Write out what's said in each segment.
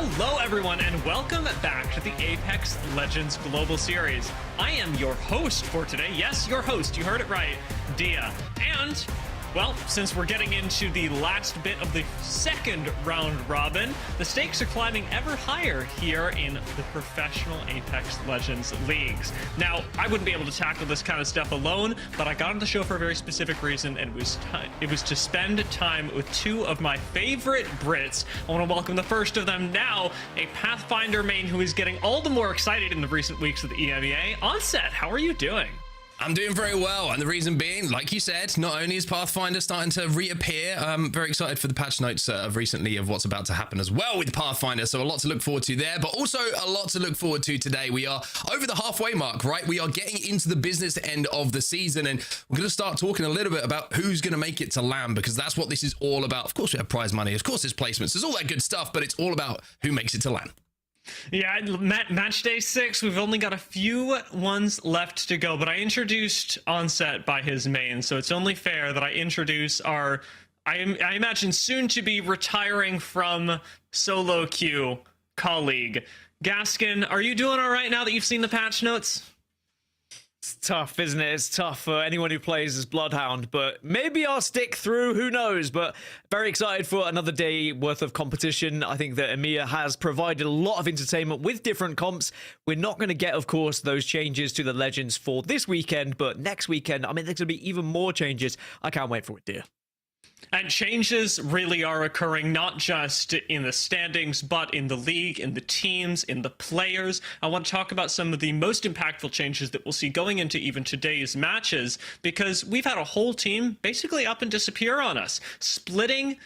Hello everyone and welcome back to the Apex Legends Global Series. I am your host for today. Yes, your host, you heard it right, Dia. And, well, since we're getting into the last bit of the second round robin, the stakes are climbing ever higher here in the professional Apex Legends leagues. Now, I wouldn't be able to tackle this kind of stuff alone, but I got on the show for a very specific reason, and it was to spend time with two of my favorite Brits. I want to welcome the first of them now, a Pathfinder main who is getting all the more excited in the recent weeks of the EMEA. Onset, how are you doing? I'm doing very well, and the reason being, like you said, not only is Pathfinder starting to reappear, I'm very excited for the patch notes of recently of what's about to happen as well with Pathfinder, so a lot to look forward to there, but also a lot to look forward to today. We are over the halfway mark, right? We are getting into the business end of the season, and we're going to start talking a little bit about who's going to make it to LAN, because that's what this is all about. Of course we have prize money, of course there's placements, there's all that good stuff, but it's all about who makes it to LAN. Yeah, match day 6, we've only got a few ones left to go, but I introduced Onset by his main, so it's only fair that I introduce our, I imagine soon to be retiring from solo queue colleague. Gaskin, are you doing all right now that you've seen the patch notes? It's tough, isn't it? It's tough for anyone who plays as Bloodhound, but maybe I'll stick through, who knows? But very excited for another day worth of competition. I think that EMEA has provided a lot of entertainment with different comps. We're not going to get, of course, those changes to the Legends for this weekend, but next weekend, I mean, there's going to be even more changes. I can't wait for it, dear. And changes really are occurring not just in the standings, but in the league, in the teams, in the players. I want to talk about some of the most impactful changes that we'll see going into even today's matches, because we've had a whole team basically up and disappear on us, splitting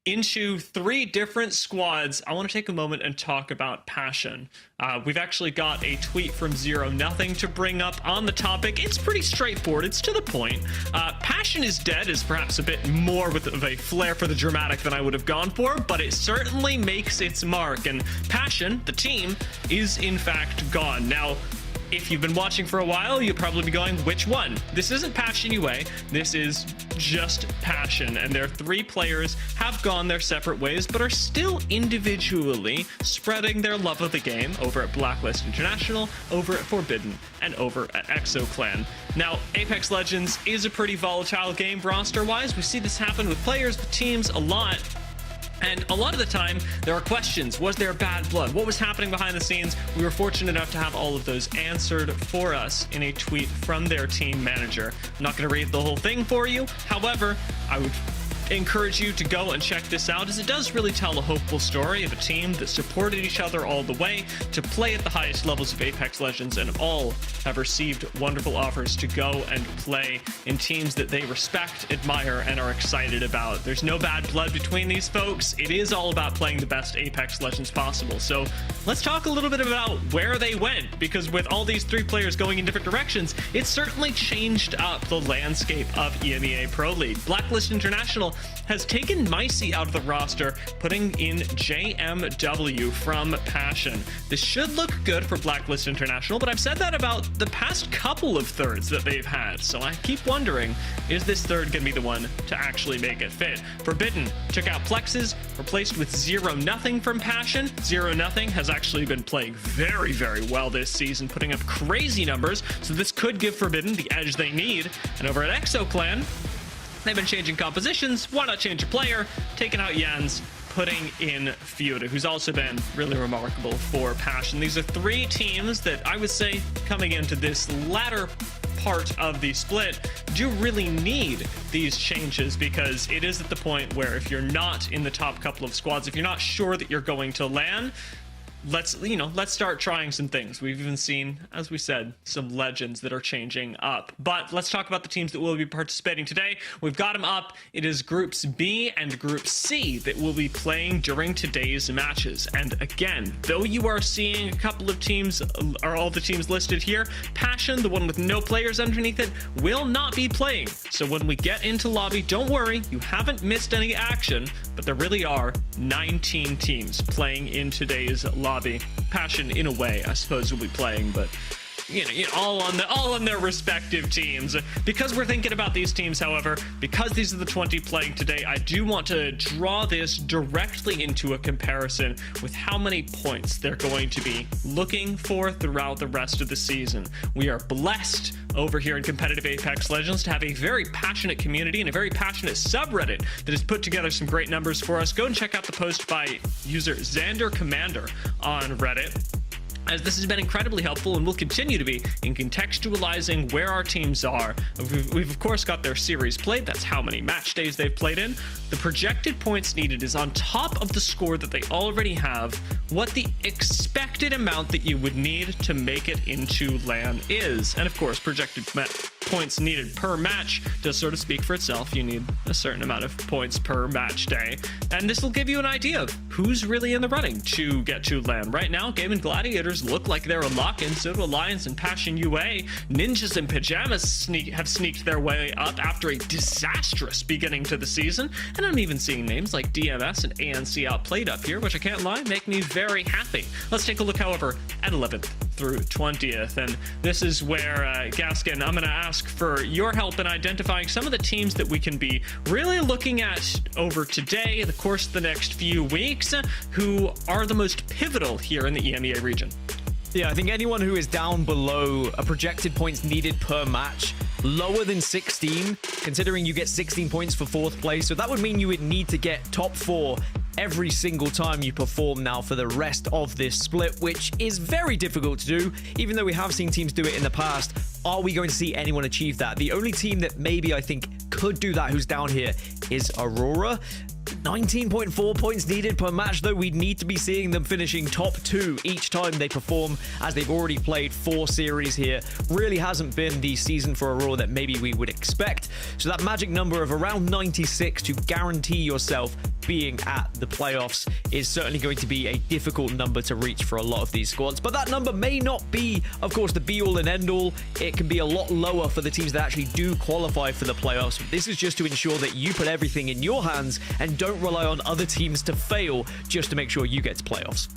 into 3 different squads. I want to take a moment and talk about Passion. We've actually got a tweet from Zero Nothing to bring up on the topic. It's pretty straightforward. It's to the point. Passion is dead is perhaps a bit more of a flair for the dramatic than I would have gone for, but it certainly makes its mark. And Passion, the team, is in fact gone. Now, if you've been watching for a while, you'll probably be going, which one? This isn't Passion UA, this is just Passion, and their 3 players have gone their separate ways, but are still individually spreading their love of the game over at Blacklist International, over at Forbidden, and over at ExoClan. Now, Apex Legends is a pretty volatile game roster-wise. We see this happen with players, with teams a lot. And a lot of the time, there are questions. Was there bad blood? What was happening behind the scenes? We were fortunate enough to have all of those answered for us in a tweet from their team manager. I'm not going to read the whole thing for you. However, I would encourage you to go and check this out, as it does really tell a hopeful story of a team that supported each other all the way to play at the highest levels of Apex Legends, and all have received wonderful offers to go and play in teams that they respect, admire, and are excited about. There's no bad blood between these folks. It is all about playing the best Apex Legends possible. So let's talk a little bit about where they went, because with all these 3 players going in different directions, it certainly changed up the landscape of EMEA Pro League. Blacklist International has taken Micey out of the roster, putting in JMW from Passion. This should look good for Blacklist International, but I've said that about the past couple of thirds that they've had, so I keep wondering, is this third going to be the one to actually make it fit? Forbidden took out Plexes, replaced with Zero Nothing from Passion. Zero Nothing has actually been playing very, very well this season, putting up crazy numbers, so this could give Forbidden the edge they need. And over at ExoClan, they've been changing compositions. Why not change a player? Taking out Jens, putting in Fiuda, who's also been really remarkable for Passion. These are 3 teams that I would say, coming into this latter part of the split, do really need these changes, because it is at the point where if you're not in the top couple of squads, if you're not sure that you're going to LAN, let's start trying some things. We've even seen, as we said, some legends that are changing up. But let's talk about the teams that will be participating today. We've got them up. It is Groups B and Group C that will be playing during today's matches. And again, though you are seeing a couple of teams, or all the teams listed here, Passion, the one with no players underneath it, will not be playing. So when we get into lobby, don't worry, you haven't missed any action, but there really are 19 teams playing in today's lobby. Passion, in a way, I suppose, will be playing, but all on their respective teams. Because we're thinking about these teams, however, because these are the 20 playing today, I do want to draw this directly into a comparison with how many points they're going to be looking for throughout the rest of the season. We are blessed over here in competitive Apex Legends to have a very passionate community and a very passionate subreddit that has put together some great numbers for us. Go and check out the post by user Xander Commander on Reddit, as this has been incredibly helpful and will continue to be in contextualizing where our teams are. We've of course got their series played, that's how many match days they've played in. The projected points needed is on top of the score that they already have, what the expected amount that you would need to make it into LAN is. And of course, projected points needed per match does sort of speak for itself. You need a certain amount of points per match day. And this will give you an idea of who's really in the running to get to LAN. Right now, Gaimin Gladiators look like they're a lock-in, so do Alliance and Passion UA. Ninjas and Pyjamas have sneaked their way up after a disastrous beginning to the season. And I'm even seeing names like DMS and ANC Outplayed up here, which I can't lie, make me very happy. Let's take a look, however, at 11th through 20th. And this is where, Gaskin, I'm going to ask for your help in identifying some of the teams that we can be really looking at over today, the course of the next few weeks, who are the most pivotal here in the EMEA region. Yeah, I think anyone who is down below a projected points needed per match, lower than 16, considering you get 16 points for 4th place. So that would mean you would need to get top 4 every single time you perform now for the rest of this split, which is very difficult to do, even though we have seen teams do it in the past. Are we going to see anyone achieve that? The only team that maybe I think could do that who's down here is Aurora. 19.4 points needed per match, though. We'd need to be seeing them finishing top 2 each time they perform, as they've already played 4 series here. Really hasn't been the season for Aurora that maybe we would expect. So that magic number of around 96 to guarantee yourself being at the playoffs is certainly going to be a difficult number to reach for a lot of these squads. But that number may not be, of course, the be-all and end-all. It can be a lot lower for the teams that actually do qualify for the playoffs. This is just to ensure that you put everything in your hands and don't rely on other teams to fail just to make sure you get to playoffs.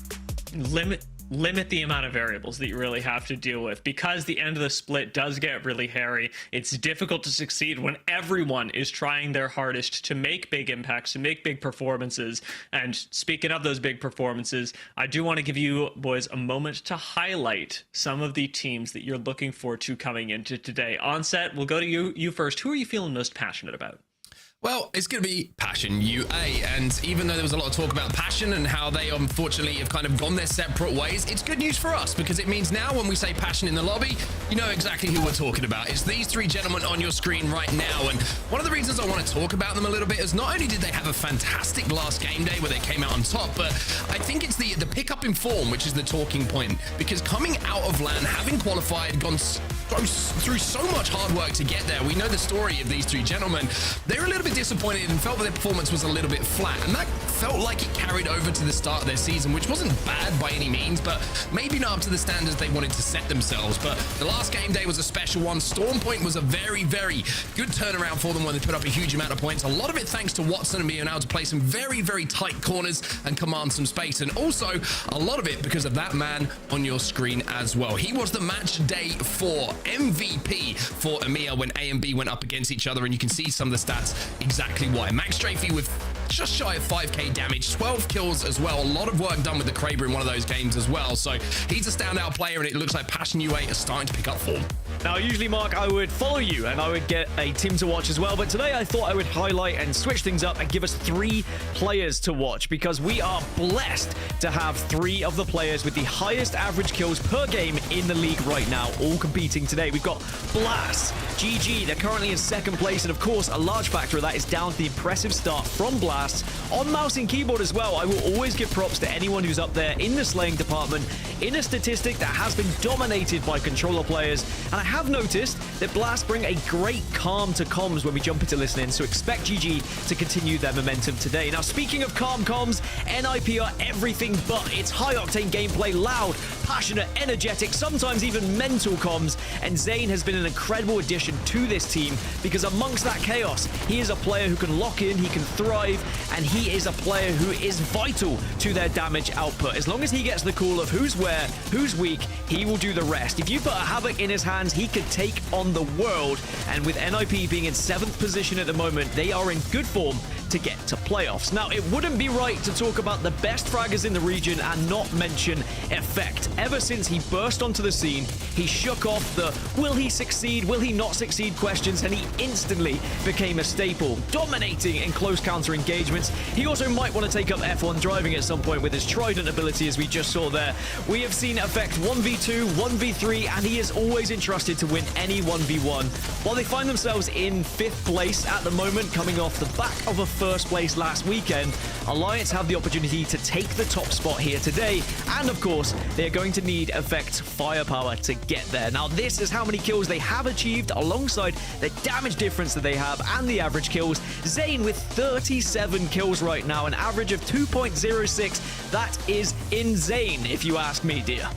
Limit the amount of variables that you really have to deal with, because the end of the split does get really hairy. It's difficult to succeed when everyone is trying their hardest to make big impacts, to make big performances. And speaking of those big performances, I do want to give you boys a moment to highlight some of the teams that you're looking forward to coming into today. Onset, we'll go to you first. Who are you feeling most passionate about? Well, it's going to be Passion UA, and even though there was a lot of talk about Passion and how they unfortunately have kind of gone their separate ways, it's good news for us, because it means now when we say Passion in the lobby, you know exactly who we're talking about. It's these 3 gentlemen on your screen right now, and one of the reasons I want to talk about them a little bit is not only did they have a fantastic last game day where they came out on top, but I think it's the pickup in form, which is the talking point, because coming out of LAN, having qualified, gone through so much hard work to get there, we know the story of these 3 gentlemen. They're a little bit disappointed and felt that their performance was a little bit flat, and that felt like it carried over to the start of their season, which wasn't bad by any means, but maybe not up to the standards they wanted to set themselves. But the last game day was a special one. Storm Point was a very, very good turnaround for them when they put up a huge amount of points. A lot of it thanks to Watson and being able to play some very, very tight corners and command some space, and also a lot of it because of that man on your screen as well. He was the match day 4 MVP for EMEA when A and B went up against each other, and you can see some of the stats exactly why. Max Strafey with just shy of 5k damage, 12 kills as well. A lot of work done with the Kraber in one of those games as well. So he's a standout player, and it looks like Passion UA is starting to pick up form. Now, usually, Mark, I would follow you and I would get a team to watch as well. But today I thought I would highlight and switch things up and give us 3 players to watch, because we are blessed to have 3 of the players with the highest average kills per game in the league right now, all competing today. We've got Blast, GG, they're currently in 2nd place. And of course, a large factor of that is down to the impressive start from Blast on mouse and keyboard as well. I will always give props to anyone who's up there in the slaying department in a statistic that has been dominated by controller players. And I have noticed that Blast bring a great calm to comms when we jump into listening, so expect GG to continue their momentum today. Now, speaking of calm comms, NIP are everything but. It's high octane gameplay, loud, passionate, energetic, sometimes even mental comms, and Zayn has been an incredible addition to this team because amongst that chaos, he is a player who can lock in, he can thrive, and he is a player who is vital to their damage output. As long as he gets the call of who's where, who's weak, he will do the rest. If you put a Havoc in his hands, he could take on the world, and with NIP being in 7th position at the moment, they are in good form to get to playoffs. Now, it wouldn't be right to talk about the best fraggers in the region and not mention Effect. Ever since he burst onto the scene, he shook off the will he succeed, will he not succeed questions, and he instantly became a staple, dominating in close counter engagements. He also might want to take up F1 driving at some point with his Trident ability, as we just saw there. We have seen Effect 1v2, 1v3, and he is always entrusted to win any 1v1. While they find themselves in 5th place at the moment, coming off the back of a first place last weekend, Alliance have the opportunity to take the top spot here today, and of course, they are going to need Effect's firepower to get there. Now, this is how many kills they have achieved alongside the damage difference that they have and the average kills. Zayn with 37 kills right now, an average of 2.06. That is insane, if you ask me, dear.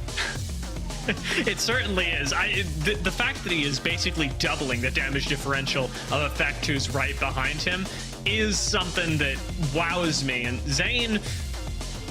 It certainly is. The fact that he is basically doubling the damage differential of Effect, who's right behind him, is something that wows me. And Zayn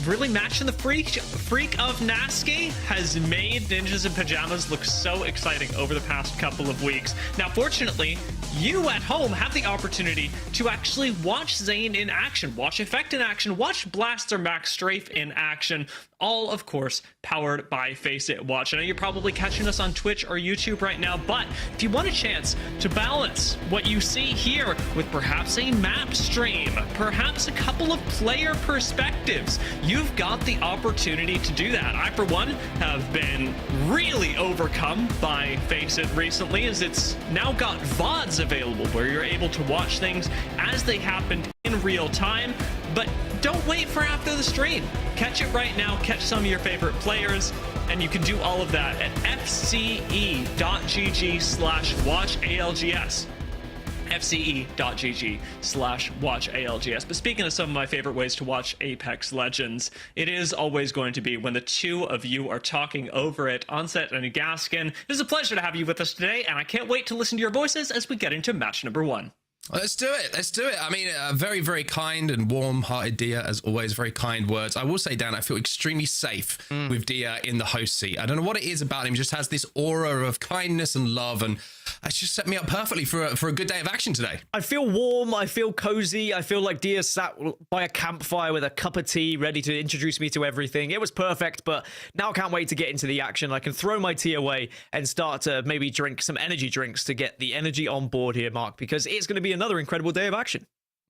really matching the freak of Nasky has made Ninjas in Pyjamas look so exciting over the past couple of weeks. Now, fortunately, you at home have the opportunity to actually watch Zayn in action, watch Effect in action, watch Blaster Max Strafe in action, all, of course, powered by FACEIT Watch. I know you're probably catching us on Twitch or YouTube right now, but if you want a chance to balance what you see here with perhaps a map stream, perhaps a couple of player perspectives, you've got the opportunity to do that. I, for one, have been really overcome by FACEIT recently, as it's now got VODs available where you're able to watch things as they happened in real time. But don't wait for after the stream. Catch it right now, catch some of your favorite players, and you can do all of that at fce.gg/watchalgs. fce.gg/watchalgs. But speaking of some of my favorite ways to watch Apex Legends, it is always going to be when the two of you are talking over it. Onset and Gaskin, it is a pleasure to have you with us today, and I can't wait to listen to your voices as we get into match number 1. Let's do it. Let's do it. I mean, very, very kind and warm-hearted Dia, as always. Very kind words. I will say, Dan, I feel extremely safe with Dia in the host seat. I don't know what it is about him. He just has this aura of kindness and love, and it's just set me up perfectly for a good day of action today. I feel warm. I feel cozy. I feel like Dia sat by a campfire with a cup of tea, ready to introduce me to everything. It was perfect, but now I can't wait to get into the action. I can throw my tea away and start to maybe drink some energy drinks to get the energy on board here, Mark, because it's going to be another incredible day of action.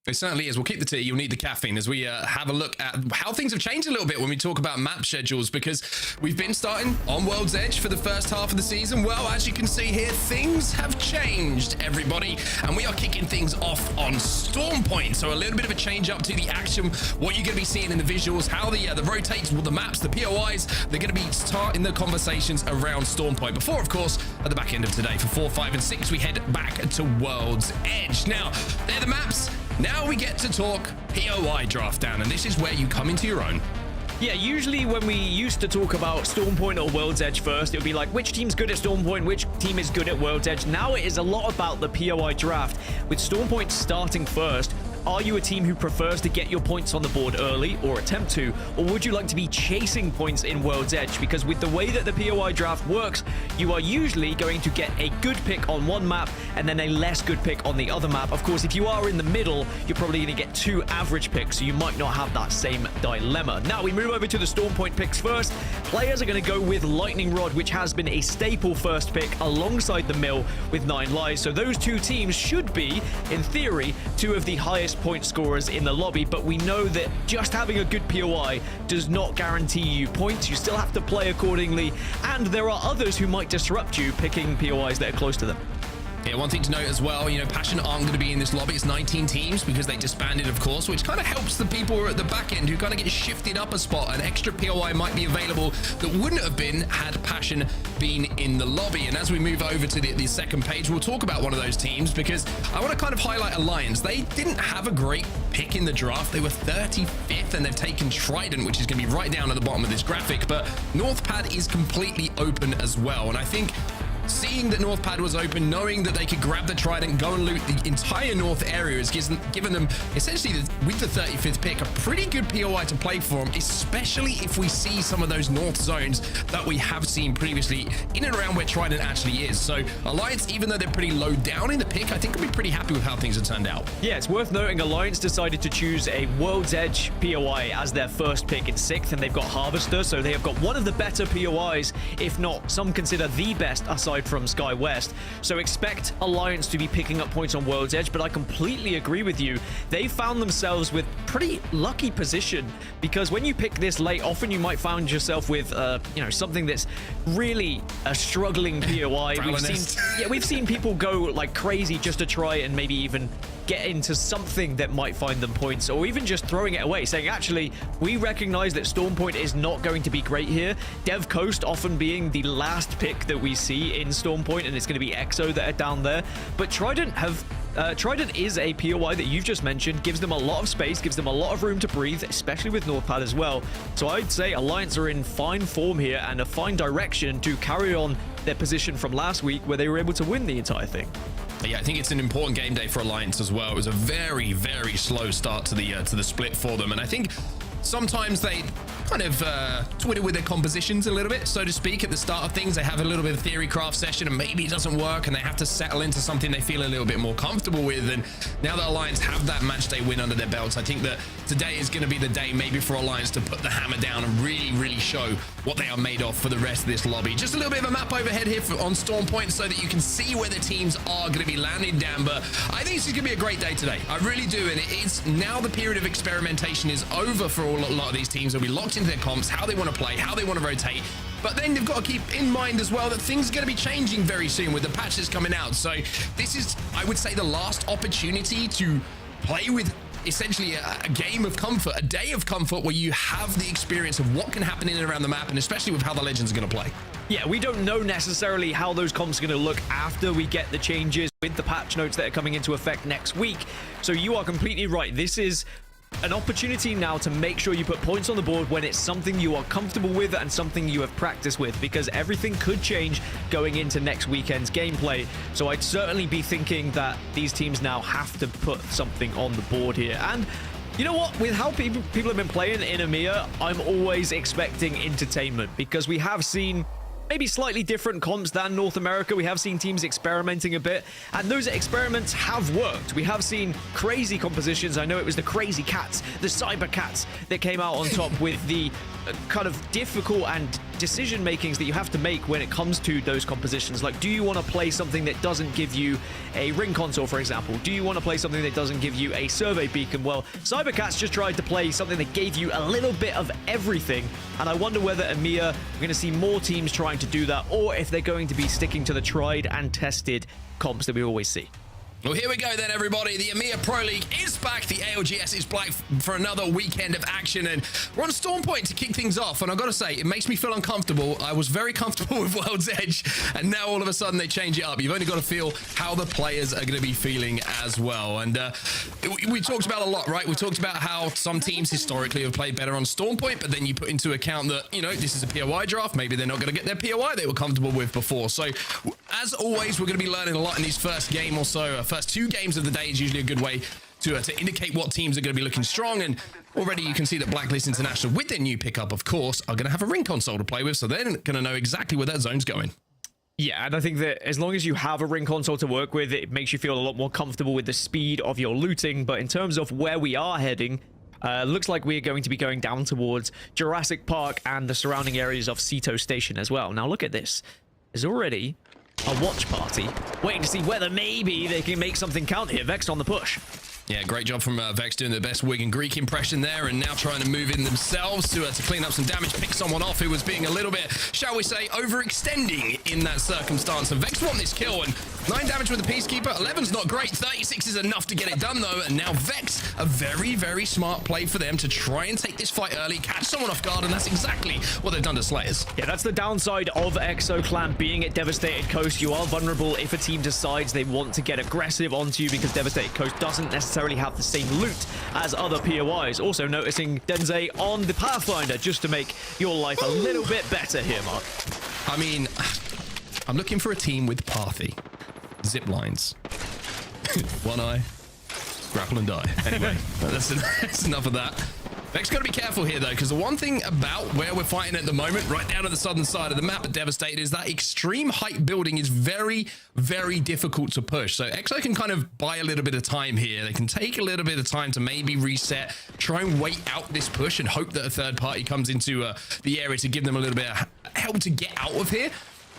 It certainly is. We'll keep the tea. You'll need the caffeine as we have a look at how things have changed a little bit when we talk about map schedules, because we've been starting on World's Edge for the first half of the season. Well, as you can see here, things have changed, everybody, and we are kicking things off on Storm Point. So a little bit of a change up to the action, what you're going to be seeing in the visuals, how the rotates, the maps, the POIs, they're going to be starting the conversations around Storm Point. Before, of course, at the back end of today, for 4, 5, and 6, we head back to World's Edge. Now, they're the maps. Now we get to talk POI Draft Down, and this is where you come into your own. Yeah, usually when we used to talk about Storm Point or World's Edge first, it would be like, which team's good at Storm Point, which team is good at World's Edge. Now it is a lot about the POI draft. With Storm Point starting first, are you a team who prefers to get your points on the board early or attempt to, or would you like to be chasing points in World's Edge? Because with the way that the POI draft works, you are usually going to get a good pick on one map and then a less good pick on the other map. Of course, if you are in the middle, you're probably going to get 2 average picks, so you might not have that same dilemma. Now we move over to the Storm Point picks first. Players are going to go with Lightning Rod, which has been a staple first pick alongside the Mill with 9 lives. So those two teams should be, in theory, 2 of the highest point scorers in the lobby, but we know that just having a good POI does not guarantee you points. You still have to play accordingly, and there are others who might disrupt you picking POIs that are close to them. Yeah, one thing to note as well, you know, Passion aren't going to be in this lobby. It's 19 teams because they disbanded, of course, which kind of helps the people at the back end who kind of get shifted up a spot. An extra POI might be available that wouldn't have been had Passion been in the lobby. And as we move over to the second page, we'll talk about one of those teams because I want to kind of highlight Alliance. They didn't have a great pick in the draft. They were 35th and they've taken Trident, which is going to be right down at the bottom of this graphic. But Northpad is completely open as well. And I think seeing that Northpad was open, knowing that they could grab the Trident, go and loot the entire North area has given them, essentially, with the 35th pick, a pretty good POI to play for them, especially if we see some of those North zones that we have seen previously in and around where Trident actually is. So Alliance, even though they're pretty low down in the pick, I think will be pretty happy with how things have turned out. Yeah, it's worth noting Alliance decided to choose a World's Edge POI as their first pick in 6th, and they've got Harvester, so they have got one of the better POIs, if not some consider the best aside from Sky West. So expect Alliance to be picking up points on World's Edge, but I completely agree with you. They found themselves with pretty lucky position because when you pick this late, often you might find yourself with you know, something that's really a struggling POI. We've seen people go like crazy just to try and maybe even get into something that might find them points, or even just throwing it away, saying, actually, we recognize that Stormpoint is not going to be great here. Dev Coast often being the last pick that we see in Stormpoint, and it's going to be EXO that are down there. But Trident is a POI that you've just mentioned, gives them a lot of space, gives them a lot of room to breathe, especially with Northpad as well. So I'd say Alliance are in fine form here and a fine direction to carry on their position from last week where they were able to win the entire thing. Yeah, I think it's an important game day for Alliance as well. It was a very, very slow start to the split for them, and I think sometimes they kind of twiddle with their compositions a little bit, so to speak. At the start of things, they have a little bit of theory craft session and maybe it doesn't work and they have to settle into something they feel a little bit more comfortable with. And now that Alliance have that match day win under their belts, I think that today is going to be the day maybe for Alliance to put the hammer down and really, really show what they are made of for the rest of this lobby. Just a little bit of a map overhead here on Stormpoint so that you can see where the teams are going to be landing down. But I think this is going to be a great day today. I really do. And it's now the period of experimentation is over for a lot of these teams. They'll be locked into their comps, how they want to play, how they want to rotate. But then they've got to keep in mind as well that things are going to be changing very soon with the patches coming out. So this is, I would say, the last opportunity to play with essentially a game of comfort, a day of comfort where you have the experience of what can happen in and around the map, and especially with how the Legends are going to play. Yeah, we don't know necessarily how those comps are going to look after we get the changes with the patch notes that are coming into effect next week. So you are completely right. This is an opportunity now to make sure you put points on the board when it's something you are comfortable with and something you have practiced with, because everything could change going into next weekend's gameplay. So I'd certainly be thinking that these teams now have to put something on the board here. And you know what? With how people have been playing in EMEA, I'm always expecting entertainment, because we have seen maybe slightly different comps than North America. We have seen teams experimenting a bit, and those experiments have worked. We have seen crazy compositions. I know it was the Crazy Cats, the Cyber Cats, that came out on top with the kind of difficult and decision makings that you have to make when it comes to those compositions. Like, do you want to play something that doesn't give you a ring console, for example? Do you want to play something that doesn't give you a survey beacon? Well, Cybercats just tried to play something that gave you a little bit of everything, and I wonder whether EMEA, we're going to see more teams trying to do that, or if they're going to be sticking to the tried and tested comps that we always see. Well, here we go then, everybody. The EMEA Pro League is back. The ALGS is back for another weekend of action, and we're on Stormpoint to kick things off. And I've got to say, it makes me feel uncomfortable. I was very comfortable with World's Edge, and now all of a sudden they change it up. You've only got to feel how the players are going to be feeling as well. And we talked about a lot, right? We talked about how some teams historically have played better on Stormpoint, but then you put into account that, you know, this is a POI draft. Maybe they're not going to get their POI they were comfortable with before. So, as always, we're going to be learning a lot in these first game or so. First 2 games of the day is usually a good way to indicate what teams are going to be looking strong. And already you can see that Blacklist International, with their new pickup, of course, are going to have a ring console to play with, so they're going to know exactly where that zone's going. Yeah, and I think that as long as you have a ring console to work with, it makes you feel a lot more comfortable with the speed of your looting. But in terms of where we are heading, looks like we're going to be going down towards Jurassic Park and the surrounding areas of Ceto Station as well. Now look at this. There's already a watch party waiting to see whether maybe they can make something count here. Vex on the push. Yeah, great job from Vex doing the best Wig and Greek impression there, and now trying to move in themselves to clean up some damage, pick someone off who was being a little bit, shall we say, overextending in that circumstance. And Vex won this kill, and 9 damage with the Peacekeeper. 11's not great. 36 is enough to get it done, though. And now Vex, a very, very smart play for them to try and take this fight early, catch someone off guard, and that's exactly what they've done to Slayers. Yeah, that's the downside of Exo Clan being at Devastated Coast. You are vulnerable if a team decides they want to get aggressive onto you, because Devastated Coast doesn't necessarily have the same loot as other POIs. Also noticing Denze on the Pathfinder just to make your life a little bit better here, Mark. I mean, I'm looking for a team with Pathy. Zip lines. One eye. Grapple and die. Anyway, that's enough of that. Vex got to be careful here, though, because the one thing about where we're fighting at the moment, right down to the southern side of the map at Devastated, is that extreme height building is very, very difficult to push. So Exo can kind of buy a little bit of time here. They can take a little bit of time to maybe reset, try and wait out this push and hope that a third party comes into the area to give them a little bit of help to get out of here.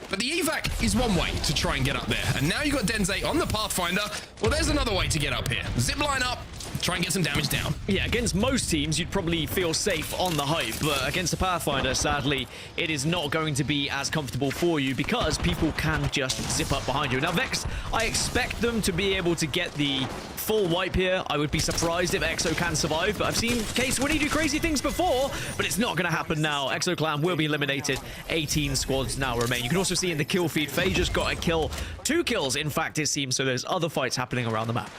But the evac is one way to try and get up there. And now you've got Denze on the Pathfinder. Well, there's another way to get up here. Zip line up, try and get some damage down. Yeah, against most teams, you'd probably feel safe on the height, but against the Pathfinder, sadly, it is not going to be as comfortable for you because people can just zip up behind you. Now, Vex, I expect them to be able to get the full wipe here. I would be surprised if Exo can survive, but I've seen Case Winnie do crazy things before, but it's not going to happen now. Exo Clan will be eliminated. 18 squads now remain. You can also see in the kill feed, Faye just got a kill. 2 kills, in fact, it seems, so there's other fights happening around the map.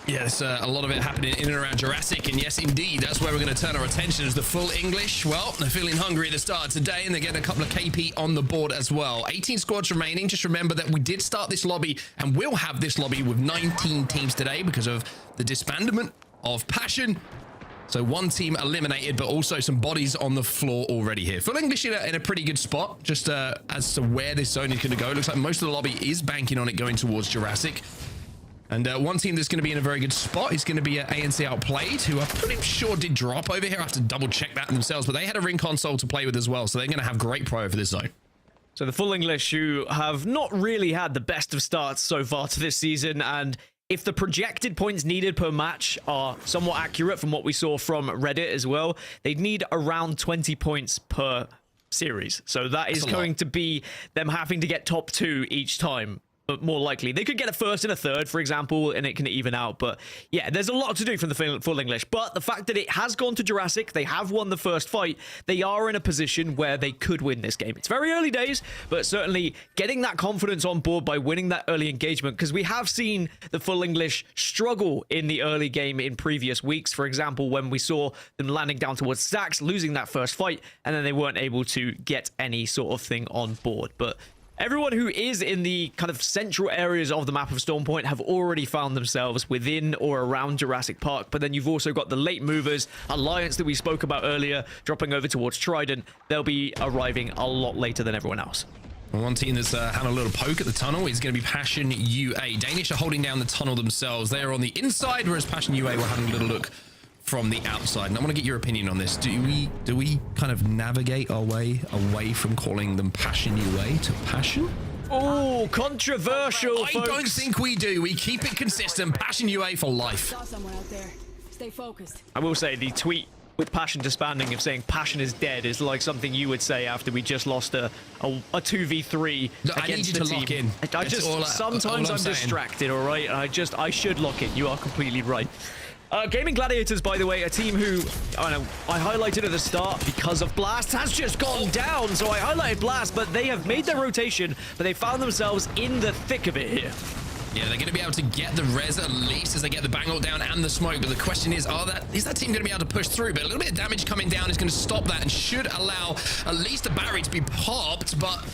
Yeah, there's a lot of it happening in and around Jurassic, and yes, indeed, that's where we're going to turn our attention as the full English. Well, they're feeling hungry at the start of today, and they're getting a couple of KP on the board as well. 18 squads remaining. Just remember that we did start this lobby, and will have this lobby with 19 teams today because of the disbandment of Passion. So one team eliminated, but also some bodies on the floor already here. Full English in a pretty good spot, just as to where this zone is going to go. Looks like most of the lobby is banking on it going towards Jurassic. And one team that's going to be in a very good spot is going to be ANC Outplayed, who I'm pretty sure did drop over here. I have to double check that themselves, but they had a ring console to play with as well, so they're going to have great pro for this zone. So the Full English, who have not really had the best of starts so far to this season, and if the projected points needed per match are somewhat accurate from what we saw from Reddit as well, they'd need around 20 points per series. So that is going to be them having to get top 2 each time. But more likely, they could get a first and a third, for example, and it can even out. But yeah, there's a lot to do from the Full English. But the fact that it has gone to Jurassic, they have won the first fight, they are in a position where they could win this game. It's very early days, but certainly getting that confidence on board by winning that early engagement, because we have seen the Full English struggle in the early game in previous weeks. For example, when we saw them landing down towards stacks, losing that first fight, and then they weren't able to get any sort of thing on board. But everyone who is in the kind of central areas of the map of Storm Point have already found themselves within or around Jurassic Park. But then you've also got the late movers, Alliance that we spoke about earlier, dropping over towards Trident. They'll be arriving a lot later than everyone else. One team that's had a little poke at the tunnel is going to be Passion UA. Danish are holding down the tunnel themselves. They are on the inside, whereas Passion UA were having a little look from the outside. And I want to get your opinion on this. Do we kind of navigate our way away from calling them Passion UA to Passion? Oh, controversial, I folks. don't think we do. We keep it consistent. Passion UA for life. Saw someone out there. Stay focused. I will say the tweet with Passion disbanding of saying Passion is dead is like something you would say after we just lost a 2v3 Look, against I need you the to team. lock in. I just sometimes I'm distracted, all right? I should lock in. You are completely right. Gaimin Gladiators, by the way, a team who I highlighted at the start because of Blast has just gone down. So I highlighted Blast, but they have made their rotation, but they found themselves in the thick of it here. Yeah, they're going to be able to get the res at least as they get the bang ult down and the smoke. But the question is that team going to be able to push through? But a little bit of damage coming down is going to stop that and should allow at least a barrier to be popped. But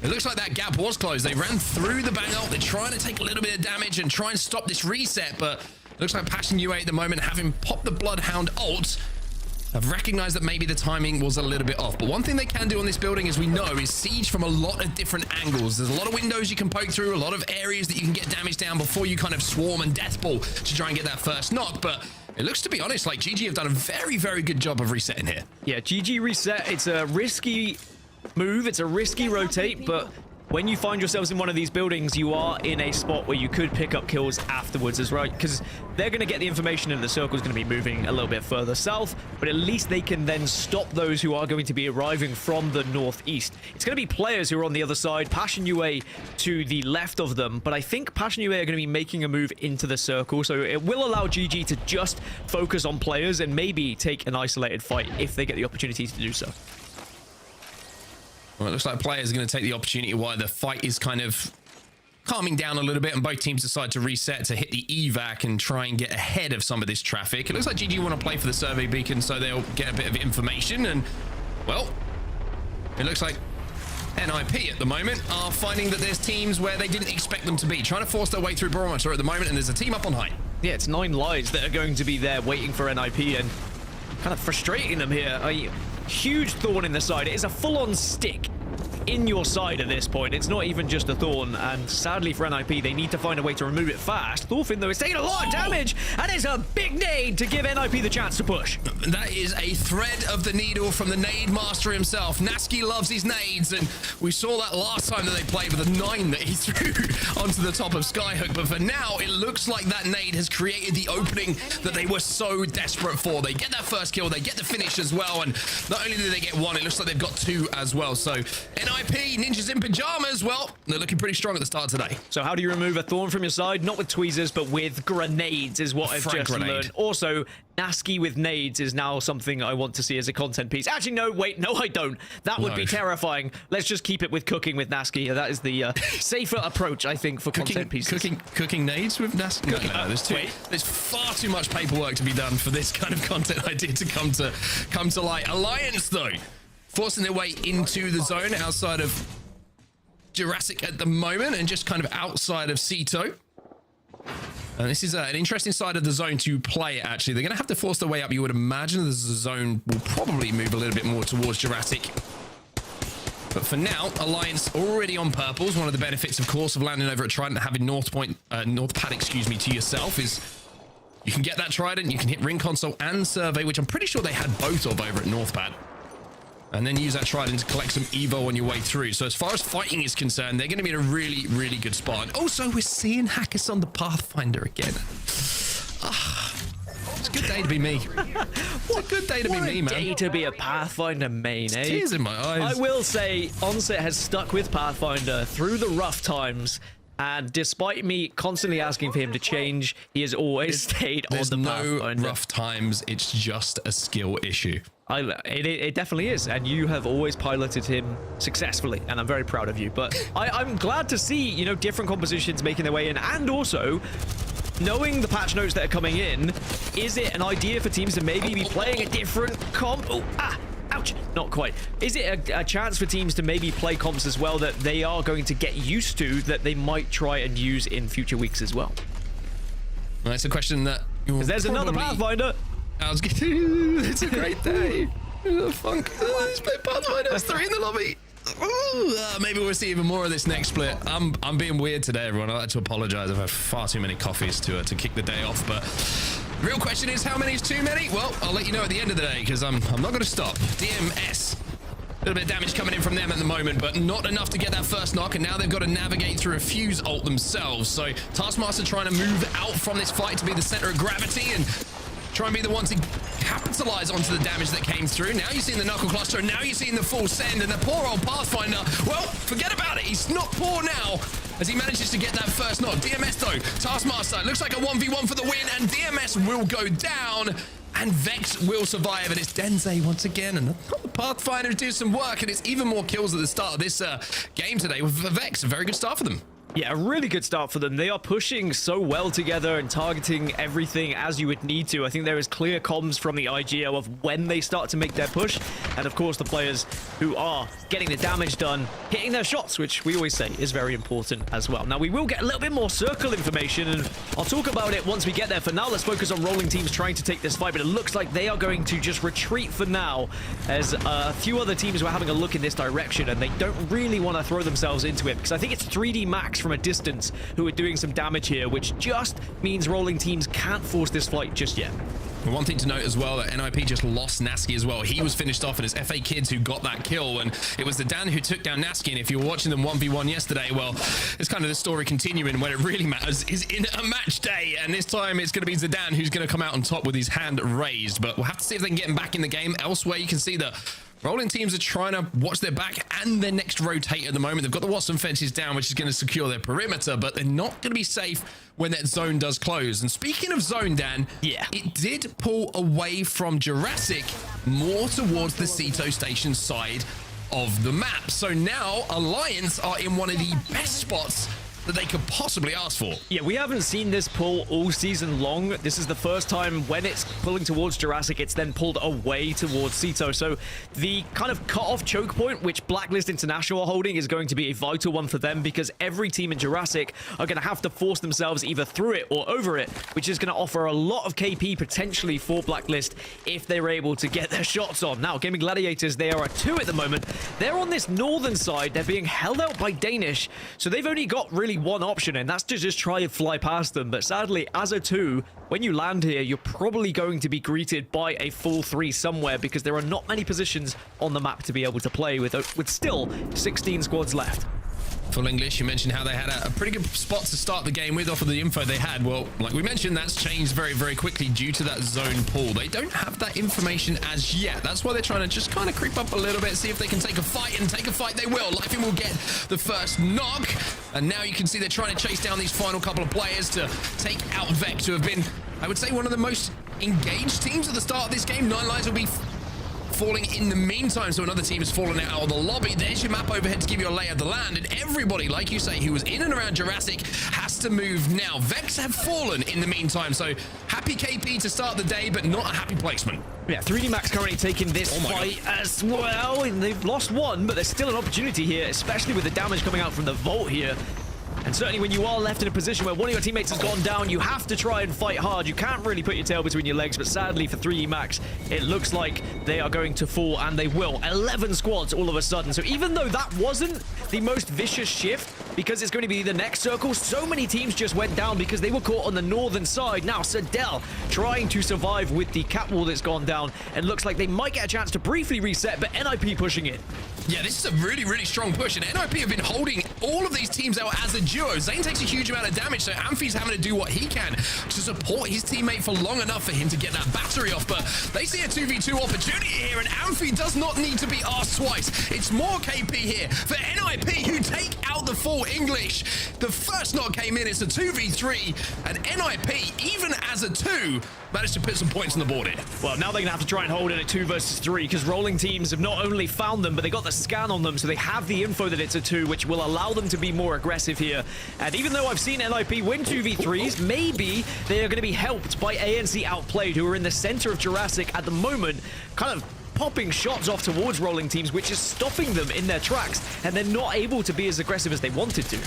it looks like that gap was closed. They ran through the bang ult. They're trying to take a little bit of damage and try and stop this reset. But looks like Passion UA at the moment, having popped the Bloodhound ult, have recognized that maybe the timing was a little bit off. But one thing they can do on this building, as we know, is siege from a lot of different angles. There's a lot of windows you can poke through, a lot of areas that you can get damage down before you kind of swarm and deathball to try and get that first knock. But it looks, to be honest, like GG have done a very, very good job of resetting here. Yeah, GG reset. It's a risky move. It's a risky rotate, but when you find yourselves in one of these buildings, you are in a spot where you could pick up kills afterwards as right, because they're going to get the information and the circle is going to be moving a little bit further south, but at least they can then stop those who are going to be arriving from the northeast. It's going to be players who are on the other side, Passion UA to the left of them, but I think Passion UA are going to be making a move into the circle, so it will allow GG to just focus on players and maybe take an isolated fight if they get the opportunity to do so. Well, it looks like players are going to take the opportunity while the fight is kind of calming down a little bit and both teams decide to reset to hit the evac and try and get ahead of some of this traffic. It looks like GG want to play for the survey beacon, so they'll get a bit of information. And, well, it looks like NIP at the moment are finding that there's teams where they didn't expect them to be, trying to force their way through barometer at the moment, and there's a team up on height. Yeah, it's 9 lives that are going to be there waiting for NIP and kind of frustrating them here. A huge thorn in the side. It is a full-on stick in your side at this point. It's not even just a thorn, and sadly for NIP, they need to find a way to remove it fast. Thorfinn, though, is taking a lot of damage, and it's a big nade to give NIP the chance to push. That is a thread of the needle from the nade master himself. Nasky loves his nades, and we saw that last time that they played with a 9 that he threw onto the top of Skyhook, but for now, it looks like that nade has created the opening that they were so desperate for. They get that first kill, they get the finish as well, and not only do they get 1, it looks like they've got 2 as well. So NIP, Ninjas in Pyjamas, well, they're looking pretty strong at the start today. So how do you remove a thorn from your side? Not with tweezers, but with grenades is what I've just learned. Also, Nasky with nades is now something I want to see as a content piece. Actually, no, wait, no, I don't. That would be terrifying. Let's just keep it with cooking with Nasky. That is the safer approach, I think, for content pieces. Cooking nades with Nasky? No, there's far too much paperwork to be done for this kind of content idea to come to light. Alliance, though, forcing their way into the zone outside of Jurassic at the moment and just kind of outside of Cito. And this is an interesting side of the zone to play, actually. They're going to have to force their way up, you would imagine. The zone will probably move a little bit more towards Jurassic. But for now, Alliance already on purples. One of the benefits, of course, of landing over at Trident, having North Pad, to yourself is you can get that Trident, you can hit Ring Console and Survey, which I'm pretty sure they had both of over at North Pad. And then use that Trident to collect some Evo on your way through. So as far as fighting is concerned, they're going to be in a really, really good spot. And also, we're seeing Hackers on the Pathfinder again. It's a good day to be me. It's a good day to be me, man. What a day to be a Pathfinder main, eh? Tears in my eyes. I will say, Onset has stuck with Pathfinder through the rough times. And despite me constantly asking for him to change, he has always stayed on the Pathfinder. There's no rough times. It's just a skill issue. It definitely is, and you have always piloted him successfully, and I'm very proud of you. But I'm glad to see, you know, different compositions making their way in, and also knowing the patch notes that are coming in. Is it an idea for teams to maybe be playing a different comp? Oh, ouch, not quite. Is it a chance for teams to maybe play comps as well that they are going to get used to, that they might try and use in future weeks as well? Well, it's a question that... Because there's another Pathfinder. It's a great day. Funk. Let's play Pathfinder. There's 3 in the lobby. Maybe we'll see even more of this next split. I'm being weird today, everyone. I'd like to apologize. I've had far too many coffees to kick the day off. But the real question is, how many is too many? Well, I'll let you know at the end of the day, because I'm not going to stop. DMS. A little bit of damage coming in from them at the moment, but not enough to get that first knock, and now they've got to navigate through a fuse ult themselves. So Taskmaster trying to move out from this fight to be the center of gravity and try and be the one to capitalize onto the damage that came through. Now you're seeing the knuckle cluster, and now you're seeing the full send, and the poor old Pathfinder, well, forget about it. He's not poor now as he manages to get that first knock. DMS, though, Taskmaster, looks like a 1v1 for the win, and DMS will go down, and Vex will survive, and it's Denze once again, and the Pathfinder do some work, and it's even more kills at the start of this game today with Vex. A very good start for them. Yeah, a really good start for them. They are pushing so well together and targeting everything as you would need to. I think there is clear comms from the IGL of when they start to make their push. And of course, the players who are getting the damage done, hitting their shots, which we always say is very important as well. Now, we will get a little bit more circle information, and I'll talk about it once we get there. For now, let's focus on rolling teams trying to take this fight, but it looks like they are going to just retreat for now, as a few other teams were having a look in this direction, and they don't really want to throw themselves into it, because I think it's 3D Max from a distance who are doing some damage here, which just means rolling teams can't force this fight just yet. And one thing to note as well, that NIP just lost Nasky as well. He was finished off, and it's FA Kids who got that kill, and it was the Dan who took down Nasky. And if you were watching them 1v1 yesterday, well, it's kind of the story continuing. When it really matters is in a match day, and this time it's going to be Zidane who's going to come out on top with his hand raised. But we'll have to see if they can get him back in the game. Elsewhere, you can see that Rolling teams are trying to watch their back and their next rotate at the moment. They've got the Watson fences down, which is going to secure their perimeter, but they're not going to be safe when that zone does close. And speaking of zone, Dan, it did pull away from Jurassic more towards the Ceto Station side of the map. So now Alliance are in one of the best spots that they could possibly ask for. Yeah, we haven't seen this pull all season long. This is the first time when it's pulling towards Jurassic, it's then pulled away towards Ceto. So the kind of cut-off choke point, which Blacklist International are holding, is going to be a vital one for them, because every team in Jurassic are going to have to force themselves either through it or over it, which is going to offer a lot of KP potentially for Blacklist if they're able to get their shots on. Now, Gaimin Gladiators, they are at 2 at the moment. They're on this northern side. They're being held out by Danish, so they've only got really one option, and that's to just try and fly past them. But sadly, as a 2, when you land here, you're probably going to be greeted by a full 3 somewhere, because there are not many positions on the map to be able to play with still 16 squads left. Full English, you mentioned how they had a pretty good spot to start the game with off of the info they had. Well, like we mentioned, that's changed very, very quickly due to that zone pull. They don't have that information as yet. That's why they're trying to just kind of creep up a little bit, see if they can take a fight, and take a fight they will. Lifein will get the first knock, and now you can see they're trying to chase down these final couple of players to take out VexX, who have been, I would say, one of the most engaged teams at the start of this game. 9 lives will be falling in the meantime, so another team has fallen out of the lobby. There's your map overhead to give you a lay of the land, and everybody, like you say, who was in and around Jurassic has to move now. VexX have fallen in the meantime, so happy KP to start the day, but not a happy placement. Yeah, 3D Max currently taking this fight as well, and they've lost 1, but there's still an opportunity here, especially with the damage coming out from the Vault here. And certainly when you are left in a position where one of your teammates has gone down, you have to try and fight hard. You can't really put your tail between your legs, but sadly for 3D Max, it looks like they are going to fall, and they will. 11 squads all of a sudden. So even though that wasn't the most vicious shift, because it's going to be the next circle, so many teams just went down because they were caught on the northern side. Now, Sadell trying to survive with the cat wall that's gone down, and looks like they might get a chance to briefly reset, but NIP pushing it. Yeah, this is a really, really strong push, and NIP have been holding all of these teams out as a duo. Zane takes a huge amount of damage, so Amphi's having to do what he can to support his teammate for long enough for him to get that battery off, but they see a 2v2 opportunity here, and Amphi does not need to be asked twice. It's more KP here for NIP, who take out the full English. The first knock came in, it's a 2v3, and NIP, even as a 2, managed to put some points on the board here. Well, now they're going to have to try and hold it at 2 versus 3, because rolling teams have not only found them, but they got the scan on them, so they have the info that it's a 2, which will allow them to be more aggressive here. And even though I've seen NIP win 2v3s, maybe they are going to be helped by ANC Outplayed, who are in the center of Jurassic at the moment, kind of popping shots off towards rolling teams, which is stopping them in their tracks, and they're not able to be as aggressive as they wanted to.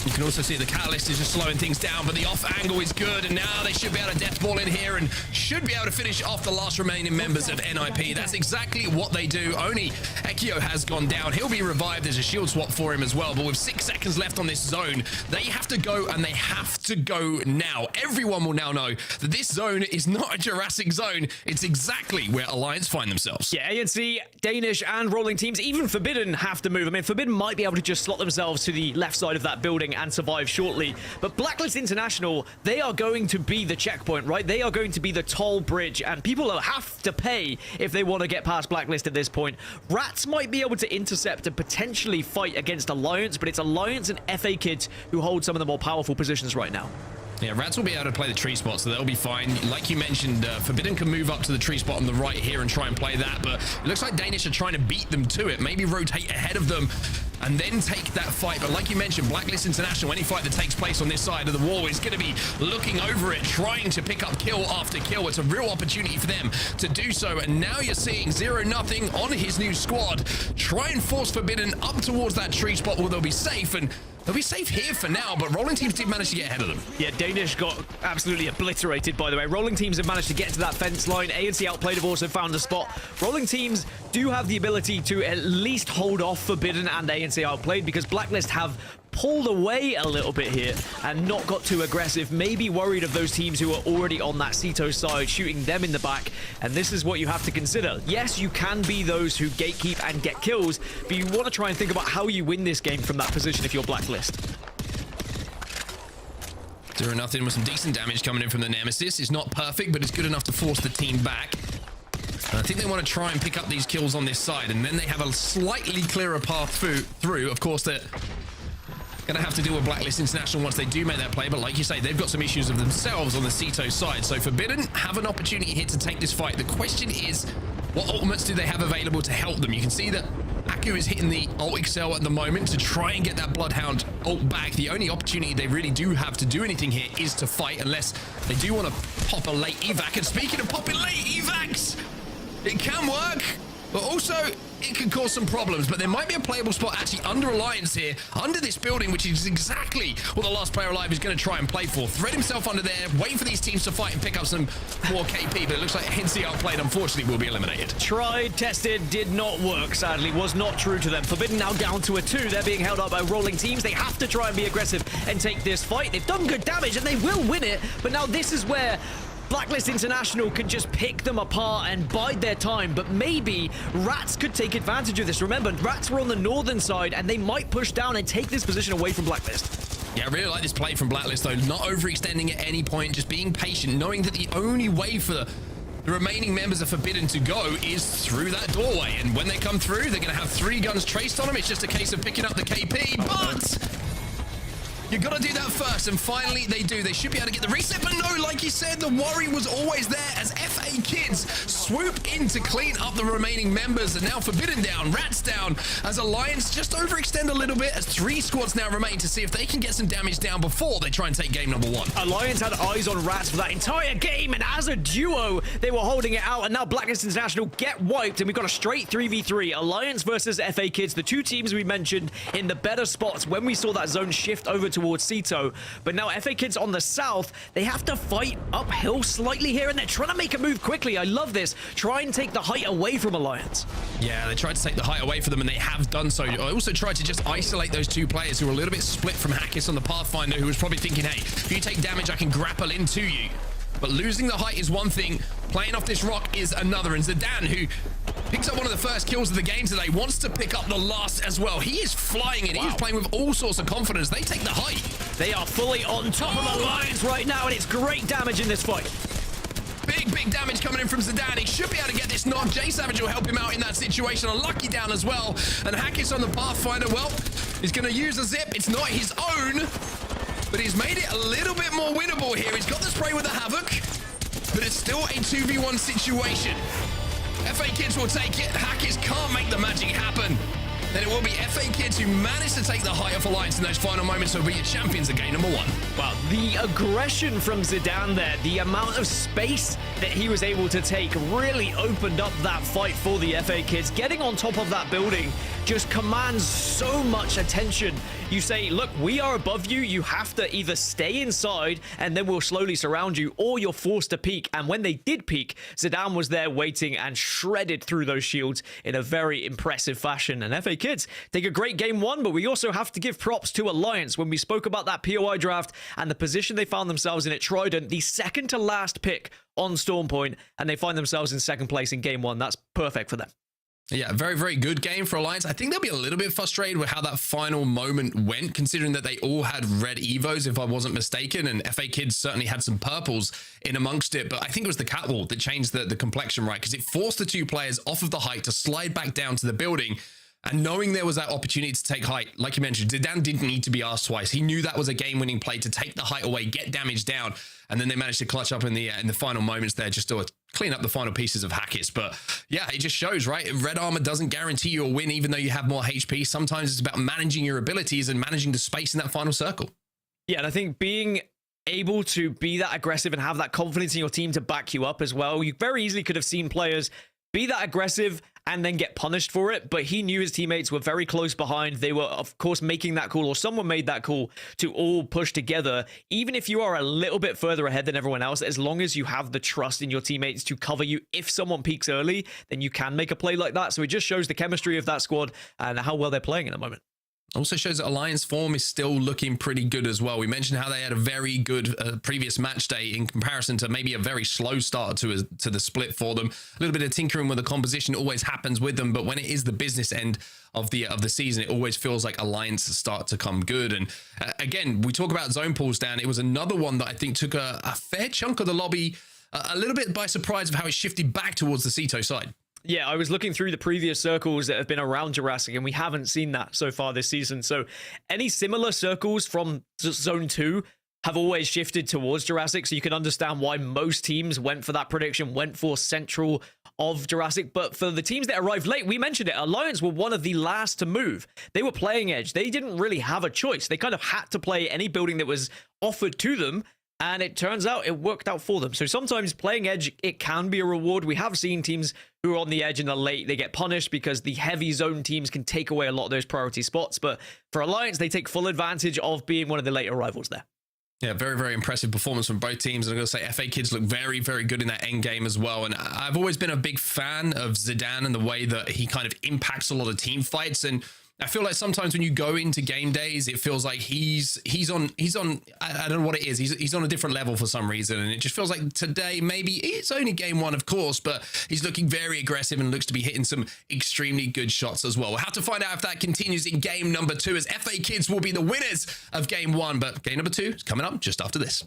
You can also see the Catalyst is just slowing things down, but the off angle is good, and now they should be able to death ball in here and should be able to finish off the last remaining members of NIP. That's exactly what they do. Only Ekio has gone down. He'll be revived. There's a shield swap for him as well, but with 6 seconds left on this zone, they have to go, and they have to go now. Everyone will now know that this zone is not a Jurassic zone. It's exactly where Alliance find themselves. Yeah, ANC, Danish, and rolling teams, even Forbidden have to move. I mean, Forbidden might be able to just slot themselves to the left side of that building and survive shortly, but Blacklist International, they are going to be the checkpoint, right? They are going to be the toll bridge, and people have to pay if they want to get past Blacklist at this point. Rats might be able to intercept and potentially fight against Alliance, but it's Alliance and FA Kids who hold some of the more powerful positions right now. Yeah, Rats will be able to play the tree spot, so they'll be fine. Like you mentioned, Forbidden can move up to the tree spot on the right here and try and play that, but it looks like Danish are trying to beat them to it, maybe rotate ahead of them and then take that fight. But like you mentioned, Blacklist International, any fight that takes place on this side of the wall is going to be looking over it, trying to pick up kill after kill. It's a real opportunity for them to do so, and now you're seeing 0-0 on his new squad. Try and force Forbidden up towards that tree spot where they'll be safe, and they'll be safe here for now, but rolling teams did manage to get ahead of them. Yeah, Danish got absolutely obliterated, by the way. Rolling teams have managed to get to that fence line. ANC Outplayed have also found a spot. Rolling teams do have the ability to at least hold off Forbidden and ANC Outplayed, because Blacklist have pulled away a little bit here and not got too aggressive, maybe worried of those teams who are already on that Ceto side, shooting them in the back. And this is what you have to consider. Yes, you can be those who gatekeep and get kills, but you want to try and think about how you win this game from that position if you're Blacklist. 0-0 with some decent damage coming in from the Nemesis. It's not perfect, but it's good enough to force the team back. And I think they want to try and pick up these kills on this side, and then they have a slightly clearer path through. Of course, they're going to have to deal with Blacklist International once they do make that play, but like you say, they've got some issues of themselves on the Ceto side. So Forbidden have an opportunity here to take this fight. The question is, what ultimates do they have available to help them? You can see that Aku is hitting the ult excel at the moment to try and get that Bloodhound ult back. The only opportunity they really do have to do anything here is to fight, unless they do want to pop a late evac. And speaking of popping late evacs, it can work, but also it can cause some problems. But there might be a playable spot actually under Alliance here, under this building, which is exactly what the last player alive is going to try and play for. Thread himself under there, wait for these teams to fight and pick up some more KP, but it looks like NC Outplayed, unfortunately, will be eliminated. Tried, tested, did not work, sadly. Was not true to them. Forbidden now down to a 2. They're being held up by rolling teams. They have to try and be aggressive and take this fight. They've done good damage, and they will win it, but now this is where Blacklist International can just pick them apart and bide their time, but maybe Rats could take advantage of this. Remember, Rats were on the northern side, and they might push down and take this position away from Blacklist. Yeah, I really like this play from Blacklist, though. Not overextending at any point, just being patient, knowing that the only way for the remaining members of Forbidden to go is through that doorway. And when they come through, they're going to have 3 guns traced on them. It's just a case of picking up the KP, but you've got to do that first, and finally they do. They should be able to get the reset, but no, like you said, the worry was always there as FA Kids swoop in to clean up the remaining members. And now Forbidden down, Rats down, as Alliance just overextend a little bit, as 3 squads now remain to see if they can get some damage down before they try and take game number 1. Alliance had eyes on Rats for that entire game, and as a duo, they were holding it out, and now Blacklist International get wiped, and we've got a straight 3v3. Alliance versus FA Kids, the 2 teams we mentioned in the better spots when we saw that zone shift over towards Ceto. But now FA Kids on the south, they have to fight uphill slightly here, and they're trying to make a move quickly. I love this. Try and take the height away from Alliance. Yeah, they tried to take the height away from them, and they have done so. I also tried to just isolate those 2 players who were a little bit split from Hackis on the Pathfinder, who was probably thinking, hey, if you take damage, I can grapple into you. But losing the height is one thing, playing off this rock is another. And Zidane, who picks up one of the first kills of the game today, wants to pick up the last as well. He is flying it. Wow. He's playing with all sorts of confidence. They take the height. They are fully on top of Alliance right now, and it's great damage in this fight. Big damage coming in from Zidane. He should be able to get this knock. J Savage will help him out in that situation. A lucky down as well. And Hackis on the Pathfinder, well, he's going to use a zip. It's not his own, but he's made it a little bit more winnable here. He's got the spray with the Havoc, but it's still a 2v1 situation. FA Kids will take it. Hackis can't make the magic happen. Then it will be FA Kids who manage to take the height of Alliance in those final moments. So be your champions at game number 1. Wow, the aggression from Zidane there, the amount of space that he was able to take really opened up that fight for the FA Kids. Getting on top of that building just commands so much attention. You say, look, we are above you. You have to either stay inside and then we'll slowly surround you, or you're forced to peek. And when they did peek, Zidane was there waiting and shredded through those shields in a very impressive fashion. And FA Kids take a great game 1, but we also have to give props to Alliance. When we spoke about that POI draft and the position they found themselves in at Trident, the second to last pick on Storm Point, and they find themselves in second place in game 1. That's perfect for them. Yeah, very good game for Alliance. I think they'll be a little bit frustrated with how that final moment went, considering that they all had red Evos, if I wasn't mistaken, and FA Kids certainly had some purples in amongst it. But I think it was the catwalk that changed the complexion, right? Because it forced the 2 players off of the height to slide back down to the building. And knowing there was that opportunity to take height, like you mentioned, Zidane didn't need to be asked twice. He knew that was a game-winning play to take the height away, get damage down, and then they managed to clutch up in the final moments there just to clean up the final pieces of Hackis. But yeah, it just shows, right? Red armor doesn't guarantee you a win, even though you have more HP. Sometimes it's about managing your abilities and managing the space in that final circle. Yeah, and I think being able to be that aggressive and have that confidence in your team to back you up as well, you very easily could have seen players be that aggressive and then get punished for it, but he knew his teammates were very close behind. They were, of course, making that call, or someone made that call to all push together. Even if you are a little bit further ahead than everyone else, as long as you have the trust in your teammates to cover you, if someone peaks early, then you can make a play like that. So it just shows the chemistry of that squad and how well they're playing at the moment. Also shows that Alliance form is still looking pretty good as well. We mentioned how they had a very good previous match day in comparison to maybe a very slow start to the split for them. A little bit of tinkering with the composition always happens with them, but when it is the business end of the season, it always feels like Alliance start to come good. And again, we talk about zone pulls down. It was another one that I think took a fair chunk of the lobby a little bit by surprise of how it shifted back towards the Ceto side. Yeah, I was looking through the previous circles that have been around Jurassic, and we haven't seen that so far this season. So any similar circles from Zone 2 have always shifted towards Jurassic, so you can understand why most teams went for that prediction, went for central of Jurassic. But for the teams that arrived late, we mentioned it, Alliance were one of the last to move. They were playing Edge. They didn't really have a choice. They kind of had to play any building that was offered to them. And it turns out it worked out for them. So sometimes playing Edge, it can be a reward. We have seen teams who are on the Edge in the late, they get punished because the heavy zone teams can take away a lot of those priority spots. But for Alliance, they take full advantage of being one of the later arrivals there. Yeah, very, very impressive performance from both teams. And I'm going to say FA Kids look very, very good in that end game as well. And I've always been a big fan of Zidane and the way that he kind of impacts a lot of team fights. And I feel like sometimes when you go into game days, it feels like he's on I don't know what it is. He's on a different level for some reason. And it just feels like today, maybe it's only game one, of course, but he's looking very aggressive and looks to be hitting some extremely good shots as well. We'll have to find out if that continues in game number 2, as FA Kids will be the winners of game 1. But game number 2 is coming up just after this.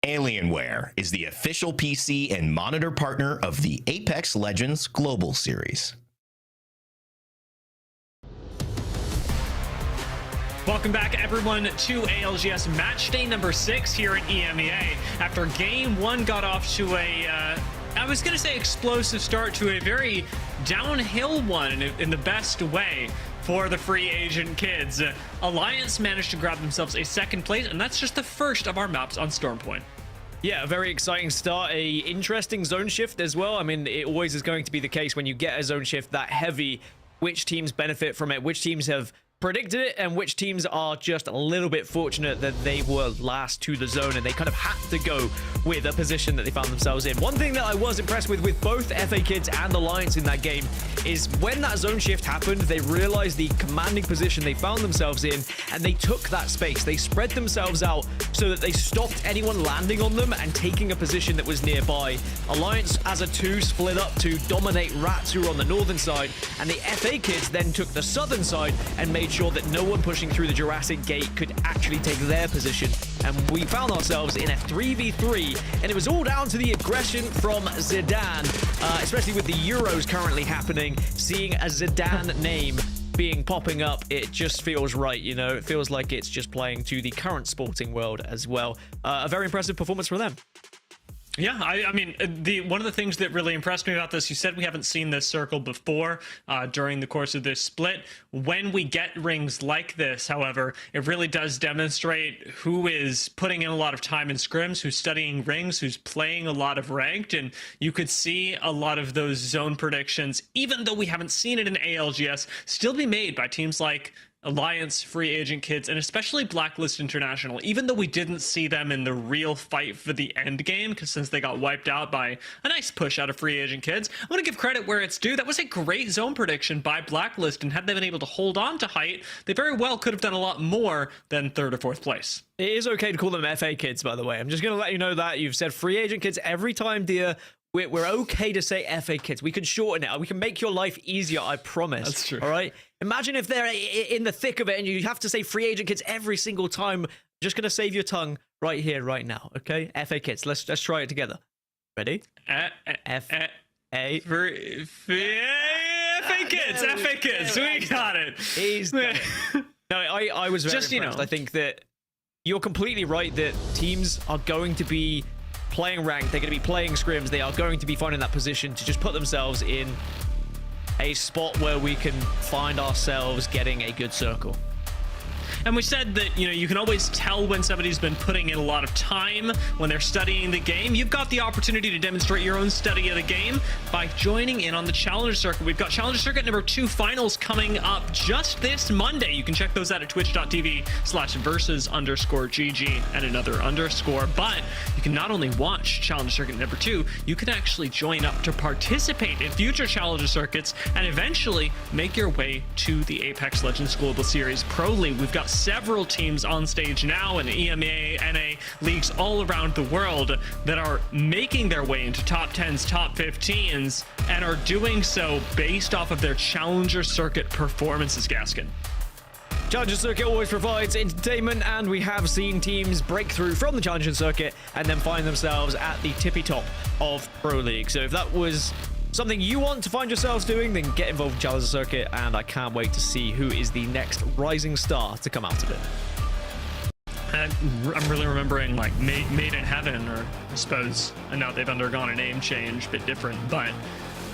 Alienware is the official PC and monitor partner of the Apex Legends Global Series. Welcome back, everyone, to ALGS Match Day number 6 here at EMEA. After Game 1 got off to a, I was going to say explosive start, to a very downhill one in the best way for the free agent kids. Alliance managed to grab themselves a second place, and that's just the first of our maps on Stormpoint. Yeah, a very exciting start, a interesting zone shift as well. I mean, it always is going to be the case when you get a zone shift that heavy, which teams benefit from it, which teams have predicted it, and which teams are just a little bit fortunate that they were last to the zone and they kind of had to go with a position that they found themselves in. One thing that I was impressed with both FA Kids and Alliance in that game is when that zone shift happened, they realized the commanding position they found themselves in, and they took that space. They spread themselves out so that they stopped anyone landing on them and taking a position that was nearby. Alliance as a 2 split up to dominate Rats, who were on the northern side, and the FA Kids then took the southern side and made sure that no one pushing through the Jurassic gate could actually take their position. And we found ourselves in a 3v3, and it was all down to the aggression from Zidane, especially with the Euros currently happening. Seeing a Zidane name popping up, it just feels right, you know. It feels like it's just playing to the current sporting world as well. A very impressive performance from them. Yeah, I mean, one of the things that really impressed me about this, you said we haven't seen this circle before during the course of this split. When we get rings like this, however, it really does demonstrate who is putting in a lot of time in scrims, who's studying rings, who's playing a lot of ranked, and you could see a lot of those zone predictions, even though we haven't seen it in ALGS, still be made by teams like Alliance, Free Agent Kids, and especially Blacklist International, even though we didn't see them in the real fight for the end game, because since they got wiped out by a nice push out of Free Agent Kids, I want to give credit where it's due. That was a great zone prediction by Blacklist, and had they been able to hold on to height, they very well could have done a lot more than 3rd or 4th place. It is okay to call them FA Kids, by the way. I'm just going to let you know that. You've said Free Agent Kids every time, dear. We're okay to say FA Kids. We can shorten it. We can make your life easier, I promise. That's true. All right? Imagine if they're in the thick of it and you have to say Free Agent Kids every single time. I'm just going to save your tongue right here, right now, okay? FA Kids. Let's try it together. Ready? FA Kids. We got it. He's done it. No, I was very impressed. I think that you're completely right that teams are going to be playing ranked, they're going to be playing scrims, they are going to be finding that position to just put themselves in a spot where we can find ourselves getting a good circle. And we said that, you know, you can always tell when somebody's been putting in a lot of time when they're studying the game. You've got the opportunity to demonstrate your own study of the game by joining in on the Challenger Circuit. We've got Challenger Circuit number 2 finals coming up just this Monday. You can check those out at twitch.tv/versus_GG and another underscore. But you can not only watch Challenger Circuit number 2, you can actually join up to participate in future Challenger Circuits and eventually make your way to the Apex Legends Global Series Pro League. We've got several teams on stage now in EMEA, NA leagues all around the world that are making their way into top 10s, top 15s, and are doing so based off of their Challenger Circuit performances, Gaskin. Challenger Circuit always provides entertainment, and we have seen teams break through from the Challenger Circuit and then find themselves at the tippy top of Pro League. So if that was something you want to find yourselves doing, then get involved in Challenger Circuit, and I can't wait to see who is the next rising star to come out of it. I'm really remembering like Made in Heaven, or I suppose I know they've undergone a name change, a bit different, but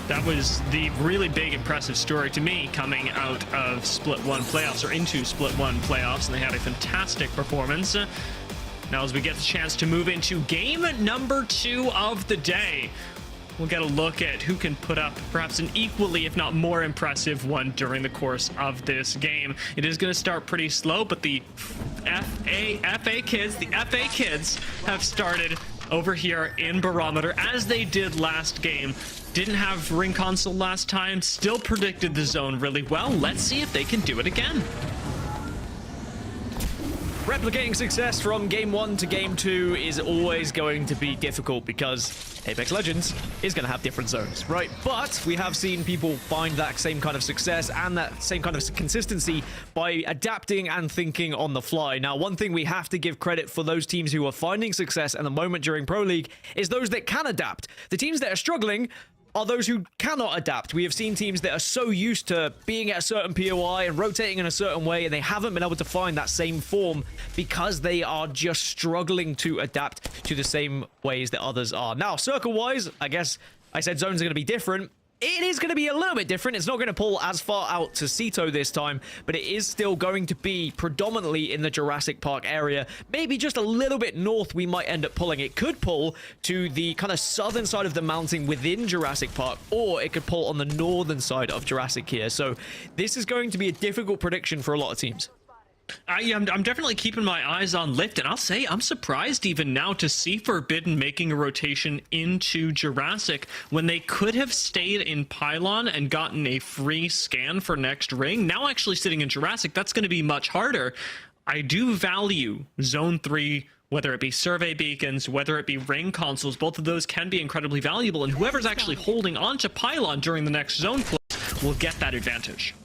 that was the really big impressive story to me coming out of Split 1 playoffs, or into Split 1 playoffs, and they had a fantastic performance. Now as we get the chance to move into game number 2 of the day, we'll get a look at who can put up perhaps an equally, if not more impressive one during the course of this game. It is going to start pretty slow, but the FA Kids have started over here in Barometer, as they did last game. Didn't have ring console last time, still predicted the zone really well. Let's see if they can do it again. Replicating success from game 1 to game 2 is always going to be difficult because Apex Legends is going to have different zones, right? But we have seen people find that same kind of success and that same kind of consistency by adapting and thinking on the fly. Now, one thing we have to give credit for those teams who are finding success at the moment during Pro League is those that can adapt. The teams that are struggling are those who cannot adapt. We have seen teams that are so used to being at a certain POI and rotating in a certain way, and they haven't been able to find that same form because they are just struggling to adapt to the same ways that others are. Now, circle-wise, I guess I said zones are going to be different. It is going to be a little bit different. It's not going to pull as far out to Ceto this time, but it is still going to be predominantly in the Jurassic Park area. Maybe just a little bit north we might end up pulling. It could pull to the kind of southern side of the mountain within Jurassic Park, or it could pull on the northern side of Jurassic here. So this is going to be a difficult prediction for a lot of teams. I'm definitely keeping my eyes on Lift, and I'll say I'm surprised even now to see Forbidden making a rotation into Jurassic when they could have stayed in Pylon and gotten a free scan for next ring. Now actually sitting in Jurassic, that's going to be much harder. I do value Zone 3, whether it be survey beacons, whether it be ring consoles, both of those can be incredibly valuable, and whoever's actually holding on to Pylon during the next zone close will get that advantage.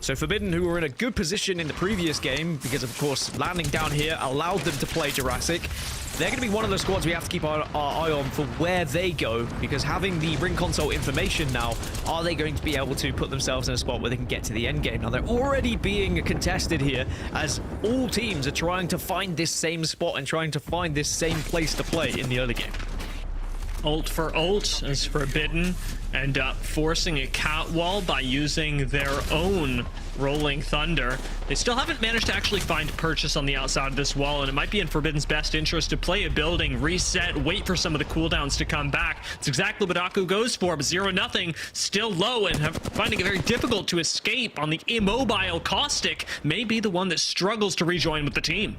So Forbidden, who were in a good position in the previous game, because of course landing down here allowed them to play Jurassic, they're going to be one of the squads we have to keep our eye on for where they go, because having the ring console information now, are they going to be able to put themselves in a spot where they can get to the end game? Now, they're already being contested here, as all teams are trying to find this same spot and trying to find this same place to play in the early game. Ult for ult is Forbidden, and forcing a cat wall by using their own Rolling Thunder. They still haven't managed to actually find purchase on the outside of this wall, and it might be in Forbidden's best interest to play a building, reset, wait for some of the cooldowns to come back. It's exactly what Aku goes for, but 0-0, still low, and finding it very difficult to escape on the immobile Caustic may be the one that struggles to rejoin with the team.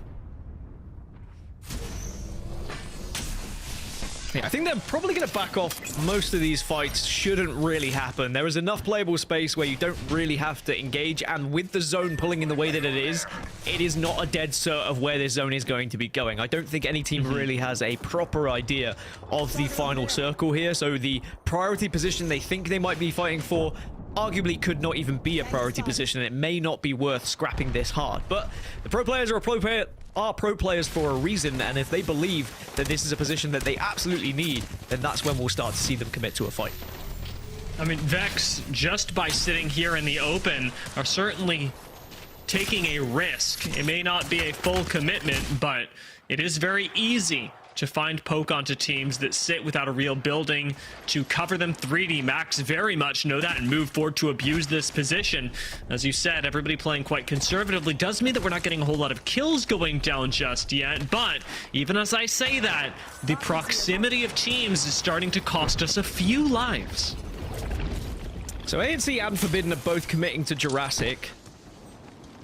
I think they're probably going to back off. Most of these fights shouldn't really happen. There is enough playable space where you don't really have to engage, and with the zone pulling in the way that it is not a dead cert of where this zone is going to be going. I don't think any team really has a proper idea of the final circle here, so the priority position they think they might be fighting for arguably could not even be a priority position. It may not be worth scrapping this hard, but the pro players are pro players for a reason, and if they believe that this is a position that they absolutely need, then that's when we'll start to see them commit to a fight. I mean, Vex, just by sitting here in the open, are certainly taking a risk. It may not be a full commitment, but it is very easy to find poke onto teams that sit without a real building to cover them. 3D Max very much know that and move forward to abuse this position. As you said, everybody playing quite conservatively does mean that we're not getting a whole lot of kills going down just yet, but even as I say that, the proximity of teams is starting to cost us a few lives. So ANC and Forbidden are both committing to Jurassic.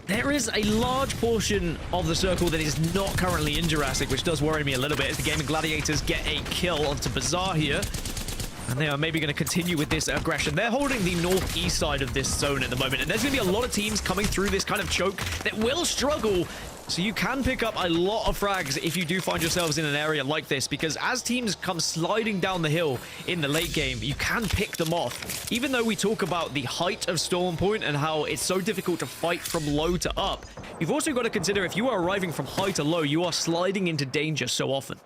There is a large portion of the circle that is not currently in Jurassic, which does worry me a little bit, as the Gaimin Gladiators get a kill onto Bazaar here. And they are maybe going to continue with this aggression. They're holding the northeast side of this zone at the moment, and there's going to be a lot of teams coming through this kind of choke that will struggle. So you can pick up a lot of frags if you do find yourselves in an area like this, because as teams come sliding down the hill in the late game, you can pick them off. Even though we talk about the height of Storm Point and how it's so difficult to fight from low to up, you've also got to consider if you are arriving from high to low, you are sliding into danger so often.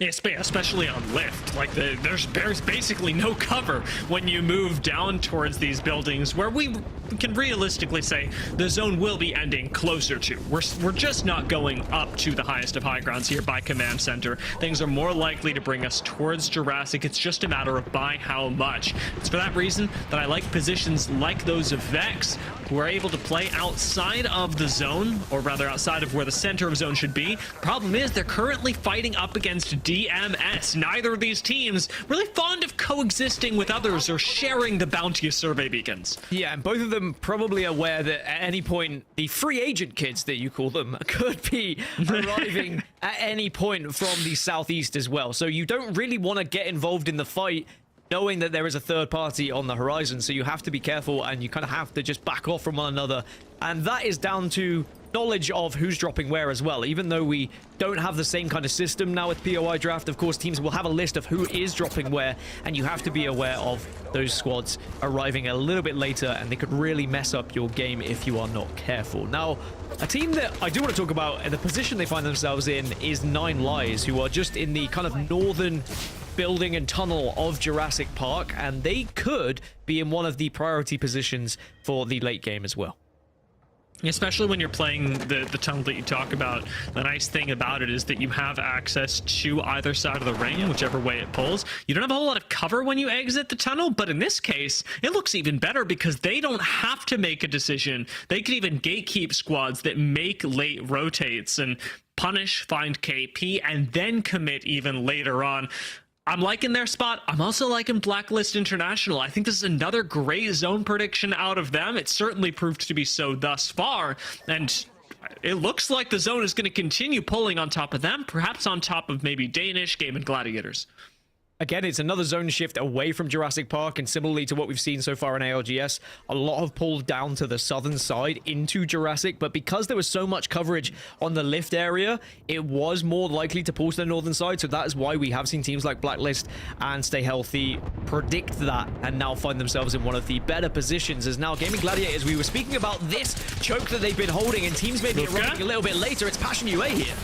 Especially on lift, like there's basically no cover when you move down towards these buildings, where we can realistically say the zone will be ending closer to. We're just not going up to the highest of high grounds here by command center. Things are more likely to bring us towards Jurassic. It's just a matter of by how much. It's for that reason that I like positions like those of Vex, who are able to play outside of the zone, or rather outside of where the center of zone should be. Problem is, they're currently fighting up against DMS. Neither of these teams really fond of coexisting with others or sharing the bounteous survey beacons. Yeah, and both of them probably aware that at any point, the free agent kids that you call them could be arriving at any point from the southeast as well. So you don't really want to get involved in the fight knowing that there is a third party on the horizon, so you have to be careful and you kind of have to just back off from one another. And that is down to knowledge of who's dropping where as well. Even though we don't have the same kind of system now with POI Draft, of course, teams will have a list of who is dropping where, and you have to be aware of those squads arriving a little bit later, and they could really mess up your game if you are not careful. Now, a team that I do want to talk about and the position they find themselves in is Nine Lives, who are just in the kind of northern building and tunnel of Jurassic Park, and they could be in one of the priority positions for the late game as well. Especially when you're playing the tunnel that you talk about. The nice thing about it is that you have access to either side of the ring, whichever way it pulls. You don't have a whole lot of cover when you exit the tunnel, but in this case, it looks even better because they don't have to make a decision. They can even gatekeep squads that make late rotates and punish, find KP, and then commit even later on. I'm liking their spot. I'm also liking Blacklist International. I think this is another great zone prediction out of them. It certainly proved to be so thus far, and it looks like the zone is going to continue pulling on top of them, perhaps on top of maybe Danish, Gaimin Gladiators. Again, it's another zone shift away from Jurassic Park, and similarly to what we've seen so far in ALGS, a lot have pulled down to the southern side into Jurassic, but because there was so much coverage on the lift area, it was more likely to pull to the northern side, so that is why we have seen teams like Blacklist and Stay Healthy predict that and now find themselves in one of the better positions. As now Gaimin Gladiators, we were speaking about this choke that they've been holding, and teams maybe arriving a little bit later. It's Passion UA here.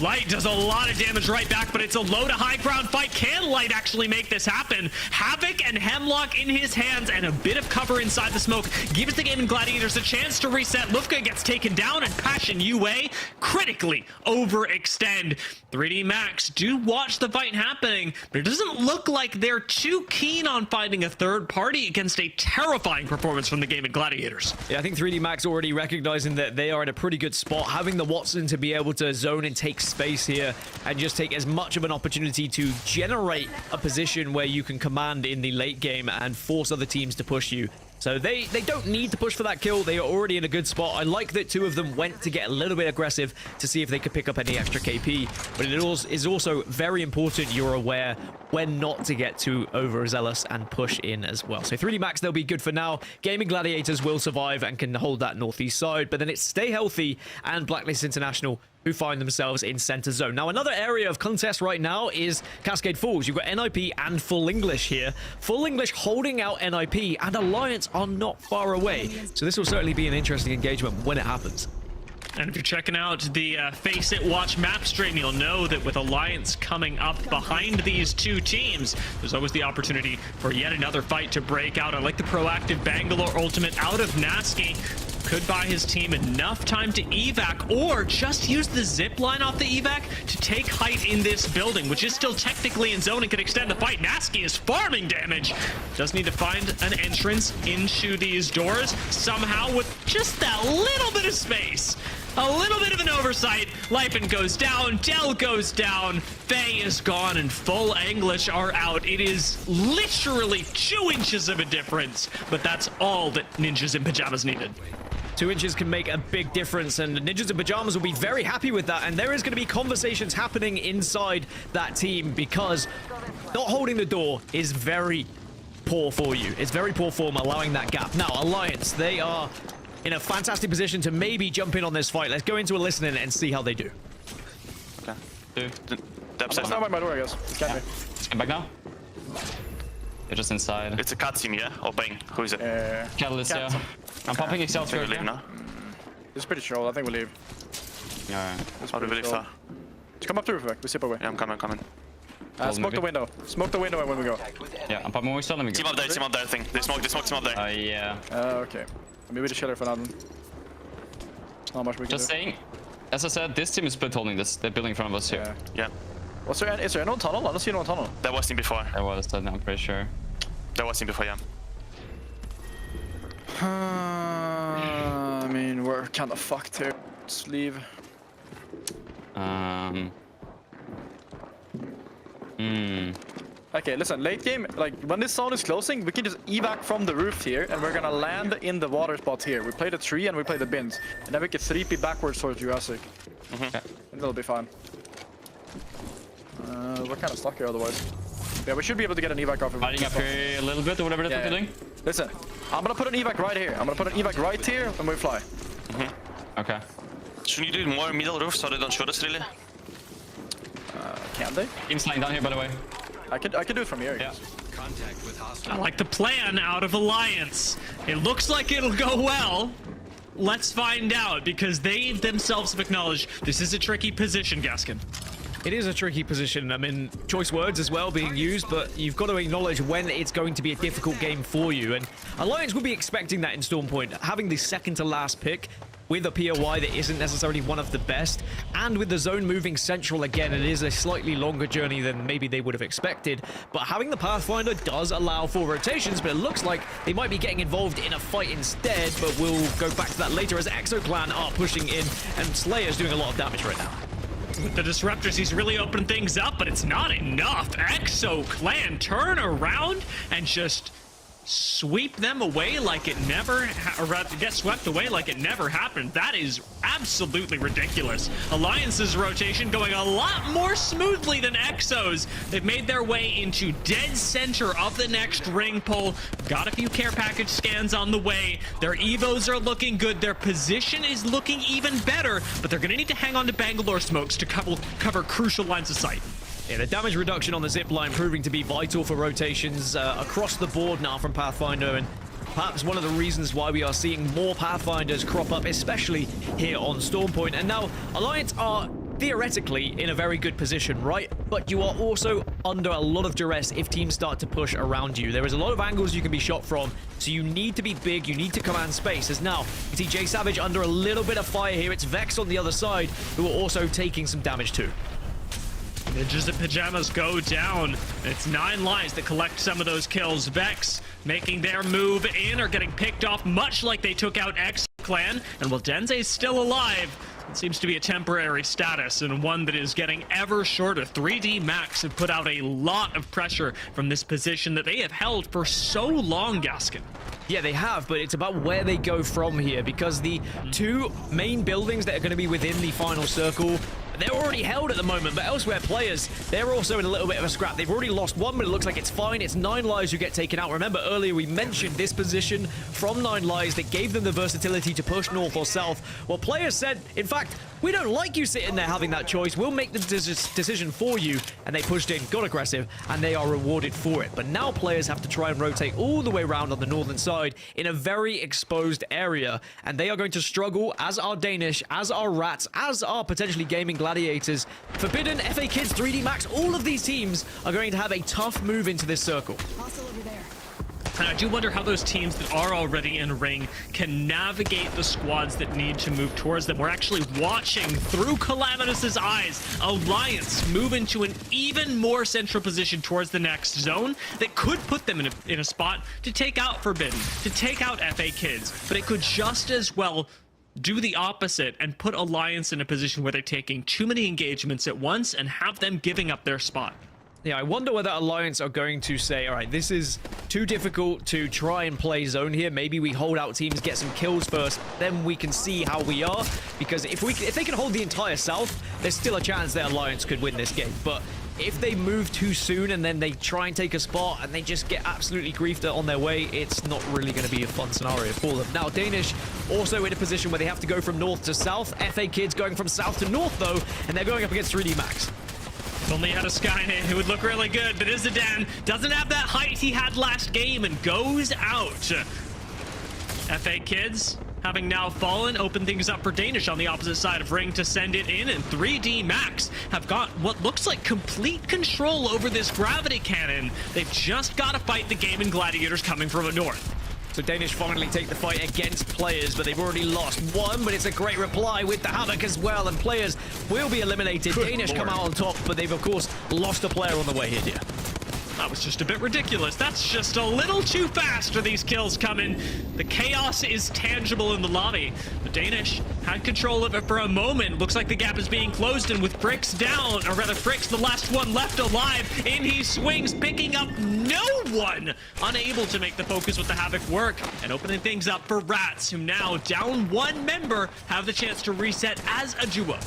Light does a lot of damage right back, but it's a low to high ground fight. Can Light actually make this happen? Havoc and Hemlock in his hands and a bit of cover inside the smoke gives the Gaimin Gladiators a chance to reset. Lufka gets taken down and Passion UA critically overextend. 3D Max do watch the fight happening, but it doesn't look like they're too keen on finding a third party against a terrifying performance from the Gaimin Gladiators. Yeah, I think 3D Max already recognizing that they are in a pretty good spot, having the Watson to be able to zone and take space here and just take as much of an opportunity to generate a position where you can command in the late game and force other teams to push you. So they don't need to push for that kill. They are already in a good spot. I like that two of them went to get a little bit aggressive to see if they could pick up any extra KP. But it is also very important you're aware when not to get too overzealous and push in as well. So 3D Max, they'll be good for now. Gaimin Gladiators will survive and can hold that northeast side. But then it's Stay Healthy and Blacklist International who find themselves in center zone. Now, another area of contest right now is Cascade Falls. You've got NIP and Full English here. Full English holding out NIP, and Alliance are not far away. So this will certainly be an interesting engagement when it happens. And if you're checking out the FACEIT Watch map stream, you'll know that with Alliance coming up behind these two teams, there's always the opportunity for yet another fight to break out. I like the proactive Bangalore ultimate out of Nasky. Could buy his team enough time to evac, or just use the zip line off the evac to take height in this building, which is still technically in zone and could extend the fight. Nasky is farming damage. Does need to find an entrance into these doors somehow with just that little bit of space. A little bit of an oversight. Lipen goes down, Dell goes down, Faye is gone, and Full English are out. It is literally 2 inches of a difference, but that's all that Ninjas in Pyjamas needed. 2 inches can make a big difference, and Ninjas in Pyjamas will be very happy with that. And there is going to be conversations happening inside that team, because not holding the door is very poor for you. It's very poor form allowing that gap. Now, Alliance, they are in a fantastic position to maybe jump in on this fight. Let's go into a listening and see how they do. Okay. It's not by my door, I guess. It's got me. Let's get back now. They're just inside. It's a cutscene, yeah? Or Bang? Who is it? Catalyst, yeah. I'm popping Excel I think we first. leave now. It's pretty chill. I think we leave. Yeah. How do we leave, sir? Just come up to the roof, we zip away. Yeah, I'm coming. Smoke the window. Smoke the window when we go. Yeah, I'm popping more Excel. Let me go. Team up there, I think. They smoked team up there. Yeah. Okay. Maybe the shelter for that one. There's not much we can Just do. saying, as I said, this team is split holding this. They're building in front of us here. Yeah. Is there anyone tunnel? I don't see anyone tunnel. There was team before. There was, I'm pretty sure. There was team before, yeah. I mean, we're kind of fucked here. Let's leave. Okay, listen, late game, like when this zone is closing, we can just evac from the roof here, and we're gonna land in the water spot here. We play the tree and we play the bins, and then we can 3P backwards towards Jurassic. And that'll be fine. We're kind of stuck here otherwise. Yeah, we should be able to get an evac off. Fighting up here a little bit or whatever that's what you're doing. Listen, I'm gonna put an evac right here. I'm gonna put an evac right here, and we fly. Okay. Shouldn't you do more middle roof so they don't shoot us really? Can they? Team's flying down here, by the way. I could do it from here. Yeah. I like the plan out of Alliance. It looks like it'll go well. Let's find out, because they themselves have acknowledged this is a tricky position, Gaskin. It is a tricky position. I mean, choice words as well being used, but you've got to acknowledge when it's going to be a difficult game for you. And Alliance will be expecting that in Stormpoint, having the second to last pick with a POI that isn't necessarily one of the best, and with the zone moving central again, it is a slightly longer journey than maybe they would have expected. But having the Pathfinder does allow for rotations, but it looks like they might be getting involved in a fight instead, but we'll go back to that later as ExoClan are pushing in, and Slayer's doing a lot of damage right now. With the Disruptors, he's really opened things up, but it's not enough. ExoClan turn around and just sweep them away like it never, or rather get swept away like it never happened. That is absolutely ridiculous. Alliance's rotation going a lot more smoothly than Exo's. They've made their way into dead center of the next ring pull. Got a few care package scans on the way. Their evos are looking good. Their position is looking even better, but they're gonna need to hang on to Bangalore smokes to cover crucial lines of sight. Yeah, the damage reduction on the zip line proving to be vital for rotations across the board now from Pathfinder, and perhaps one of the reasons why we are seeing more Pathfinders crop up, especially here on Stormpoint. And now Alliance are theoretically in a very good position, right? But you are also under a lot of duress if teams start to push around you. There is a lot of angles you can be shot from, so you need to be big, you need to command space. As now, you see J Savage under a little bit of fire here. It's Vex on the other side, who are also taking some damage too. Ninjas and Pyjamas go down. It's 9 lives that collect some of those kills. Vex making their move in, are getting picked off much like they took out X Clan. And while Denze's still alive, it seems to be a temporary status and one that is getting ever shorter. 3D Max have put out a lot of pressure from this position that they have held for so long, Gaskin. Yeah, they have, but it's about where they go from here, because the two main buildings that are going to be within the final circle, they're already held at the moment, but elsewhere players, they're also in a little bit of a scrap. They've already lost one, but it looks like it's fine. It's 9 lives who get taken out. Remember earlier we mentioned this position from 9 lives that gave them the versatility to push north or south. Well, players said, in fact, we don't like you sitting there having that choice. We'll make the decision for you. And they pushed in, got aggressive, and they are rewarded for it. But now players have to try and rotate all the way around on the northern side in a very exposed area. And they are going to struggle, as are Danish, as are Rats, as are potentially Gaimin Gladiators. Forbidden, FA Kids, 3D Max, all of these teams are going to have a tough move into this circle. Hostile over there. And I do wonder how those teams that are already in ring can navigate the squads that need to move towards them. We're actually watching through Calamitus's eyes Alliance move into an even more central position towards the next zone that could put them in a spot to take out Forbidden, to take out FA Kids, but it could just as well do the opposite and put Alliance in a position where they're taking too many engagements at once and have them giving up their spot. Yeah, I wonder whether Alliance are going to say, all right, this is too difficult to try and play zone here. Maybe we hold out teams, get some kills first, then we can see how we are. Because if they can hold the entire south, there's still a chance that Alliance could win this game. But if they move too soon and then they try and take a spot and they just get absolutely griefed on their way, it's not really going to be a fun scenario for them. Now, Danish also in a position where they have to go from north to south. FA Kids going from south to north, though, and they're going up against 3D Max. If only had a Skynet, it would look really good, but Izzadan doesn't have that height he had last game and goes out. FA Kids, having now fallen, open things up for Danish on the opposite side of ring to send it in, and 3D Max have got what looks like complete control over this gravity cannon. They've just got to fight the Gaimin Gladiators coming from the north. So Danish finally take the fight against players, but they've already lost one, but it's a great reply with the Havoc as well, and players will be eliminated. Good Danish Lord. come out on top, but they've, of course, lost a player on the way here, dear. That was just a bit ridiculous. That's just a little too fast for these kills coming. The chaos is tangible in the lobby. The Danish had control of it for a moment. Looks like the gap is being closed, and with Fricks down, or rather Fricks, the last one left alive, in he swings, picking up no one. Unable to make the focus with the Havoc work, and opening things up for Rats, who now, down one member, have the chance to reset as a duo.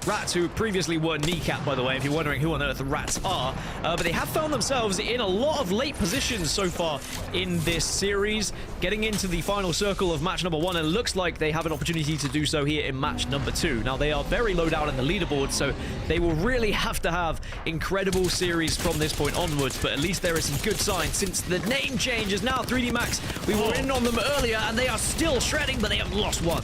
Rats, who previously were Kneecap, by the way, if you're wondering who on earth the Rats are. But they have found themselves in a lot of late positions so far in this series, getting into the final circle of match number 1, and it looks like they have an opportunity to do so here in match number 2. Now, they are very low down in the leaderboard, so they will really have to have incredible series from this point onwards, but at least there is some good signs since the name change is now 3D Max. We were in on them earlier, and they are still shredding, but they have lost one.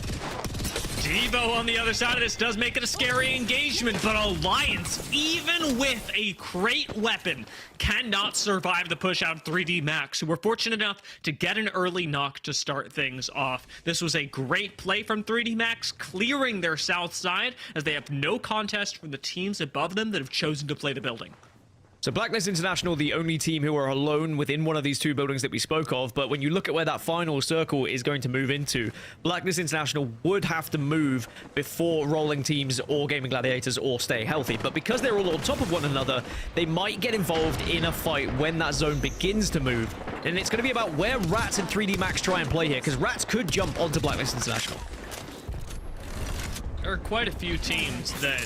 Devo on the other side of this does make it a scary engagement, but Alliance, even with a great weapon, cannot survive the push out of 3D Max, who were fortunate enough to get an early knock to start things off. This was a great play from 3D Max, clearing their south side, as they have no contest from the teams above them that have chosen to play the building. So Blacklist International, the only team who are alone within one of these two buildings that we spoke of, but when you look at where that final circle is going to move into, Blacklist International would have to move before rolling teams or Gaming Gladiators or stay healthy. But because they're all on top of one another, they might get involved in a fight when that zone begins to move. And it's going to be about where Rats and 3D Max try and play here, because Rats could jump onto Blacklist International. There are quite a few teams that,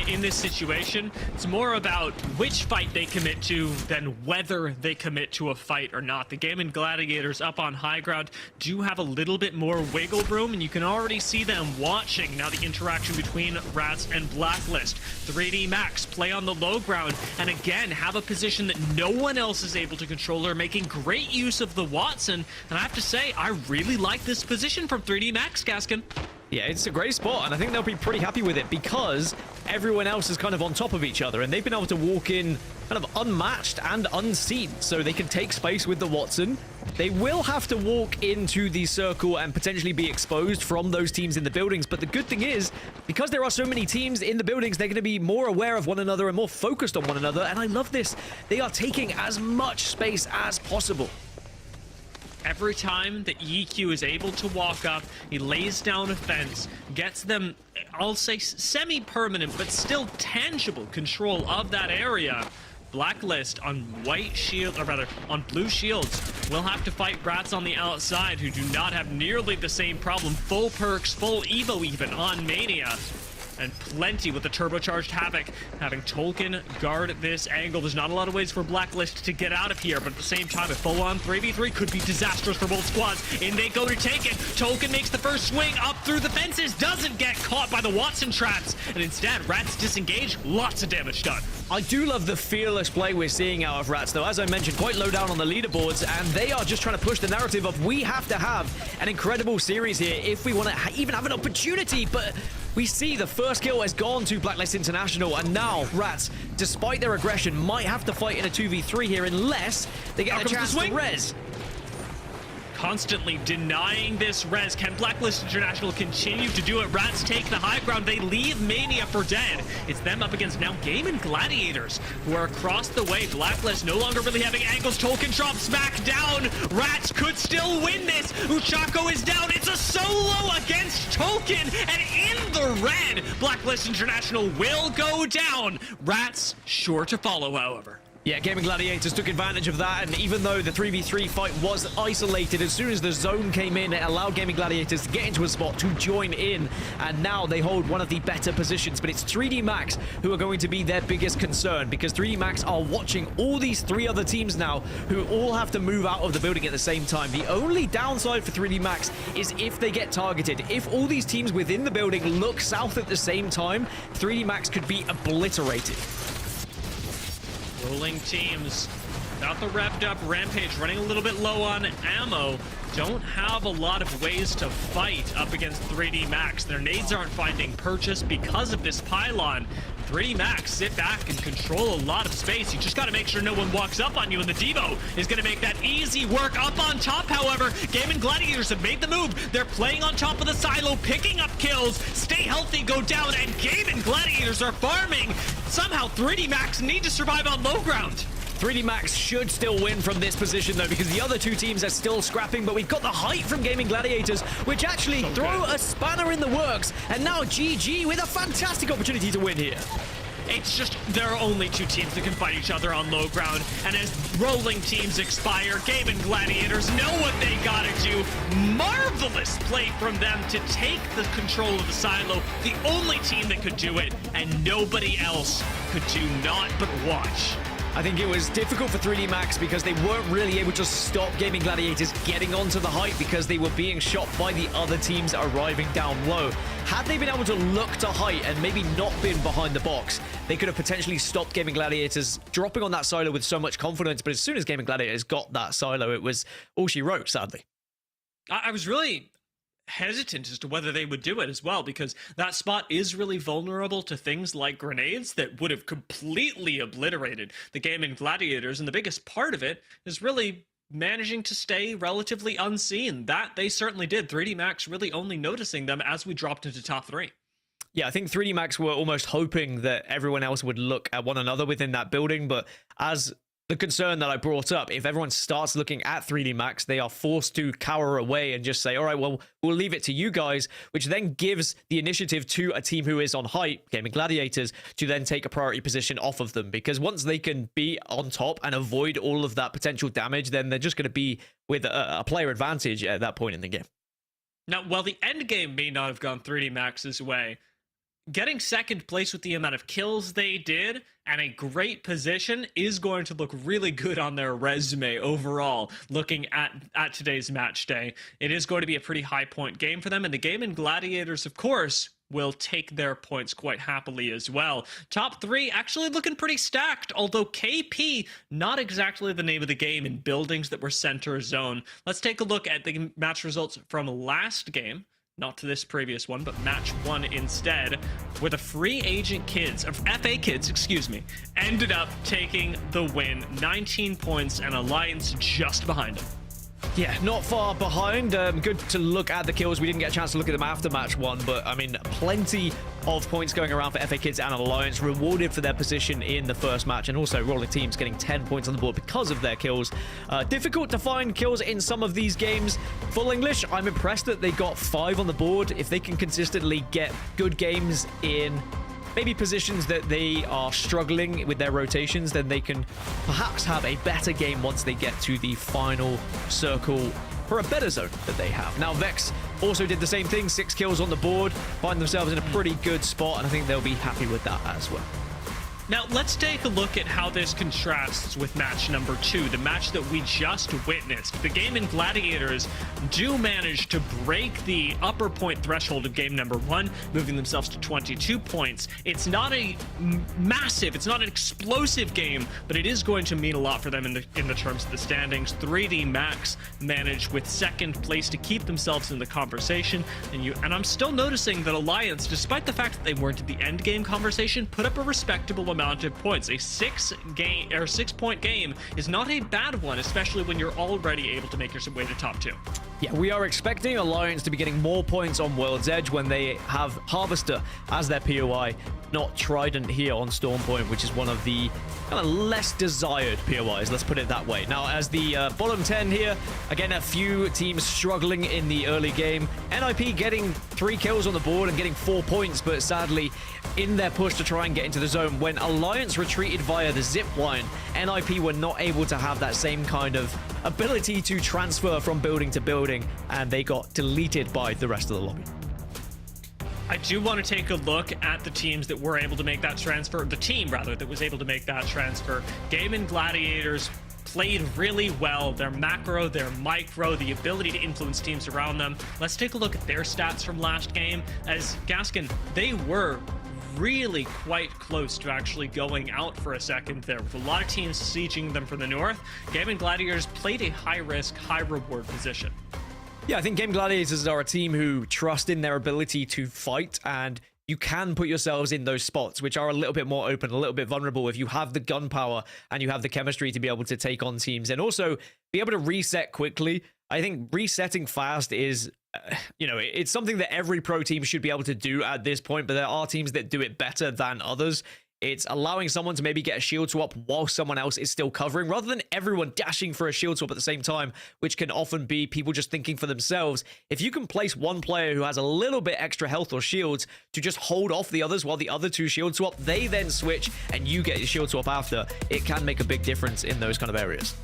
in this situation, it's more about which fight they commit to than whether they commit to a fight or not. The Gaimin Gladiators up on high ground do have a little bit more wiggle room, and you can already see them watching now the interaction between Rats and Blacklist. 3D Max play on the low ground, and again, have a position that no one else is able to control. They're making great use of the Watson, and I have to say, I really like this position from 3D Max, Gaskin. Yeah, it's a great spot, and I think they'll be pretty happy with it because everyone else is kind of on top of each other, and they've been able to walk in kind of unmatched and unseen, so they can take space with the Watson. They will have to walk into the circle and potentially be exposed from those teams in the buildings, but the good thing is, because there are so many teams in the buildings, they're going to be more aware of one another and more focused on one another, and I love this. They are taking as much space as possible. Every time that EQ is able to walk up, he lays down a fence, gets them, I'll say semi-permanent, but still tangible control of that area. Blacklist on white shield, or rather on blue shields, will have to fight Rats on the outside, who do not have nearly the same problem. Full perks, full Evo even on Mania. And plenty with the turbocharged Havoc. Having Tolkien guard this angle. There's not a lot of ways for Blacklist to get out of here, but at the same time, a full-on 3v3 could be disastrous for both squads. In they go to take it. Tolkien makes the first swing up through the fences, doesn't get caught by the Watson traps, and instead, Rats disengage. Lots of damage done. I do love the fearless play we're seeing out of Rats, though. As I mentioned, quite low down on the leaderboards, and they are just trying to push the narrative of we have to have an incredible series here if we want to even have an opportunity, but we see the first kill has gone to Blacklist International, and now Rats, despite their aggression, might have to fight in a 2v3 here unless they get a chance to res. Constantly denying this res. Can Blacklist International continue to do it? Rats take the high ground. They leave Mania for dead. It's them up against now Gaimin Gladiators, who are across the way. Blacklist no longer really having angles. Tolkien drops back down. Rats could still win this. Uchako is down. It's a solo against Tolkien, and in the red, Blacklist International will go down. Rats sure to follow, however. Yeah, Gaming Gladiators took advantage of that, and even though the 3v3 fight was isolated, as soon as the zone came in, it allowed Gaming Gladiators to get into a spot to join in, and now they hold one of the better positions. But it's 3D Max who are going to be their biggest concern, because 3D Max are watching all these three other teams now who all have to move out of the building at the same time. The only downside for 3D Max is if they get targeted. If all these teams within the building look south at the same time, 3D Max could be obliterated. Rolling teams without the revved up Rampage, running a little bit low on ammo, don't have a lot of ways to fight up against 3D Max. Their nades aren't finding purchase because of this pylon. 3D Max sit back and control a lot of space. You just got to make sure no one walks up on you, and the Devo is going to make that easy work. Up on top, however, Gaimin Gladiators have made the move. They're playing on top of the silo, picking up kills. Stay healthy, go down, and Gaimin Gladiators are farming. Somehow 3D Max need to survive on low ground. 3D Max should still win from this position, though, because the other two teams are still scrapping, but we've got the height from Gaming Gladiators, which actually throw a spanner in the works, and now GG with a fantastic opportunity to win here. It's just, there are only two teams that can fight each other on low ground, and as rolling teams expire, Gaimin Gladiators know what they gotta do. Marvelous play from them to take the control of the silo, the only team that could do it, and nobody else could do naught but watch. I think it was difficult for 3D Max because they weren't really able to stop Gaming Gladiators getting onto the height because they were being shot by the other teams arriving down low. Had they been able to look to height and maybe not been behind the box, they could have potentially stopped Gaming Gladiators dropping on that silo with so much confidence. But as soon as Gaming Gladiators got that silo, it was all she wrote, sadly. I was really hesitant as to whether they would do it as well, because that spot is really vulnerable to things like grenades that would have completely obliterated the Gaimin Gladiators, and the biggest part of it is really managing to stay relatively unseen. That they certainly did. 3D Max really only noticing them as we dropped into top 3. Yeah, I think 3D Max were almost hoping that everyone else would look at one another within that building, but as the concern that I brought up, if everyone starts looking at 3D Max, they are forced to cower away and just say, all right, well, we'll leave it to you guys, which then gives the initiative to a team who is on hype, Gaimin Gladiators, to then take a priority position off of them. Because once they can be on top and avoid all of that potential damage, then they're just going to be with a player advantage at that point in the game. Now, while the end game may not have gone 3D Max's way, getting second place with the amount of kills they did and a great position is going to look really good on their resume overall, looking at today's match day. It is going to be a pretty high point game for them, and the Gaimin Gladiators, of course, will take their points quite happily as well. Top 3 actually looking pretty stacked, although KP, not exactly the name of the game in buildings that were center zone. Let's take a look at the match results from last game. Not to this previous one, but match 1 instead, where the free agent kids, of FA kids, excuse me, ended up taking the win. 19 points and Alliance just behind them. Yeah, not far behind. Good to look at the kills. We didn't get a chance to look at them after match 1, but I mean, plenty of points going around for FA Kids and Alliance, rewarded for their position in the first match, and also Rolling Teams getting 10 points on the board because of their kills. Difficult to find kills in some of these games. Full English, I'm impressed that they got 5 on the board. If they can consistently get good games in maybe positions that they are struggling with their rotations, then they can perhaps have a better game once they get to the final circle for a better zone that they have. Now, Vex also did the same thing, 6 kills on the board, find themselves in a pretty good spot, and I think they'll be happy with that as well. Now, let's take a look at how this contrasts with match number 2, the match that we just witnessed. The Gaimin Gladiators do manage to break the upper point threshold of game number 1, moving themselves to 22 points. It's not a massive, it's not an explosive game, but it is going to mean a lot for them in the terms of the standings. 3D Max managed with second place to keep themselves in the conversation, and I'm still noticing that Alliance, despite the fact that they weren't in the end game conversation, put up a respectable amount of points. A 6-point game is not a bad one, especially when you're already able to make your way to top 2. Yeah, we are expecting Alliance to be getting more points on World's Edge when they have Harvester as their POI, not Trident here on Storm Point, which is one of the kind of less desired POIs, let's put it that way. Now, as the bottom 10 here, again, a few teams struggling in the early game. NIP getting 3 kills on the board and getting 4 points, but sadly, in their push to try and get into the zone, when Alliance retreated via the zip line, NIP were not able to have that same kind of ability to transfer from building to building, and they got deleted by the rest of the lobby. I do want to take a look at the teams that were able to make that transfer, the team rather that was able to make that transfer. Gaimin Gladiators played really well. Their macro, their micro, the ability to influence teams around them. Let's take a look at their stats from last game. As Gaskin, they were really quite close to actually going out for a second there, with a lot of teams sieging them from the north. Gaimin Gladiators played a high-risk, high-reward position. Yeah, I think Gaimin Gladiators are a team who trust in their ability to fight, and you can put yourselves in those spots, which are a little bit more open, a little bit vulnerable if you have the gunpowder and you have the chemistry to be able to take on teams, and also be able to reset quickly. I think resetting fast is, it's something that every pro team should be able to do at this point, but there are teams that do it better than others. It's allowing someone to maybe get a shield swap while someone else is still covering, rather than everyone dashing for a shield swap at the same time, which can often be people just thinking for themselves. If you can place one player who has a little bit extra health or shields to just hold off the others while the other two shield swap, they then switch and you get your shield swap after, it can make a big difference in those kind of areas.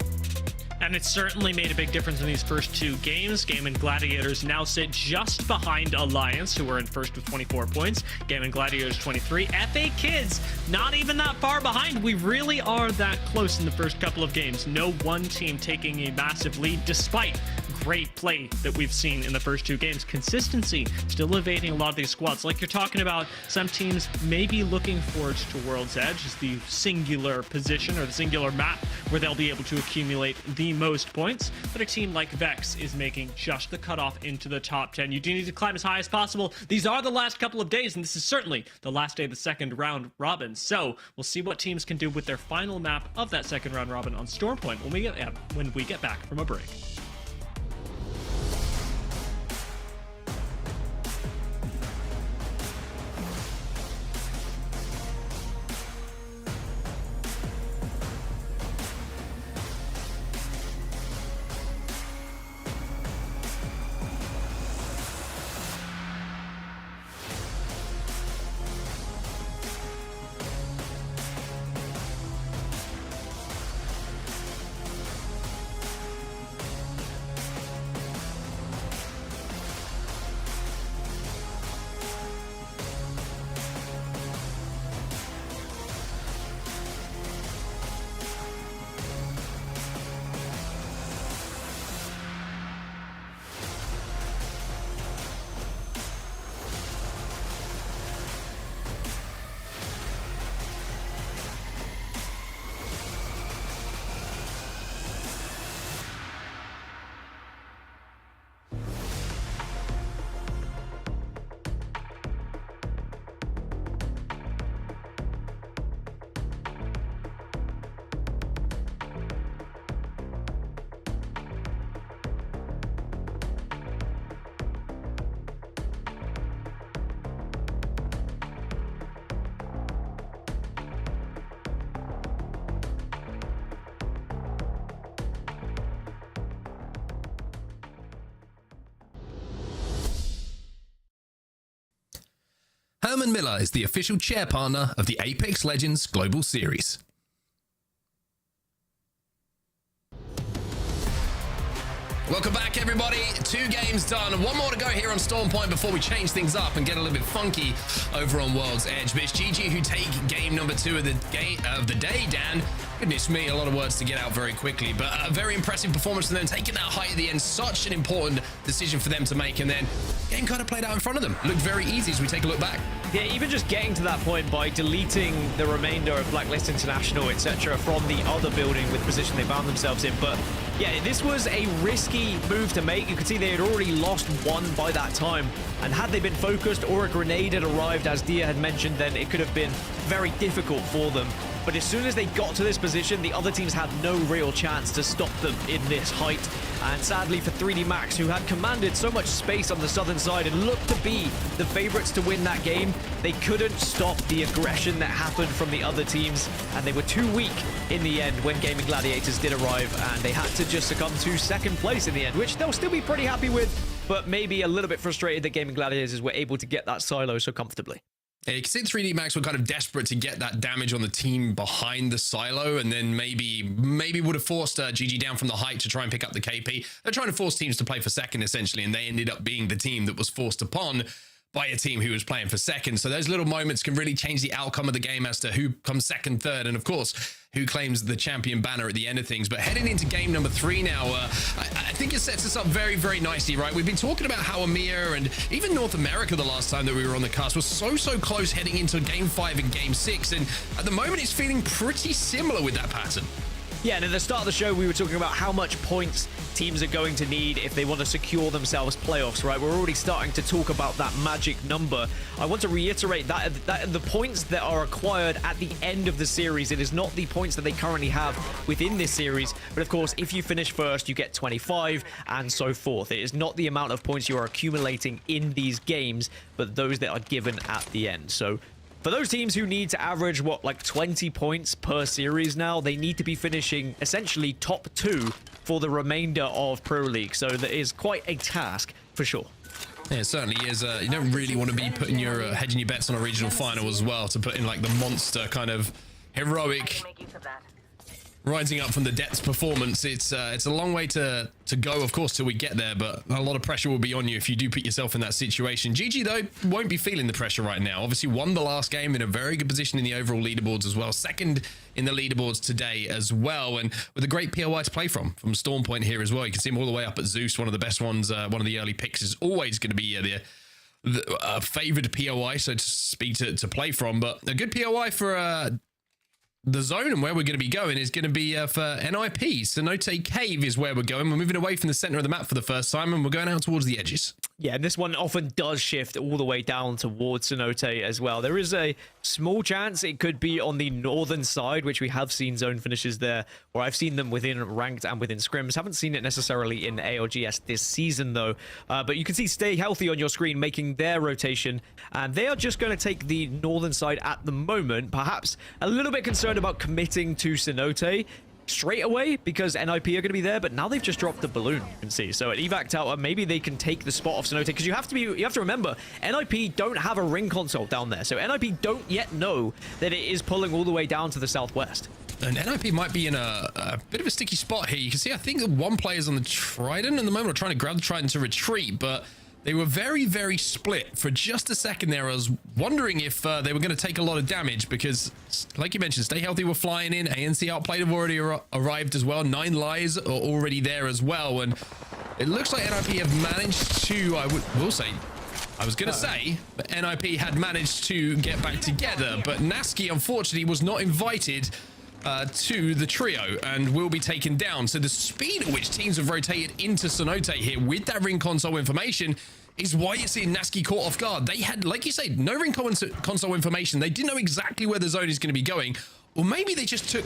And it certainly made a big difference in these first 2 games. Gaimin Gladiators now sit just behind Alliance, who are in first with 24 points. Gaimin Gladiators 23. FA Kids, not even that far behind. We really are that close in the first couple of games. No one team taking a massive lead, despite great play that we've seen in the first 2 games. Consistency still evading a lot of these squads. Like you're talking about, some teams may be looking forward to World's Edge as the singular position or the singular map where they'll be able to accumulate the most points, but a team like Vex is making just the cutoff into the top 10. You do need to climb as high as possible. These are the last couple of days, and this is certainly the last day of the second round robin. So we'll see what teams can do with their final map of that second round robin on Storm Point when we get back from a break. Herman Miller is the official chair partner of the Apex Legends Global Series. Welcome back, everybody. 2 games done. One more to go here on Storm Point before we change things up and get a little bit funky over on World's Edge. But it's GG who take game number 2 of the day, Dan. Goodness me, a lot of words to get out very quickly, but a very impressive performance from them, taking that height at the end. Such an important decision for them to make, and then game kind of played out in front of them. Looked very easy as we take a look back. Yeah, even just getting to that point by deleting the remainder of Blacklist International, etc., from the other building with position they found themselves in. But yeah, this was a risky move to make. You could see they had already lost 1 by that time, and had they been focused or a grenade had arrived, as Dia had mentioned, then it could have been very difficult for them. But as soon as they got to this position, the other teams had no real chance to stop them in this height. And sadly for 3D Max, who had commanded so much space on the southern side and looked to be the favorites to win that game, they couldn't stop the aggression that happened from the other teams, and they were too weak in the end when Gaimin Gladiators did arrive, and they had to just succumb to 2nd place in the end, which they'll still be pretty happy with, but maybe a little bit frustrated that Gaimin Gladiators were able to get that silo so comfortably. Yeah, you can see 3D Max were kind of desperate to get that damage on the team behind the silo, and then maybe would have forced GG down from the height to try and pick up the KP. They're trying to force teams to play for second, essentially, and they ended up being the team that was forced upon by a team who was playing for second. So those little moments can really change the outcome of the game as to who comes second, third, and of course, who claims the champion banner at the end of things. But heading into game number 3 now, I think it sets us up very, very nicely, right? We've been talking about how EMEA and even North America the last time that we were on the cusp was so close heading into game 5 and game 6. And at the moment, it's feeling pretty similar with that pattern. Yeah, and at the start of the show, we were talking about how much points teams are going to need if they want to secure themselves playoffs, right? We're already starting to talk about that magic number. I want to reiterate that the points that are acquired at the end of the series, it is not the points that they currently have within this series. But of course, if you finish first, you get 25 and so forth. It is not the amount of points you are accumulating in these games, but those that are given at the end. So for those teams who need to average, like 20 points per series now, they need to be finishing essentially top 2 for the remainder of Pro League. So that is quite a task for sure. Yeah, it certainly is. You don't really want to be putting your hedging your bets on a regional final as well, to put in like the monster kind of heroic rising up from the depths performance. It's a long way to go, of course, till we get there, but a lot of pressure will be on you if you do put yourself in that situation. GG, though, won't be feeling the pressure right now. Obviously won the last game in a very good position in the overall leaderboards as well. Second in the leaderboards today as well, and with a great POI to play from Storm Point here as well. You can see him all the way up at Zeus, one of the best ones. One of the early picks is always going to be the favored POI, so to speak, to play from. But a good POI for the zone and where we're going to be going is going to be for NIP. Cenote Cave is where we're going. We're moving away from the center of the map for the first time, and we're going out towards the edges. Yeah, and this one often does shift all the way down towards Cenote as well. There is a small chance it could be on the northern side, which we have seen zone finishes there, or I've seen them within ranked and within scrims. Haven't seen it necessarily in ALGS this season, though. But you can see Stay Healthy on your screen making their rotation, and they are just going to take the northern side at the moment. Perhaps a little bit concerned about committing to Cenote straight away because NIP are going to be there, but now they've just dropped the balloon, you can see. So at evac tower, maybe they can take the spot off Cenote, because you have to remember, NIP don't have a ring console down there, so NIP don't yet know that it is pulling all the way down to the southwest. And NIP might be in a bit of a sticky spot here. You can see, I think one player's on the Trident at the moment, or trying to grab the Trident to retreat, but they were very, very split. For just a second there, I was wondering if they were going to take a lot of damage because, like you mentioned, Stay Healthy were flying in. ANC Outplayed have already arrived as well. 9 Lies are already there as well. And it looks like NIP have managed to, I was going to say, but NIP had managed to get back together. But Nasky, unfortunately, was not invited to the trio and will be taken down. So the speed at which teams have rotated into Cenote here with that ring console information is why you're seeing Nasky caught off guard. They had, like you say, no ring console information. They didn't know exactly where the zone is going to be going, or maybe they just took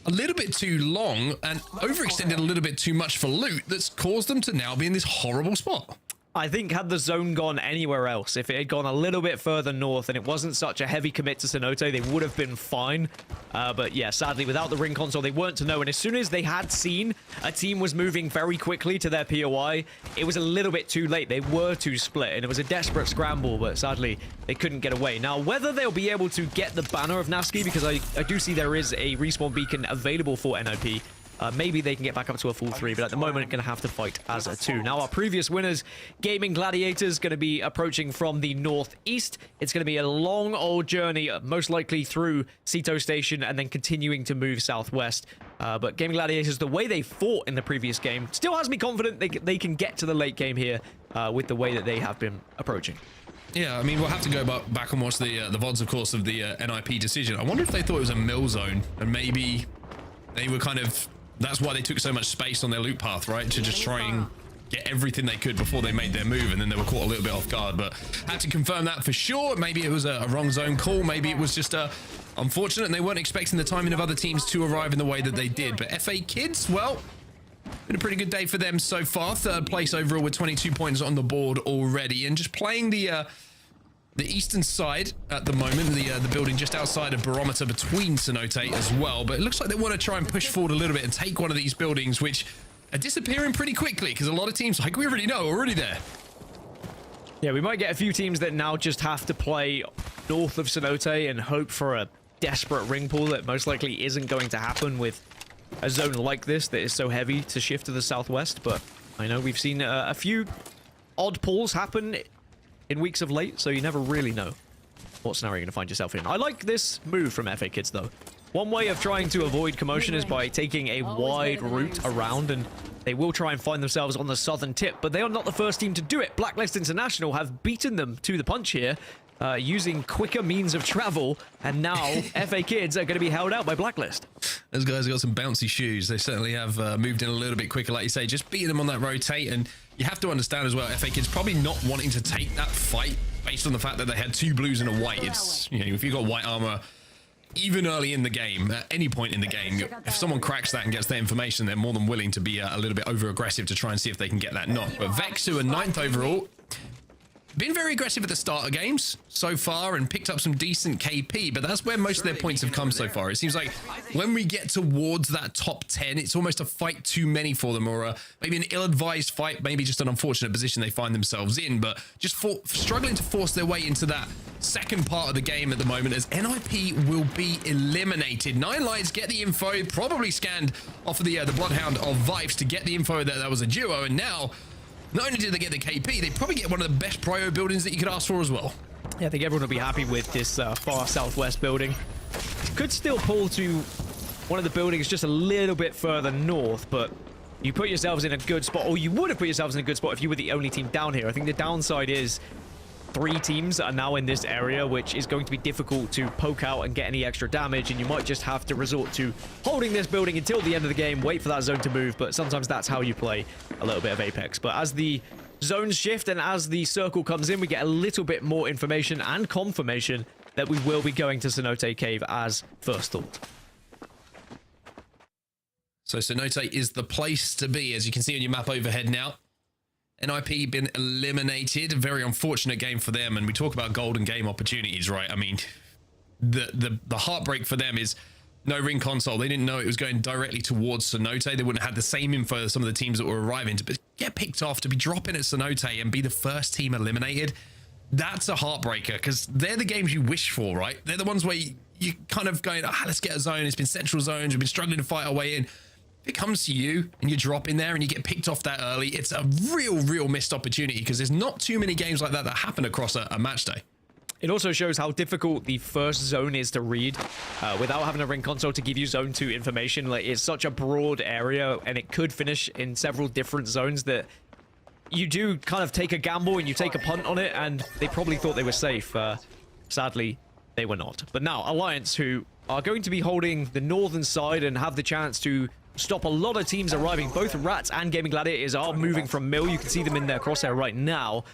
a little bit too long and overextended a little bit too much for loot that's caused them to now be in this horrible spot. I think had the zone gone anywhere else, if it had gone a little bit further north and it wasn't such a heavy commit to Cenote, they would have been fine. But yeah, sadly, without the ring console, they weren't to know. And as soon as they had seen a team was moving very quickly to their POI, it was a little bit too late. They were too split, and it was a desperate scramble, but sadly, they couldn't get away. Now, whether they'll be able to get the banner of Nasky, because I do see there is a respawn beacon available for NIP, maybe they can get back up to a full 3, but at the moment, going to have to fight as a 2. Now, our previous winners, Gaimin Gladiators, going to be approaching from the northeast. It's going to be a long old journey, most likely through Sito Station, and then continuing to move southwest. But Gaimin Gladiators, the way they fought in the previous game, still has me confident they can get to the late game here with the way that they have been approaching. Yeah, I mean, we'll have to go back and watch the VODs, of course, of the NIP decision. I wonder if they thought it was a mill zone, and maybe they were kind of... That's why they took so much space on their loop path, right? To just try and get everything they could before they made their move, and then they were caught a little bit off guard. But had to confirm that for sure. Maybe it was a wrong zone call. Maybe it was just unfortunate, and they weren't expecting the timing of other teams to arrive in the way that they did. But FA Kids, well, been a pretty good day for them so far. 3rd place overall with 22 points on the board already, and just playing the eastern side at the moment, the building just outside of Barometer between Cenote as well. But it looks like they want to try and push forward a little bit and take one of these buildings, which are disappearing pretty quickly because a lot of teams, like we already know, are already there. Yeah, we might get a few teams that now just have to play north of Cenote and hope for a desperate ring pull that most likely isn't going to happen with a zone like this that is so heavy to shift to the southwest. But I know we've seen a few odd pulls happen in weeks of late, so you never really know what scenario you're going to find yourself in. I like this move from FA Kids, though. One way of trying to avoid commotion is by taking a wide route around, and they will try and find themselves on the southern tip, but they are not the first team to do it. Blacklist International have beaten them to the punch here, using quicker means of travel, and now FA Kids are going to be held out by Blacklist. Those guys have got some bouncy shoes. They certainly have moved in a little bit quicker, like you say, just beating them on that rotate. And you have to understand as well, FA Kids probably not wanting to take that fight based on the fact that they had 2 blues and a white. It's, you know, if you've got white armor, even early in the game, at any point in the game, if someone cracks that and gets that information, they're more than willing to be a little bit over aggressive to try and see if they can get that knock. But Vex, who are 9th overall, been very aggressive at the start of games so far and picked up some decent KP, but that's where most of their points have come so far. It seems like when we get towards that top 10, it's almost a fight too many for them, or maybe an ill-advised fight, maybe just an unfortunate position they find themselves in, but just struggling to force their way into that second part of the game at the moment, as NIP will be eliminated. 9 Lions get the info, probably scanned off of the Bloodhound of Vibes to get the info that that was a duo, and now not only did they get the KP, they probably get one of the best prio buildings that you could ask for as well. Yeah, I think everyone will be happy with this far southwest building. Could still pull to one of the buildings just a little bit further north, but you put yourselves in a good spot, or you would have put yourselves in a good spot if you were the only team down here. I think the downside is 3 teams are now in this area, which is going to be difficult to poke out and get any extra damage, and you might just have to resort to holding this building until the end of the game, wait for that zone to move, but sometimes that's how you play a little bit of Apex. But as the zones shift and as the circle comes in, we get a little bit more information and confirmation that we will be going to Cenote Cave as first thought. So Cenote is the place to be, as you can see on your map overhead now. NIP been eliminated. A very unfortunate game for them, and we talk about golden game opportunities, right? I mean, the heartbreak for them is no ring console. They didn't know it was going directly towards Cenote. They wouldn't have had the same info as some of the teams that were arriving, to get picked off, to be dropping at Cenote and be the first team eliminated. That's a heartbreaker, because they're the games you wish for, right? They're the ones where you kind of going, let's get a zone. It's been central zones. We've been struggling to fight our way in. If it comes to you and you drop in there and you get picked off that early, it's a real missed opportunity, because there's not too many games like that happen across a match day. It also shows how difficult the first zone is to read without having a ring console to give you zone 2 information. Like, it's such a broad area, and it could finish in several different zones that you do kind of take a gamble and you take a punt on it, and they probably thought they were safe. Sadly, they were not. But now Alliance, who are going to be holding the northern side and have the chance to stop a lot of teams arriving. Both Rats and Gaimin Gladiators are moving from mill. You can see them in their crosshair right now.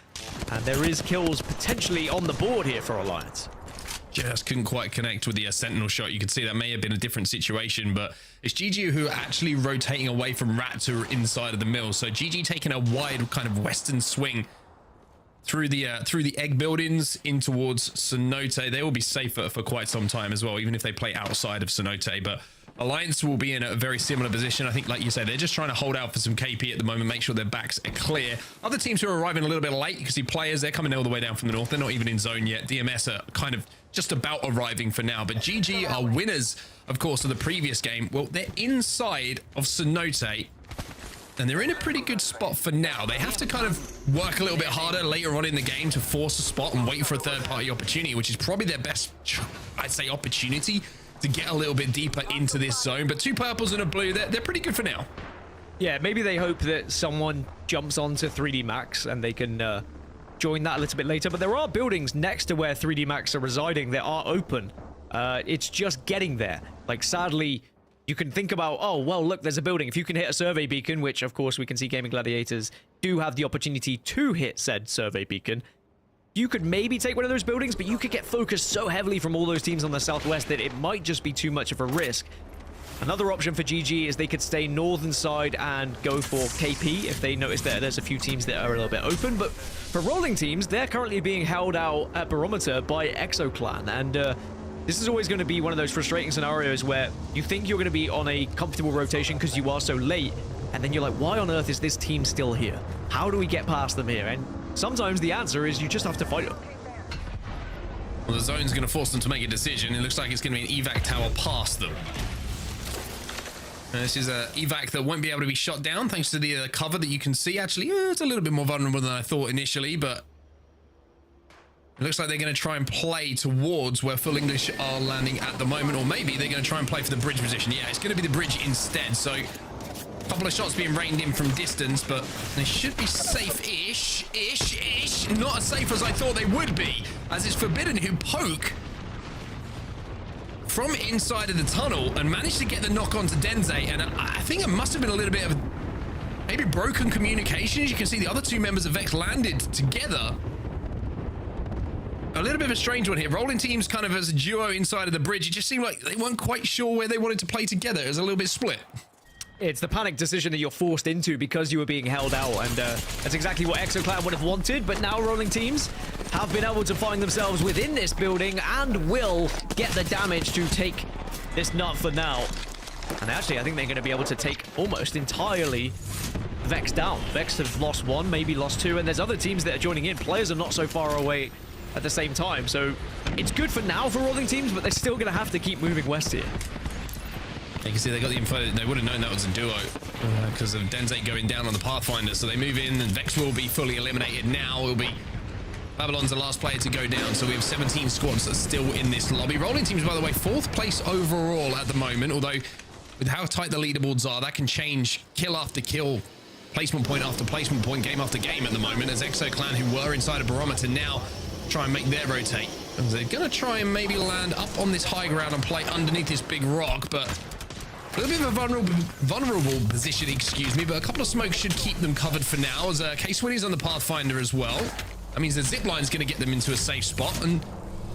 And there is kills potentially on the board here for Alliance. Just couldn't quite connect with the Sentinel shot. You could see that may have been a different situation, but it's GG who are actually rotating away from Rats, who are inside of the mill. So GG taking a wide kind of western swing through the egg buildings in towards Cenote. They will be safer for quite some time as well, even if they play outside of Cenote. But Alliance will be in a very similar position. I think, like you said, they're just trying to hold out for some KP at the moment, make sure their backs are clear. Other teams who are arriving a little bit late, you can see players, they're coming all the way down from the north. They're not even in zone yet. DMS are kind of just about arriving for now. But GG are winners, of course, of the previous game. Well, they're inside of Cenote, and they're in a pretty good spot for now. They have to kind of work a little bit harder later on in the game to force a spot and wait for a third-party opportunity, which is probably their best, I'd say, opportunity to get a little bit deeper into this zone. But 2 purples and a blue, they're pretty good for now. Yeah, maybe they hope that someone jumps onto 3D Max and they can join that a little bit later. But there are buildings next to where 3D Max are residing that are open. It's just getting there. Like, sadly, you can think about, oh, well, look, there's a building. If you can hit a survey beacon, which, of course, we can see Gaimin Gladiators do have the opportunity to hit said survey beacon, you could maybe take one of those buildings, but you could get focused so heavily from all those teams on the southwest that it might just be too much of a risk. Another option for GG is they could stay northern side and go for KP if they notice that there's a few teams that are a little bit open. But for rolling teams, they're currently being held out at Barometer by ExoClan. And this is always going to be one of those frustrating scenarios where you think you're going to be on a comfortable rotation because you are so late. And then you're like, why on earth is this team still here? How do we get past them here? And sometimes the answer is you just have to fight them. Well, the zone's going to force them to make a decision. It looks like it's going to be an evac tower past them. This is a evac that won't be able to be shot down thanks to the cover that you can see. Actually, it's a little bit more vulnerable than I thought initially, but it looks like they're going to try and play towards where Full English are landing at the moment, or maybe they're going to try and play for the bridge position. Yeah, it's going to be the bridge instead. So a couple of shots being rained in from distance, but they should be safe-ish. Not as safe as I thought they would be, as it's Forbidden who poke from inside of the tunnel and managed to get the knock onto Denze. And I think it must have been a little bit of maybe broken communication. As you can see, the other 2 members of Vex landed together. A little bit of a strange one here. Rolling teams kind of as a duo inside of the bridge. It just seemed like they weren't quite sure where they wanted to play together. It was a little bit split. It's the panic decision that you're forced into because you were being held out, and that's exactly what ExoClan would have wanted. But now rolling teams have been able to find themselves within this building and will get the damage to take this nut for now. And actually, I think they're going to be able to take almost entirely Vex down. Vex have lost 1, maybe lost 2, and there's other teams that are joining in. Players are not so far away at the same time, so it's good for now for rolling teams, but they're still going to have to keep moving west here. You can see they got the info. They would have known that was a duo because of Denze going down on the Pathfinder. So they move in and Vex will be fully eliminated now. It'll be Babylon's the last player to go down. So we have 17 squads that's still in this lobby. Rolling teams, by the way, 4th place overall at the moment. Although with how tight the leaderboards are, that can change kill after kill, placement point after placement point, game after game at the moment. As ExoClan, who were inside a Barometer, now try and make their rotate. And they're going to try and maybe land up on this high ground and play underneath this big rock, but a little bit of a vulnerable position, excuse me, but a couple of smokes should keep them covered for now, as K-Swinny's on the Pathfinder as well. That means the zip line's going to get them into a safe spot, and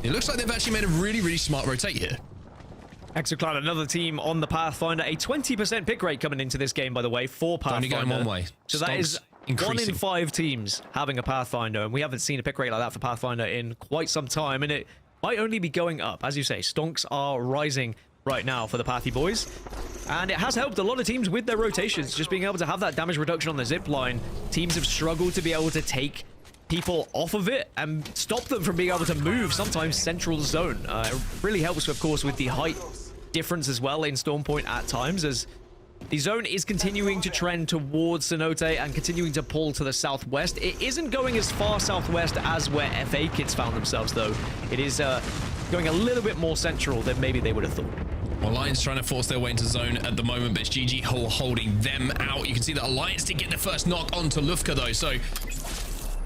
it looks like they've actually made a really, really smart rotate here. ExoClan, another team on the Pathfinder. A 20% pick rate coming into this game, by the way, for Pathfinder. Only going one way. So that is increasing. 1 in 5 teams having a Pathfinder, and we haven't seen a pick rate like that for Pathfinder in quite some time, and it might only be going up. As you say, stonks are rising right now for the Pathy boys, and it has helped a lot of teams with their rotations, just being able to have that damage reduction on the zip line. Teams have struggled to be able to take people off of it and stop them from being able to move sometimes central zone. It really helps, of course, with the height difference as well in Storm Point at times, as the zone is continuing to trend towards Cenote and continuing to pull to the southwest. It isn't going as far southwest as where FACEIT found themselves, though. It is going a little bit more central than maybe they would have thought. Well, Alliance trying to force their way into zone at the moment, but it's GG holding them out. You can see that Alliance did get the first knock onto Lufka, though, so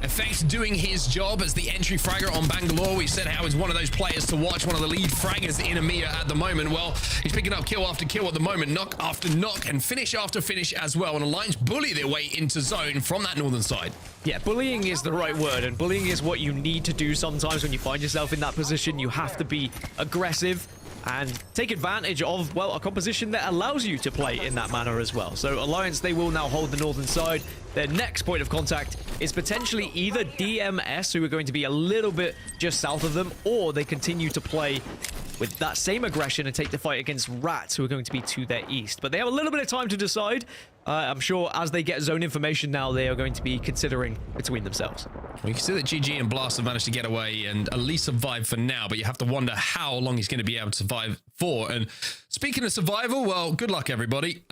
FX doing his job as the entry fragger on Bangalore. We said how he's one of those players to watch, one of the lead fraggers in EMEA at the moment. Well, he's picking up kill after kill at the moment, knock after knock, and finish after finish as well. And Alliance bully their way into zone from that northern side. Yeah, bullying is the right word, and bullying is what you need to do sometimes when you find yourself in that position. You have to be aggressive. and take advantage of, well, a composition that allows you to play in that manner as well. So Alliance, they will now hold the northern side. Their next point of contact is potentially either DMS, who are going to be a little bit just south of them, or they continue to play with that same aggression and take the fight against Rats, who are going to be to their east. But they have a little bit of time to decide. I'm sure as they get zone information now, they are going to be considering between themselves. Well, you can see that GG and Blast have managed to get away and at least survive for now, but you have to wonder how long he's going to be able to survive for. And speaking of survival, well, good luck, everybody.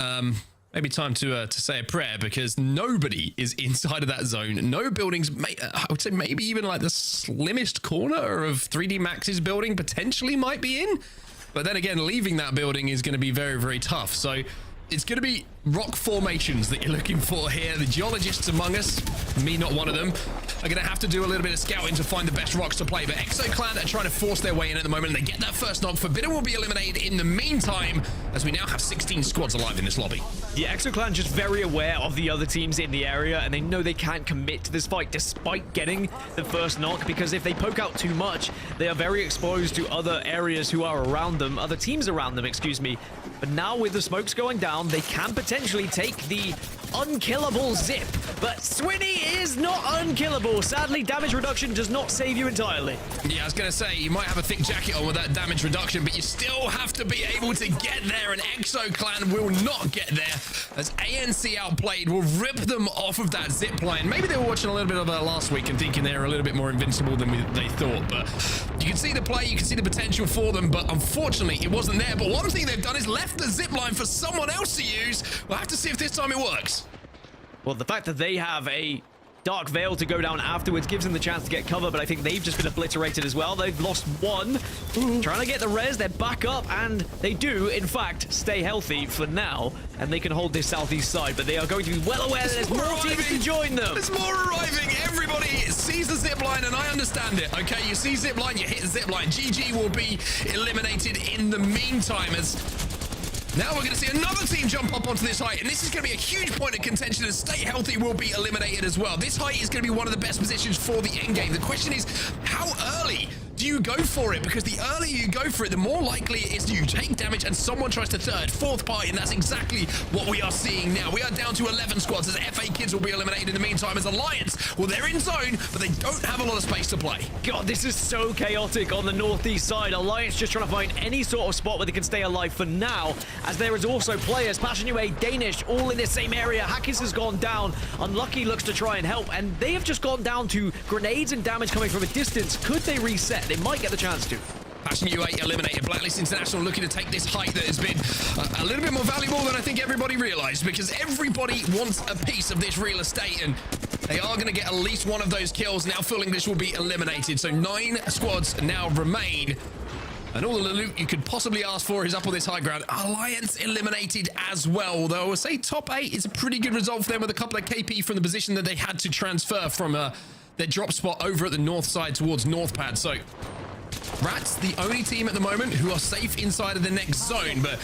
Maybe time to say a prayer, because nobody is inside of that zone. No buildings, I would say maybe even like the slimmest corner of 3D Max's building potentially might be in. But then again, leaving that building is going to be very, very tough. So it's going to be rock formations that you're looking for here. The geologists among us, me not one of them, are going to have to do a little bit of scouting to find the best rocks to play. But ExoClan are trying to force their way in at the moment, and they get that first knock. Forbidden will be eliminated in the meantime, as we now have 16 squads alive in this lobby. The ExoClan just very aware of the other teams in the area, and they know they can't commit to this fight despite getting the first knock, because if they poke out too much, they are very exposed to other areas who are around them, other teams around them, excuse me. But now with the smokes going down, they can potentially take the unkillable Zip. But Swinny is not unkillable. Sadly, damage reduction does not save you entirely. Yeah, I was going to say, you might have a thick jacket on with that damage reduction, but you still have to be able to get there, and ExoClan will not get there, as ANC Outplayed will rip them off of that zip line. Maybe they were watching a little bit of that last week and thinking they were a little bit more invincible than they thought, but you can see the play, you can see the potential for them, but unfortunately it wasn't there. But one thing they've done is left the zip line for someone else to use. We'll have to see if this time it works. Well, the fact that they have a Dark Veil to go down afterwards gives them the chance to get cover, but I think they've just been obliterated as well. They've lost one. Trying to get the res, they're back up, and they do, in fact, stay healthy for now, and they can hold this southeast side, but they are going to be well aware that there's more teams to join them. There's more arriving. Everybody sees the zip line, and I understand it. Okay, you see zip line, you hit zip line. GG will be eliminated in the meantime, as now we're going to see another team jump up onto this height, and this is going to be a huge point of contention, as Stay Healthy will be eliminated as well. This height is going to be one of the best positions for the endgame. The question is, how early do you go for it? Because the earlier you go for it, the more likely it is you take damage and someone tries to third, fourth party, and that's exactly what we are seeing now. We are down to 11 squads, as FA Kids will be eliminated in the meantime, as Alliance, well, they're in zone, but they don't have a lot of space to play. God, this is so chaotic on the northeast side. Alliance just trying to find any sort of spot where they can stay alive for now, as there is also players, Pyjamas, Danish, all in the same area. Hackis has gone down. Unlucky looks to try and help, and they have just gone down to grenades and damage coming from a distance. Could they reset? They might get the chance to. Passion U8 eliminated. Blacklist International looking to take this height that has been a little bit more valuable than I think everybody realized, because everybody wants a piece of this real estate, and they are going to get at least one of those kills. Now Full English will be eliminated, so 9 squads now remain, and all the loot you could possibly ask for is up on this high ground. Alliance eliminated as well, although I would say top 8 is a pretty good result for them, with a couple of KP from the position that they had to transfer from their drop spot over at the north side towards North Pad. So Rats, the only team at the moment who are safe inside of the next zone, but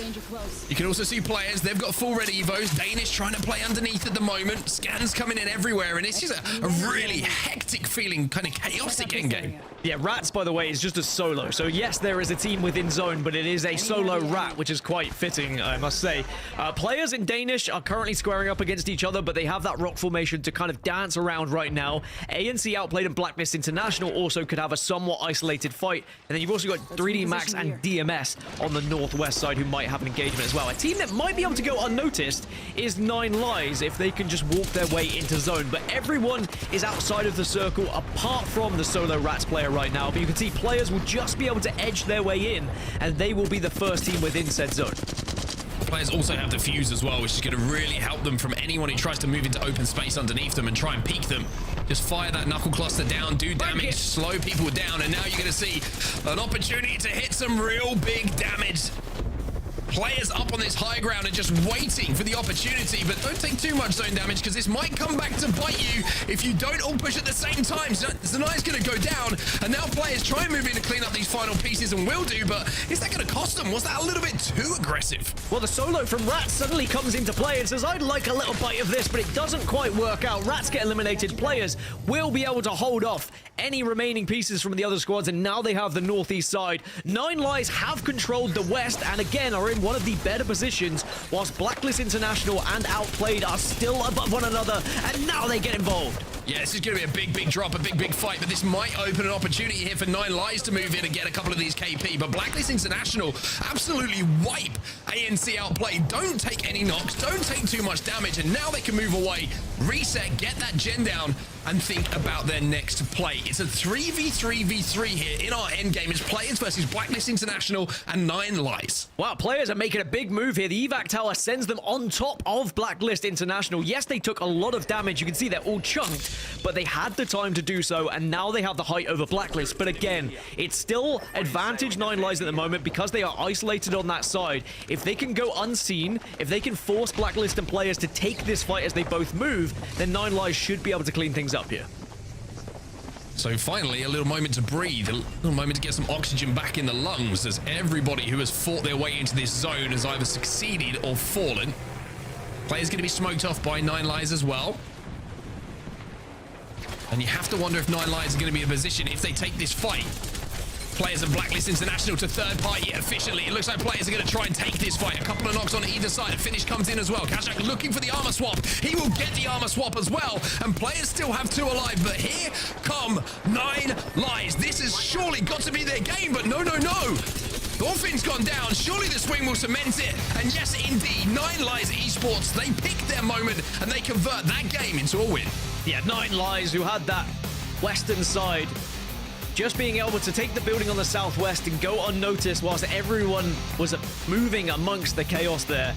you can also see players, they've got full red evos. Danish trying to play underneath at the moment. Scans coming in everywhere, and it's just a really hectic feeling, kind of chaotic endgame. Yeah, Rats, by the way, is just a solo. So yes, there is a team within zone, but it is a solo Rat, which is quite fitting, I must say. Players in Danish are currently squaring up against each other, but they have that rock formation to kind of dance around right now. ANC Outplayed and Blacklist International also could have a somewhat isolated fight. And then you've also got 3D Max and DMS on the northwest side, who might have an engagement as well. A team that might be able to go unnoticed is 9 Lives if they can just walk their way into zone. But everyone is outside of the circle apart from the solo Rats player right now. But you can see players will just be able to edge their way in, and they will be the first team within said zone. Players also have the fuse as well, which is going to really help them from anyone who tries to move into open space underneath them and try and peek them. Just fire that knuckle cluster down, do damage, slow people down, and now you're going to see an opportunity to hit some real big damage. Players up on this high ground and just waiting for the opportunity, but don't take too much zone damage because this might come back to bite you if you don't all push at the same time. Zanai's going to go down, and now players try and move in to clean up these final pieces and will do, but is that going to cost them? Was that a little bit too aggressive? Well, the solo from Rats suddenly comes into play and says, I'd like a little bite of this, but it doesn't quite work out. Rats get eliminated. Players will be able to hold off any remaining pieces from the other squads, and now they have the northeast side. Nine Lives have controlled the west, and again are in one of the better positions, whilst Blacklist International and Outplayed are still above one another, and now they get involved. Yeah, this is going to be a big drop, a big fight, but this might open an opportunity here for Nine Lives to move in and get a couple of these KP, but Blacklist International absolutely wipe ANC Outplayed. Don't take any knocks, don't take too much damage, and now they can move away, reset, get that gen down, and think about their next play. It's a 3v3v3 here in our endgame. It's players versus Blacklist International and Nine Lives. Wow, players are making a big move here. The evac tower sends them on top of Blacklist International. Yes, they took a lot of damage. You can see they're all chunked, but they had the time to do so, and now they have the height over Blacklist. But again, it's still advantage Nine Lives at the moment because they are isolated on that side. If they can go unseen, if they can force Blacklist and players to take this fight as they both move, then Nine Lives should be able to clean things up here. So finally, a little moment to breathe, a little moment to get some oxygen back in the lungs as everybody who has fought their way into this zone has either succeeded or fallen. Players going to be smoked off by Nine Lives as well. And you have to wonder if Nine Lives are going to be in a position if they take this fight. Players of Blacklist International to third party efficiently. It looks like players are going to try and take this fight. A couple of knocks on either side. A finish comes in as well. Kazak looking for the armor swap. He will get the armor swap as well. And players still have two alive. But here come Nine Lives. This has surely got to be their game. But no. Thorfinn's gone down. Surely the swing will cement it. And yes, indeed, Nine Lives Esports, they pick their moment and they convert that game into a win. Yeah, Nine Lives, who had that western side, just being able to take the building on the southwest and go unnoticed whilst everyone was moving amongst the chaos there.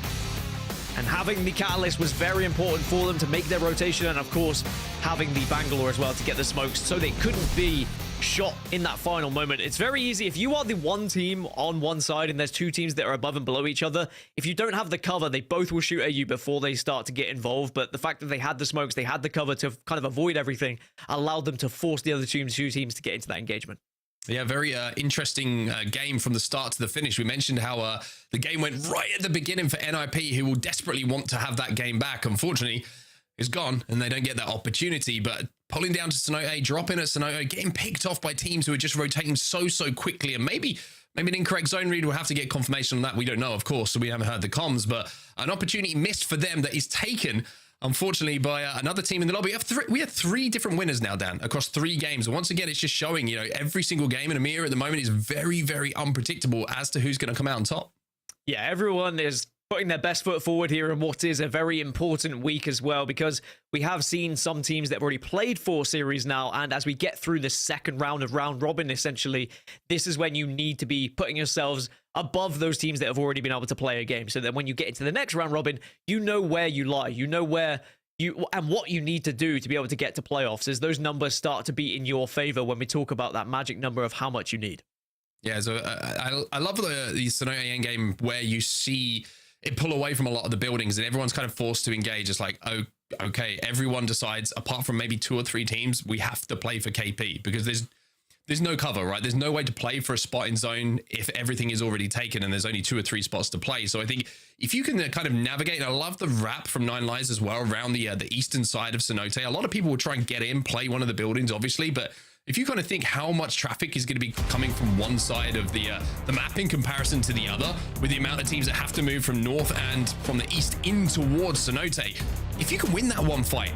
And having the catalyst was very important for them to make their rotation, and of course having the Bangalore as well to get the smokes so they couldn't be shot in that final moment. It's very easy if you are the one team on one side and there's two teams that are above and below each other. If you don't have the cover, they both will shoot at you before they start to get involved. But the fact that they had the smokes, they had the cover to kind of avoid everything, allowed them to force the other two teams to get into that engagement. Yeah, very interesting game from the start to the finish. We mentioned how the game went right at the beginning for NIP, who will desperately want to have that game back. Unfortunately, it's gone and they don't get that opportunity. But pulling down to Sonote, dropping at Sonote, getting picked off by teams who are just rotating so quickly. And maybe an incorrect zone read. We'll have to get confirmation on that. We don't know, of course, so we haven't heard the comms. But an opportunity missed for them that is taken, unfortunately, by another team in the lobby. We have three different winners now, Dan, across 3 games. And once again, it's just showing, every single game in EMEA at the moment is very unpredictable as to who's going to come out on top. Yeah, everyone is putting their best foot forward here in what is a very important week as well, because we have seen some teams that have already played 4 series now, and as we get through the second round of round robin, essentially, this is when you need to be putting yourselves above those teams that have already been able to play a game, so that when you get into the next round robin, you know where you lie, you know where you and what you need to do to be able to get to playoffs, as those numbers start to be in your favor when we talk about that magic number of how much you need. Yeah, so I love the Sonote endgame where you see it pull away from a lot of the buildings and everyone's kind of forced to engage. It's like, oh, okay, everyone decides, apart from maybe 2 or 3 teams, we have to play for KP because there's no cover, right? There's no way to play for a spot in zone if everything is already taken and there's only 2 or 3 spots to play. So I think if you can kind of navigate, and I love the wrap from Nine Lives as well around the eastern side of Sonote. A lot of people will try and get in, play one of the buildings, obviously, but if you kind of think how much traffic is going to be coming from one side of the map in comparison to the other, with the amount of teams that have to move from north and from the east in towards Sonote, if you can win that one fight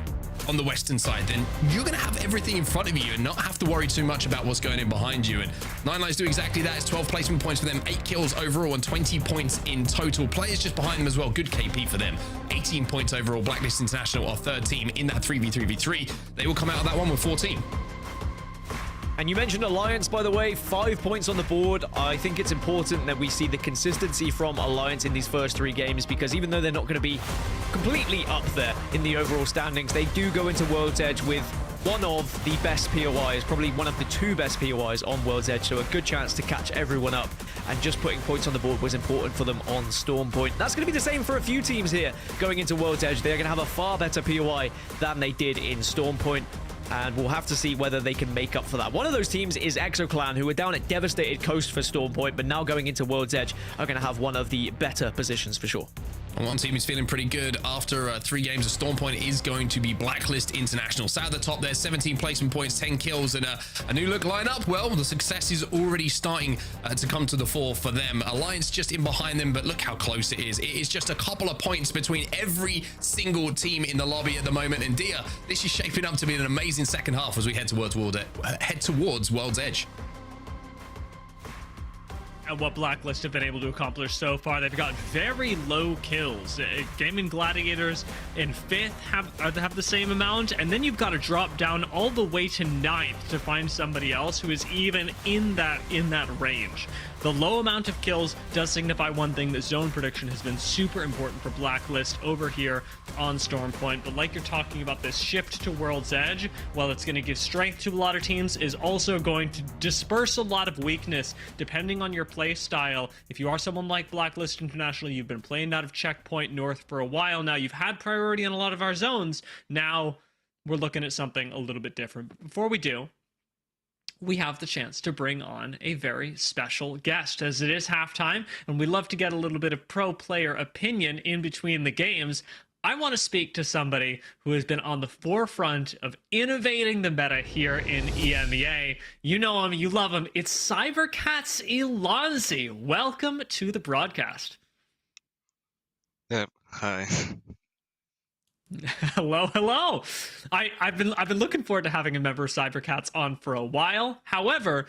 on the western side, then you're going to have everything in front of you and not have to worry too much about what's going in behind you. And Nine Lives do exactly that. It's 12 placement points for them, 8 kills overall and 20 points in total. Players just behind them as well. Good KP for them. 18 points overall. Blacklist International, our third team in that 3v3v3. They will come out of that one with 14. And you mentioned Alliance, by the way, 5 points on the board. I think it's important that we see the consistency from Alliance in these first 3 games, because even though they're not going to be completely up there in the overall standings, they do go into World's Edge with one of the best POIs, probably one of the 2 best POIs on World's Edge, so a good chance to catch everyone up and just putting points on the board was important for them on Storm Point. That's going to be the same for a few teams here going into World's Edge. They're going to have a far better POI than they did in Storm Point, and we'll have to see whether they can make up for that. One of those teams is ExoClan, who were down at Devastated Coast for Storm Point, but now going into World's Edge are going to have one of the better positions for sure. And one team is feeling pretty good after 3 games of Storm Point is going to be Blacklist International. Sat at the top there, 17 placement points, 10 kills, and a new look lineup. Well, the success is already starting to come to the fore for them. Alliance just in behind them, but look how close it is. It is just a couple of points between every single team in the lobby at the moment. And Dia, this is shaping up to be an amazing second half as we head towards World's Edge. And what Blacklist have been able to accomplish so far, they've got very low kills. Gaimin Gladiators in 5th have the same amount, and then you've got to drop down all the way to 9th to find somebody else who is even in that range. The low amount of kills does signify one thing, that zone prediction has been super important for Blacklist over here on Storm Point. But like you're talking about, this shift to World's Edge, while it's going to give strength to a lot of teams, is also going to disperse a lot of weakness depending on your play style. If you are someone like Blacklist International, you've been playing out of Checkpoint North for a while now, you've had priority on a lot of our zones, now we're looking at something a little bit different. But before we do, we have the chance to bring on a very special guest, as it is halftime, and we love to get a little bit of pro player opinion in between the games. I want to speak to somebody who has been on the forefront of innovating the meta here in EMEA. You know him, you love him. It's Cybercat's Elonzi. Welcome to the broadcast. Yep. Hi. Hello. I've been looking forward to having a member of Cybercats on for a while. However,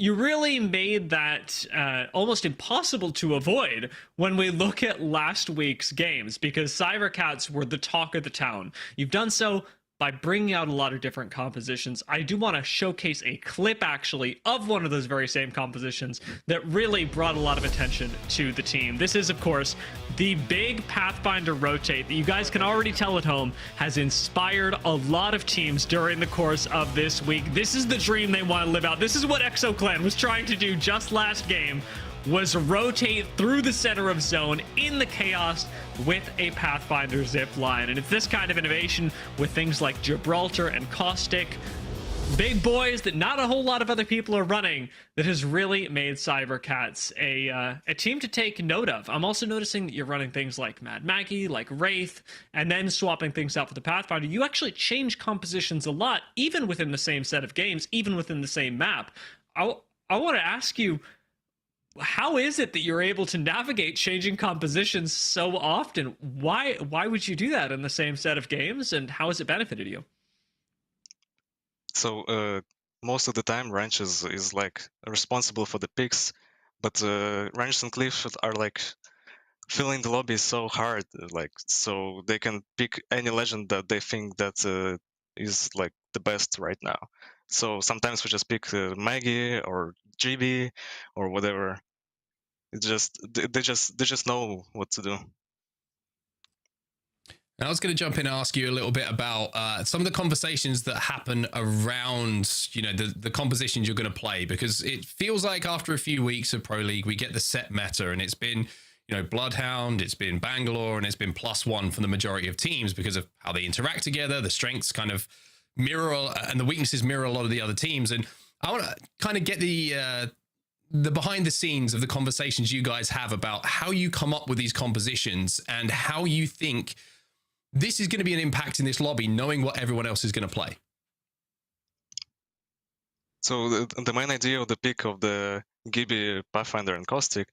you really made that almost impossible to avoid when we look at last week's games, because Cybercats were the talk of the town. You've done so by bringing out a lot of different compositions. I do want to showcase a clip, actually, of one of those very same compositions that really brought a lot of attention to the team. This is, of course, the big Pathfinder rotate that you guys can already tell at home has inspired a lot of teams during the course of this week. This is the dream they want to live out. This is what ExoClan was trying to do just last game, was rotate through the center of zone in the chaos with a Pathfinder zip line. And it's this kind of innovation with things like Gibraltar and Caustic, big boys that not a whole lot of other people are running, that has really made Cybercats a team to take note of. I'm also noticing that you're running things like Mad Maggie, like Wraith, and then swapping things out for the Pathfinder. You actually change compositions a lot, even within the same set of games, even within the same map. I want to ask you, how is it that you're able to navigate changing compositions so often? Why would you do that in the same set of games, and how has it benefited you? So most of the time, Ranches is like responsible for the picks, but Ranches and Cliff are like filling the lobby so hard, like so they can pick any legend that they think that is like the best right now. So sometimes we just pick Maggie or GB or whatever. It's just they just know what to do. And I was going to jump in and ask you a little bit about some of the conversations that happen around, you know, the compositions you're going to play, because it feels like after a few weeks of Pro League, we get the set meta, and it's been, you know, Bloodhound, it's been Bangalore, and it's been +1 for the majority of teams because of how they interact together. The strengths kind of mirror, and the weaknesses mirror a lot of the other teams. And I want to kind of get the behind the scenes of the conversations you guys have about how you come up with these compositions and how you think this is going to be an impact in this lobby, knowing what everyone else is going to play. So the main idea of the pick of the Gibby, Pathfinder, and Caustic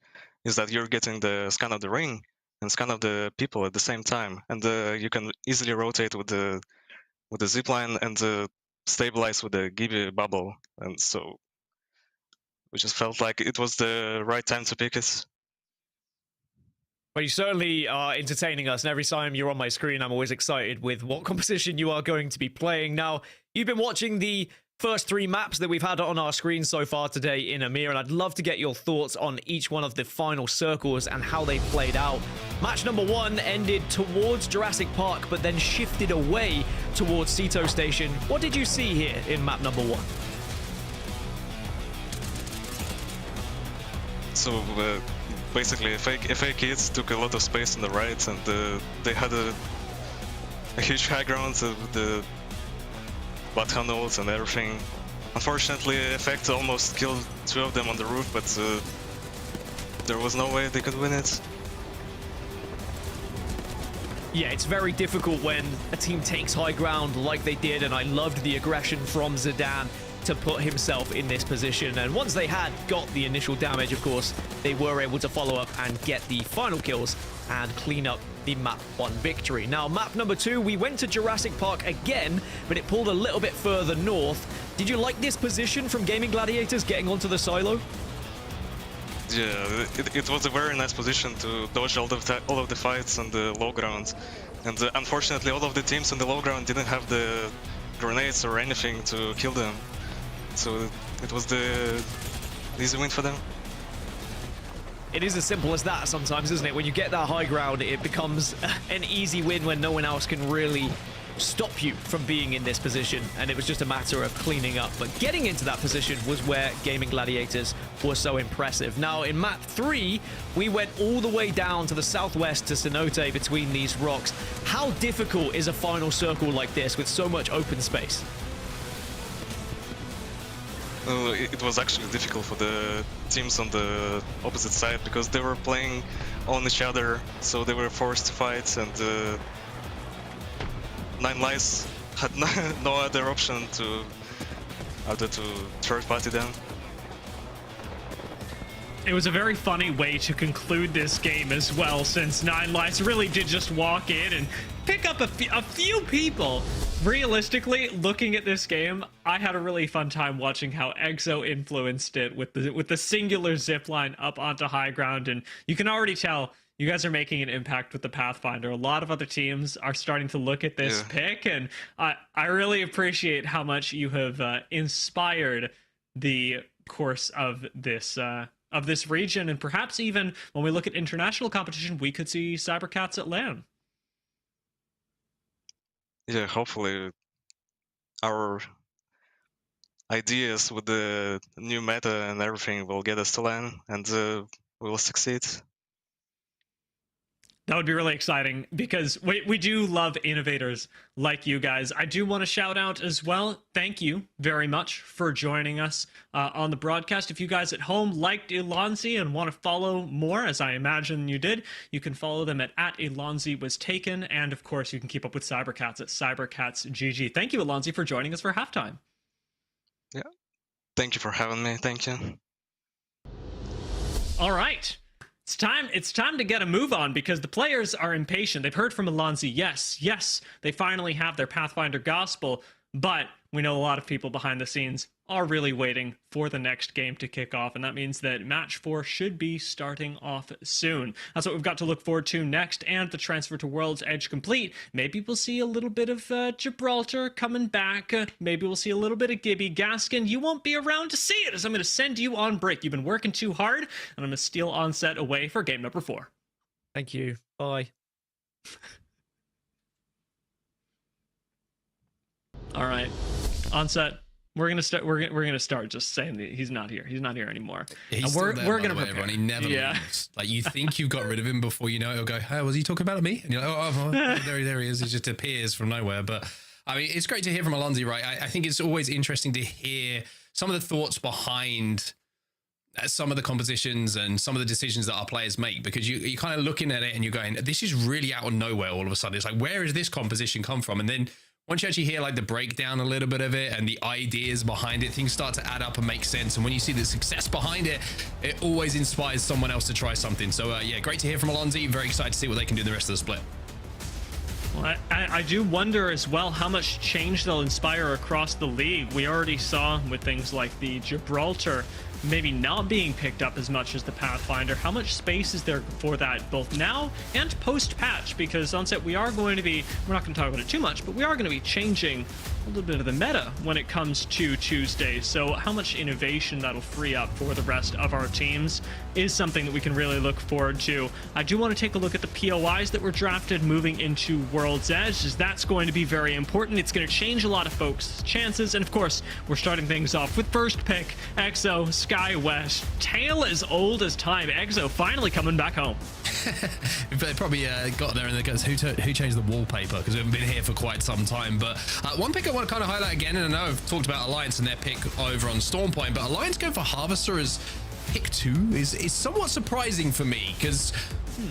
is that you're getting the scan of the ring and scan of the people at the same time, and you can easily rotate with the zipline and stabilize with the Gibby bubble, and so we just felt like it was the right time to pick it. Well, you certainly are entertaining us, and every time you're on my screen, I'm always excited with what composition you are going to be playing. Now, you've been watching the first 3 maps that we've had on our screen so far today in EMEA, and I'd love to get your thoughts on each one of the final circles and how they played out. Match number 1 ended towards Jurassic Park, but then shifted away towards Ceto Station. What did you see here in map number 1? So basically, FA Kids took a lot of space on the right, and they had a huge high ground with the bot tunnels and everything. Unfortunately, Effect almost killed 2 of them on the roof, but there was no way they could win it. Yeah, it's very difficult when a team takes high ground like they did, and I loved the aggression from Zidane to put himself in this position. And once they had got the initial damage, of course, they were able to follow up and get the final kills and clean up the map 1 victory. Now, map number 2, we went to Jurassic Park again, but it pulled a little bit further north. Did you like this position from Gaimin Gladiators getting onto the silo? Yeah, it was a very nice position to dodge all of the fights on the low ground. And unfortunately, all of the teams on the low ground didn't have the grenades or anything to kill them. So it was the easy win for them. It is as simple as that sometimes, isn't it? When you get that high ground, it becomes an easy win when no one else can really stop you from being in this position, and it was just a matter of cleaning up. But getting into that position was where Gaimin Gladiators was so impressive. Now, in map 3, we went all the way down to the southwest to Cenote between these rocks. How difficult is a final circle like this with so much open space? It was actually difficult for the teams on the opposite side because they were playing on each other, so they were forced to fight, and Nine Lives had no other option to other to third party them. It was a very funny way to conclude this game as well, since Nine Lives really did just walk in and pick up a few people. Realistically, looking at this game, I had a really fun time watching how EXO influenced it with the singular zipline up onto high ground, and you can already tell you guys are making an impact with the Pathfinder. A lot of other teams are starting to look at this pick, and I really appreciate how much you have inspired the course of this region, and perhaps even when we look at international competition, we could see Cybercats at LAN. Yeah, hopefully our ideas with the new meta and everything will get us to LAN, and we will succeed. That would be really exciting because we do love innovators like you guys. I do want to shout out as well. Thank you very much for joining us on the broadcast. If you guys at home liked Elonzi and want to follow more, as I imagine you did, you can follow them at Elonzi was taken. And of course, you can keep up with Cybercats at CybercatsGG. Thank you, Elonzi, for joining us for halftime. Yeah. Thank you for having me. Thank you. All right. It's time to get a move on because the players are impatient. They've heard from Elonzi. Yes, they finally have their Pathfinder gospel, but we know a lot of people behind the scenes are really waiting for the next game to kick off, and that means that Match 4 should be starting off soon. That's what we've got to look forward to next, and the transfer to World's Edge complete. Maybe we'll see a little bit of Gibraltar coming back. Maybe we'll see a little bit of Gibby. Gaskin, you won't be around to see it, as I'm going to send you on break. You've been working too hard, and I'm going to steal Onset away for game number 4. Thank you. Bye. All right, Onset. We're gonna start just saying that he's not here. He's not here anymore. Yeah, and we're gonna prepare. Everyone. He never leaves. Like, you think you've got rid of him before you know it. He'll go, "Hey, was he talking about me?" And you're like, "Oh, there he is." He just appears from nowhere. But I mean, it's great to hear from Alonzi, right? I think it's always interesting to hear some of the thoughts behind some of the compositions and some of the decisions that our players make, because you're kind of looking at it and you're going, "This is really out of nowhere." All of a sudden, it's like, where has this composition come from? And then once you actually hear like the breakdown a little bit of it and the ideas behind it, things start to add up and make sense. And when you see the success behind it, it always inspires someone else to try something. So yeah, great to hear from Alonzi. Very excited to see what they can do in the rest of the split. Well, I do wonder as well how much change they'll inspire across the league. We already saw with things like the Gibraltar maybe not being picked up as much as the Pathfinder. How much space is there for that both now and post-patch? Because Onset, we're not going to talk about it too much, but we are going to be changing a little bit of the meta when it comes to Tuesday. So how much innovation that'll free up for the rest of our teams is something that we can really look forward to. I do want to take a look at the POIs that were drafted moving into World's Edge, as that's going to be very important. It's going to change a lot of folks' chances. And of course, we're starting things off with first pick, EXO, Sky West, tale as old as time. Exo finally coming back home. They probably got there and they goes, who changed the wallpaper? Because we haven't been here for quite some time. But one pick I want to kind of highlight again, and I know I've talked about Alliance and their pick over on Stormpoint, but Alliance going for Harvester as pick 2 is somewhat surprising for me, because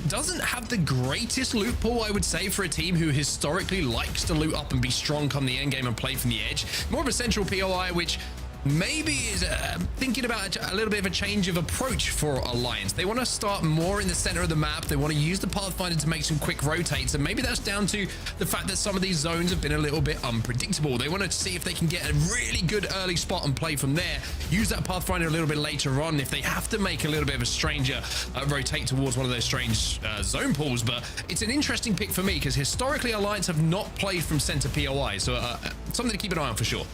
doesn't have the greatest loot pool, I would say, for a team who historically likes to loot up and be strong come the end game and play from the edge. More of a central POI, which maybe is thinking about a little bit of a change of approach for Alliance. They want to start more in the center of the map. They want to use the Pathfinder to make some quick rotates, and maybe that's down to the fact that some of these zones have been a little bit unpredictable. They want to see if they can get a really good early spot and play from there. Use that Pathfinder a little bit later on if they have to make a little bit of a stranger rotate towards one of those strange zone pools. But it's an interesting pick for me because historically Alliance have not played from center POI, so something to keep an eye on for sure.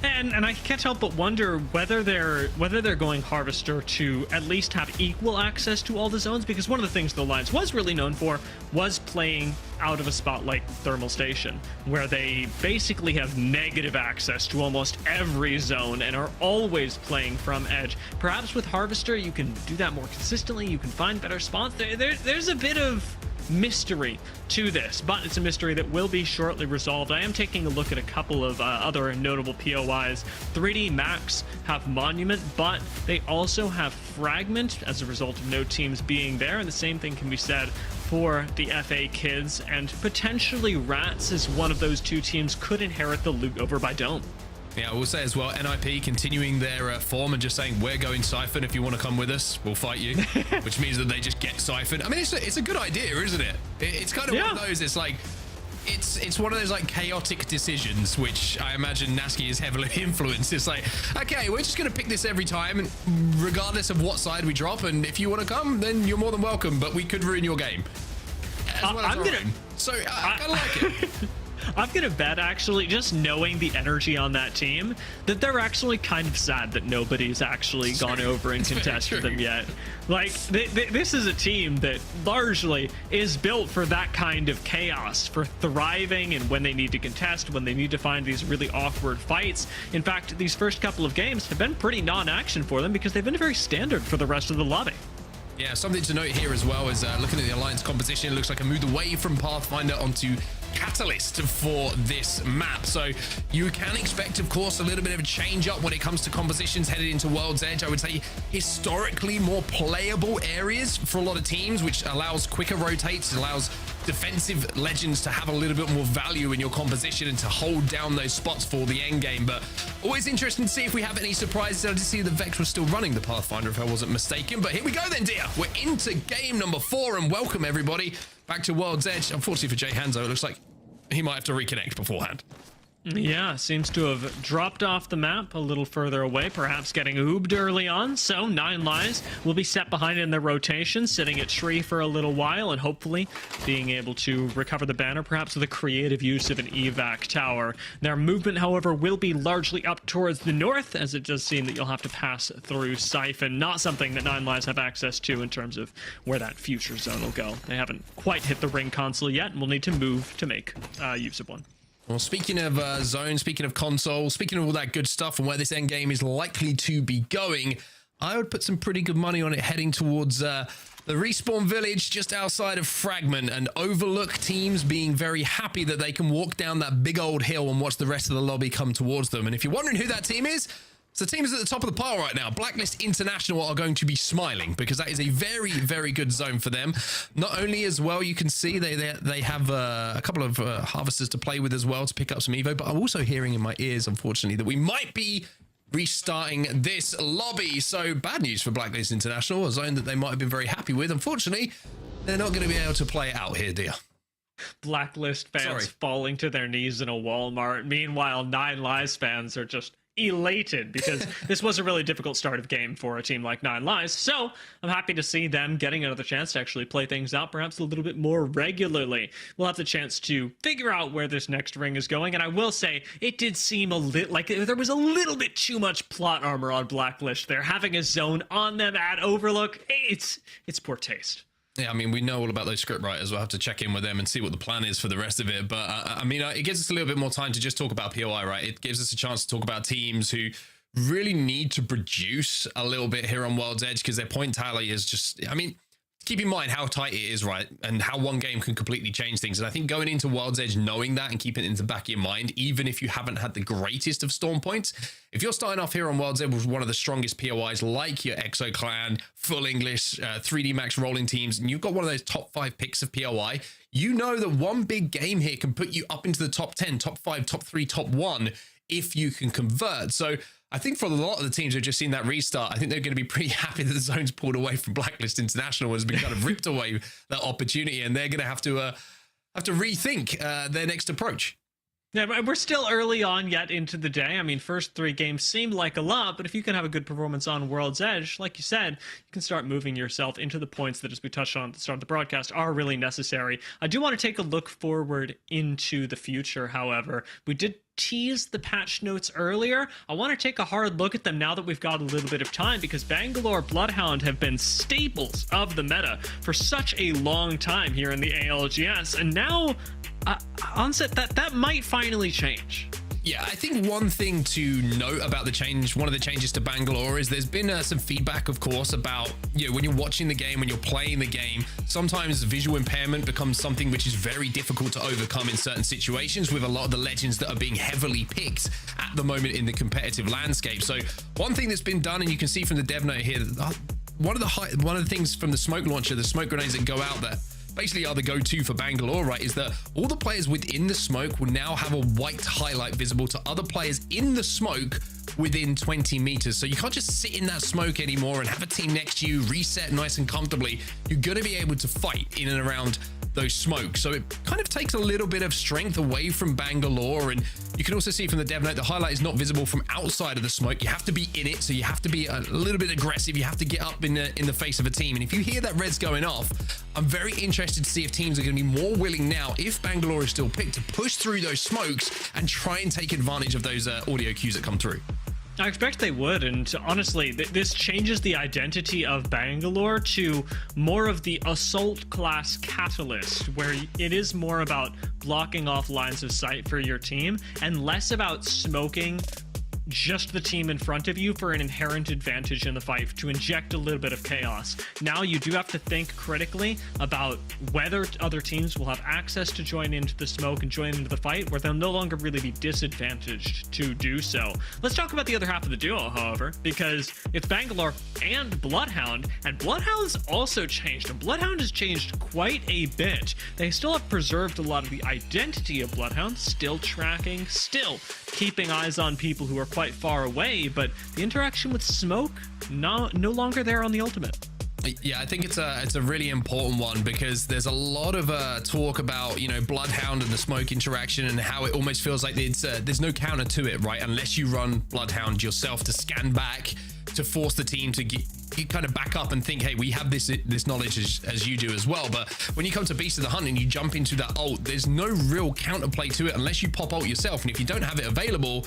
And I can't help but wonder whether they're going Harvester to at least have equal access to all the zones, because one of the things the Alliance was really known for was playing out of a spot like Thermal Station, where they basically have negative access to almost every zone and are always playing from edge. Perhaps with Harvester you can do that more consistently, you can find better spots. There's a bit of mystery to this, but it's a mystery that will be shortly resolved. I am taking a look at a couple of other notable POIs. 3D Max have Monument, but they also have Fragment as a result of no teams being there, and the same thing can be said for the FA Kids, and potentially Rats as one of those two teams could inherit the loot over by Dome. Yeah, I will say as well, NIP continuing their form and just saying, we're going Siphon. If you want to come with us, we'll fight you, which means that they just get Siphon. I mean, it's a good idea, isn't it? It's kind of one of those, it's like, it's one of those like chaotic decisions, which I imagine Nasky is heavily influenced. It's like, okay, we're just going to pick this every time, regardless of what side we drop. And if you want to come, then you're more than welcome, but we could ruin your game. So I kind of like it. I'm gonna bet, actually, just knowing the energy on that team, that they're actually kind of sad that nobody's actually gone over and contested them yet. Like, this is a team that largely is built for that kind of chaos, for thriving and when they need to contest, when they need to find these really awkward fights. In fact, these first couple of games have been pretty non-action for them because they've been very standard for the rest of the lobby. Yeah, something to note here as well is looking at the Alliance composition, it looks like a move away from Pathfinder onto Catalyst for this map. So you can expect, of course, a little bit of a change up when it comes to compositions headed into World's Edge. I would say historically more playable areas for a lot of teams, which allows quicker rotates, allows defensive legends to have a little bit more value in your composition and to hold down those spots for the end game. But always interesting to see if we have any surprises. I did see the Vex was still running the Pathfinder, if I wasn't mistaken. But here we go then, dear. We're into game number 4, and welcome everybody back to World's Edge. Unfortunately for Jay Hanzo, it looks like he might have to reconnect beforehand. Yeah, seems to have dropped off the map a little further away, perhaps getting oobed early on. So 9 Lives will be set behind in their rotation, sitting at tree for a little while, and hopefully being able to recover the banner, perhaps with a creative use of an evac tower. Their movement, however, will be largely up towards the north, as it does seem that you'll have to pass through Siphon. Not something that 9 Lives have access to in terms of where that future zone will go. They haven't quite hit the ring console yet, and will need to move to make use of one. Well, speaking of zone, speaking of console, speaking of all that good stuff and where this end game is likely to be going, I would put some pretty good money on it heading towards the respawn village just outside of Fragment, and Overlook teams being very happy that they can walk down that big old hill and watch the rest of the lobby come towards them. And if you're wondering who that team is, so the team is at the top of the pile right now. Blacklist International are going to be smiling because that is a very, very good zone for them. Not only as well, you can see they have a couple of harvesters to play with as well to pick up some Evo, but I'm also hearing in my ears, unfortunately, that we might be restarting this lobby. So bad news for Blacklist International, a zone that they might have been very happy with. Unfortunately, they're not going to be able to play it out here, dear. Blacklist fans falling to their knees in a Walmart. Meanwhile, 9 Lives fans are just elated because this was a really difficult start of game for a team like 9 Lives. So I'm happy to see them getting another chance to actually play things out perhaps a little bit more regularly. We'll have the chance to figure out where this next ring is going, and I will say it did seem a little like there was a little bit too much plot armor on Blacklist. They're having a zone on them at Overlook. It's poor taste. Yeah, I mean, we know all about those script writers. We'll have to check in with them and see what the plan is for the rest of it. But, I mean, it gives us a little bit more time to just talk about POI, right? It gives us a chance to talk about teams who really need to produce a little bit here on World's Edge because their point tally is just, I mean, keep in mind how tight it is, right? And how one game can completely change things. And I think going into World's Edge, knowing that and keeping it in the back of your mind, even if you haven't had the greatest of storm points, if you're starting off here on World's Edge with one of the strongest POIs like your Exo Clan, Full English, 3D Max rolling teams, and you've got one of those top 5 picks of POI, you know that one big game here can put you up into the top 10, top 5, top 3, top 1 if you can convert. So I think for a lot of the teams who've just seen that restart, I think they're going to be pretty happy that the zone's pulled away from Blacklist International, has been kind of ripped away that opportunity, and they're going to have to rethink their next approach. Yeah, but we're still early on yet into the day. I mean, first 3 games seem like a lot, but if you can have a good performance on World's Edge, like you said, you can start moving yourself into the points that, as we touched on at the start of the broadcast, are really necessary. I do want to take a look forward into the future, however. We did tease the patch notes earlier. I want to take a hard look at them now that we've got a little bit of time, because Bangalore Bloodhound have been staples of the meta for such a long time here in the ALGS, and now onset that might finally change. Yeah, I think one thing to note about the change, one of the changes to Bangalore, is there's been some feedback, of course, about, you know, when you're watching the game, when you're playing the game, sometimes visual impairment becomes something which is very difficult to overcome in certain situations with a lot of the legends that are being heavily picked at the moment in the competitive landscape. So one thing that's been done, and you can see from the dev note here, one of the things from the smoke launcher, the smoke grenades that go out there, basically are the go-to for Bangalore, right, is that all the players within the smoke will now have a white highlight visible to other players in the smoke within 20 meters. So you can't just sit in that smoke anymore and have a team next to you, reset nice and comfortably. You're going to be able to fight in and around those smokes. So it kind of takes a little bit of strength away from Bangalore. And you can also see from the dev note, the highlight is not visible from outside of the smoke. You have to be in it. So you have to be a little bit aggressive. You have to get up in the face of a team. And if you hear that red's going off, I'm very interested to see if teams are going to be more willing now, if Bangalore is still picked, to push through those smokes and try and take advantage of those audio cues that come through. I expect they would, and honestly, this changes the identity of Bangalore to more of the assault class catalyst, where it is more about blocking off lines of sight for your team and less about smoking just the team in front of you for an inherent advantage in the fight, to inject a little bit of chaos. Now you do have to think critically about whether other teams will have access to join into the smoke and join into the fight, where they'll no longer really be disadvantaged to do so. Let's talk about the other half of the duo, however, because it's Bangalore and Bloodhound, and Bloodhound's also changed, and Bloodhound has changed quite a bit. They still have preserved a lot of the identity of Bloodhound, still tracking, still keeping eyes on people who are quite far away, but the interaction with smoke no longer there on the ultimate. Yeah, I think it's a really important one, because there's a lot of talk about, you know, Bloodhound and the smoke interaction, and how it almost feels like there's no counter to it, right? Unless you run Bloodhound yourself to scan back, to force the team to kind of back up and think, hey, we have this knowledge as you do as well. But when you come to Beast of the Hunt and you jump into that ult, there's no real counterplay to it unless you pop ult yourself. And if you don't have it available,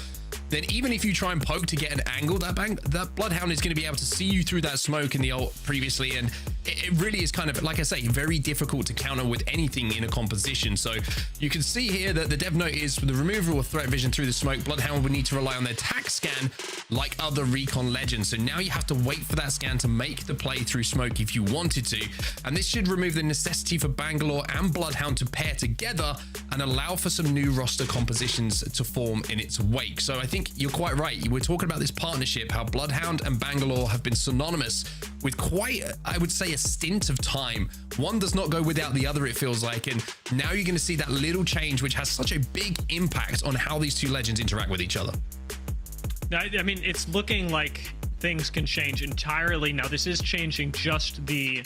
then even if you try and poke to get an angle, that Bloodhound is going to be able to see you through that smoke in the ult previously. And it really is kind of, like I say, very difficult to counter with anything in a composition. So you can see here that the dev note is, for the removal of threat vision through the smoke, Bloodhound would need to rely on their tac scan like other recon legends. So now you have to wait for that scan to make the play through smoke if you wanted to. And this should remove the necessity for Bangalore and Bloodhound to pair together and allow for some new roster compositions to form in its wake. So I think you're quite right. We're talking about this partnership, how Bloodhound and Bangalore have been synonymous with quite, I would say, a stint of time. One does not go without the other, it feels like. And now you're going to see that little change, which has such a big impact on how these two legends interact with each other. I mean, it's looking like things can change entirely. Now, this is changing just the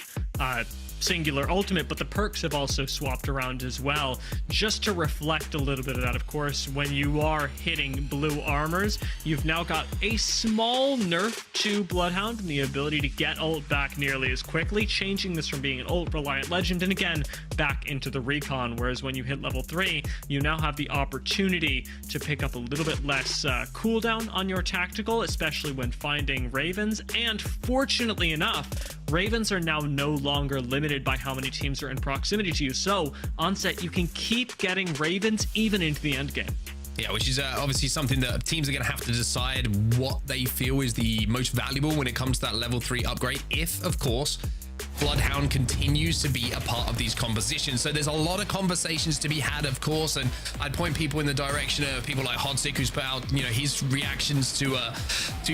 singular ultimate, but the perks have also swapped around as well, just to reflect a little bit of that. Of course, when you are hitting blue armors, you've now got a small nerf to Bloodhound and the ability to get ult back nearly as quickly, changing this from being an ult reliant legend and again back into the recon. Whereas when you hit level 3, you now have the opportunity to pick up a little bit less cooldown on your tactical, especially when finding ravens. And fortunately enough, ravens are now no longer limited by how many teams are in proximity to you. So, Onset, you can keep getting ravens even into the end game. Yeah, which is obviously something that teams are going to have to decide what they feel is the most valuable when it comes to that level 3 upgrade. If, of course, Bloodhound continues to be a part of these compositions. So there's a lot of conversations to be had, of course, and I'd point people in the direction of people like Hodzik, who's put out, you know, his reactions to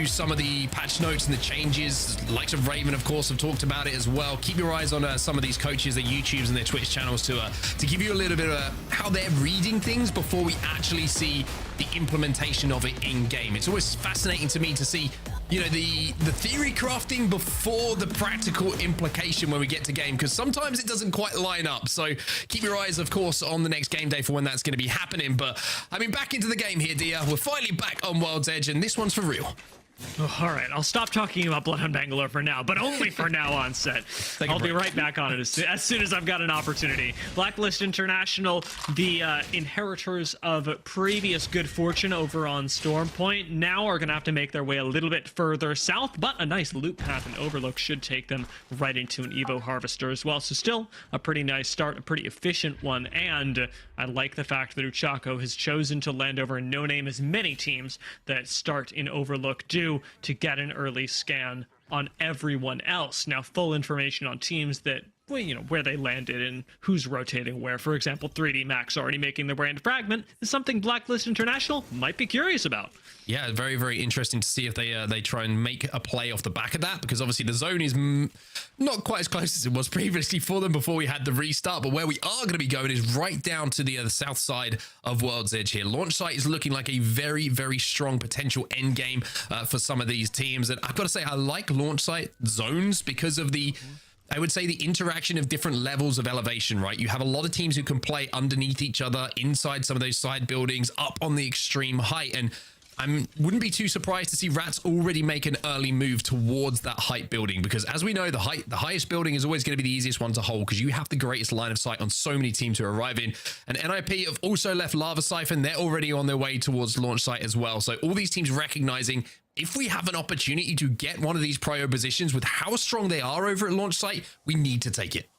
some of the patch notes and the changes. Likes of Raven, of course, have talked about it as well. Keep your eyes on some of these coaches, their YouTubes and their Twitch channels to give you a little bit of how they're reading things before we actually see the implementation of it in game. It's always fascinating to me to see, you know, the theory crafting before the practical implication when we get to game, because sometimes it doesn't quite line up. So keep your eyes, of course, on the next game day for when that's going to be happening. But I mean, back into the game here, Dia. We're finally back on World's Edge, and this one's for real. Oh, all right, I'll stop talking about Bloodhound Bangalore for now, but only for now on set. I'll be right back on it as soon as I've got an opportunity. Blacklist International, the inheritors of previous good fortune over on Stormpoint, now are going to have to make their way a little bit further south, but a nice loop path and overlook should take them right into an Evo Harvester as well. So still a pretty nice start, a pretty efficient one, and I like the fact that Uchako has chosen to land over in No Name, as many teams that start in Overlook do, to get an early scan on everyone else. Now, full information on teams that, well, you know, where they landed and who's rotating where. For example, 3D Max already making their way into Fragment is something Blacklist International might be curious about. Yeah, very, very interesting to see if they try and make a play off the back of that, because obviously the zone is not quite as close as it was previously for them before we had the restart. But where we are going to be going is right down to the south side of World's Edge here. Launch site is looking like a very, very strong potential end game for some of these teams. And I've got to say, I like launch site zones because of the, I would say, the interaction of different levels of elevation, right? You have a lot of teams who can play underneath each other, inside some of those side buildings, up on the extreme height. And I wouldn't be too surprised to see Rats already make an early move towards that height building, because as we know, the highest building is always going to be the easiest one to hold, because you have the greatest line of sight on so many teams who are arriving. And NIP have also left Lava Siphon. They're already on their way towards launch site as well. So all these teams recognizing, if we have an opportunity to get one of these prio positions with how strong they are over at launch site, we need to take it.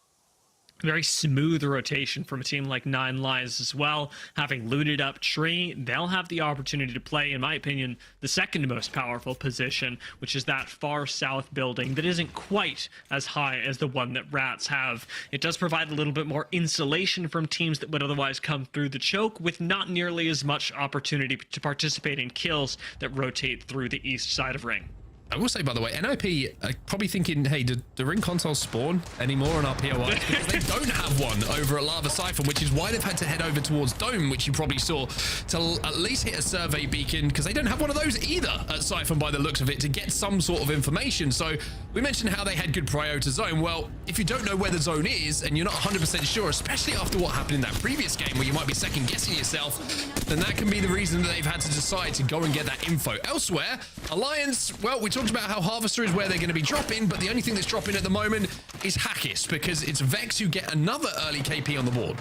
Very smooth rotation from a team like Nine Lives as well. Having looted up Tree, they'll have the opportunity to play, in my opinion, the second most powerful position, which is that far south building that isn't quite as high as the one that Rats have. It does provide a little bit more insulation from teams that would otherwise come through the choke, with not nearly as much opportunity to participate in kills that rotate through the east side of Ring. I will say, by the way, NIP are probably thinking, hey, do the ring consoles spawn anymore on our POIs? Because they don't have one over at Lava Siphon, which is why they've had to head over towards Dome, which you probably saw, to at least hit a survey beacon, because they don't have one of those either at Siphon by the looks of it, to get some sort of information. So we mentioned how they had good prio to zone. Well, if you don't know where the zone is and you're not 100% sure, especially after what happened in that previous game where you might be second guessing yourself, then that can be the reason that they've had to decide to go and get that info elsewhere. Alliance, well, we talked about how Harvester is where they're going to be dropping, but the only thing that's dropping at the moment is Hackis, because it's Vex who get another early KP on the board.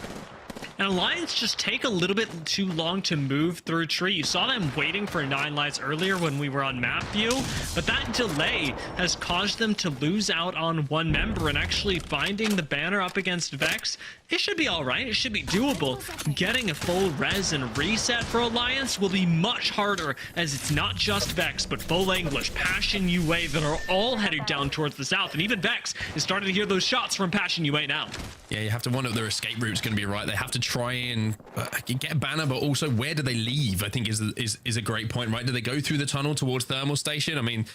And Alliance just take a little bit too long to move through Tree. You saw them waiting for 9 Lives earlier when we were on map view, but that delay has caused them to lose out on one member, and actually finding the banner up against Vex, it should be all right. It should be doable. Getting a full res and reset for Alliance will be much harder, as it's not just Vex, but Full English, Passion UA that are all headed down towards the south, and even Vex is starting to hear those shots from Passion UA now. Yeah, you have to wonder if their escape route's going to be right. They have to try and get a banner, but also where do they leave, I think is a great point, right? Do they go through the tunnel towards Thermal Station? I mean,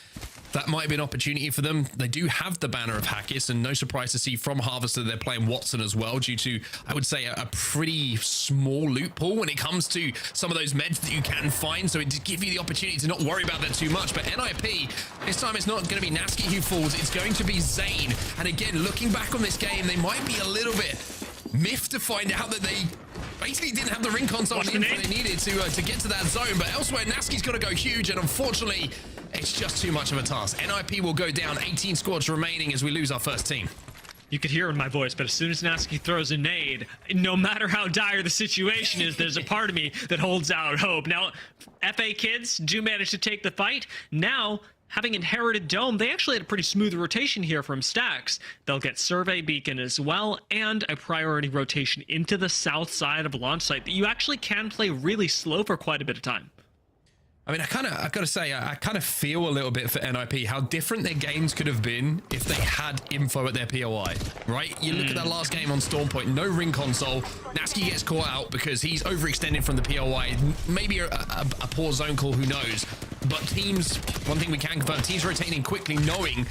that might be an opportunity for them. They do have the banner of Hackis, and no surprise to see from Harvester they're playing Watson as well, due to, I would say, a pretty small loot pool when it comes to some of those meds that you can find, so it does give you the opportunity to not worry about that too much. But NIP, this time it's not going to be Nasky who falls, it's going to be Zane. And again, looking back on this game, they might be a little bit miffed to find out that they basically didn't have the ring console and the info they needed to get to that zone. But elsewhere, Nasky's got to go huge, and unfortunately, it's just too much of a task. NIP will go down, 18 squads remaining as we lose our first team. You could hear in my voice, but as soon as Nasky throws a nade, no matter how dire the situation is, there's a part of me that holds out hope. Now, FA kids do manage to take the fight. Now, having inherited Dome, they actually had a pretty smooth rotation here from Stacks. They'll get Survey Beacon as well, and a priority rotation into the south side of launch site that you actually can play really slow for quite a bit of time. I mean, I gotta say, I kind of feel a little bit for NIP how different their games could have been if they had info at their POI, right? You look at that last game on Stormpoint, no ring console. Nasky gets caught out because he's overextended from the POI. Maybe a poor zone call, who knows? But teams, one thing we can confirm, teams rotating quickly, knowing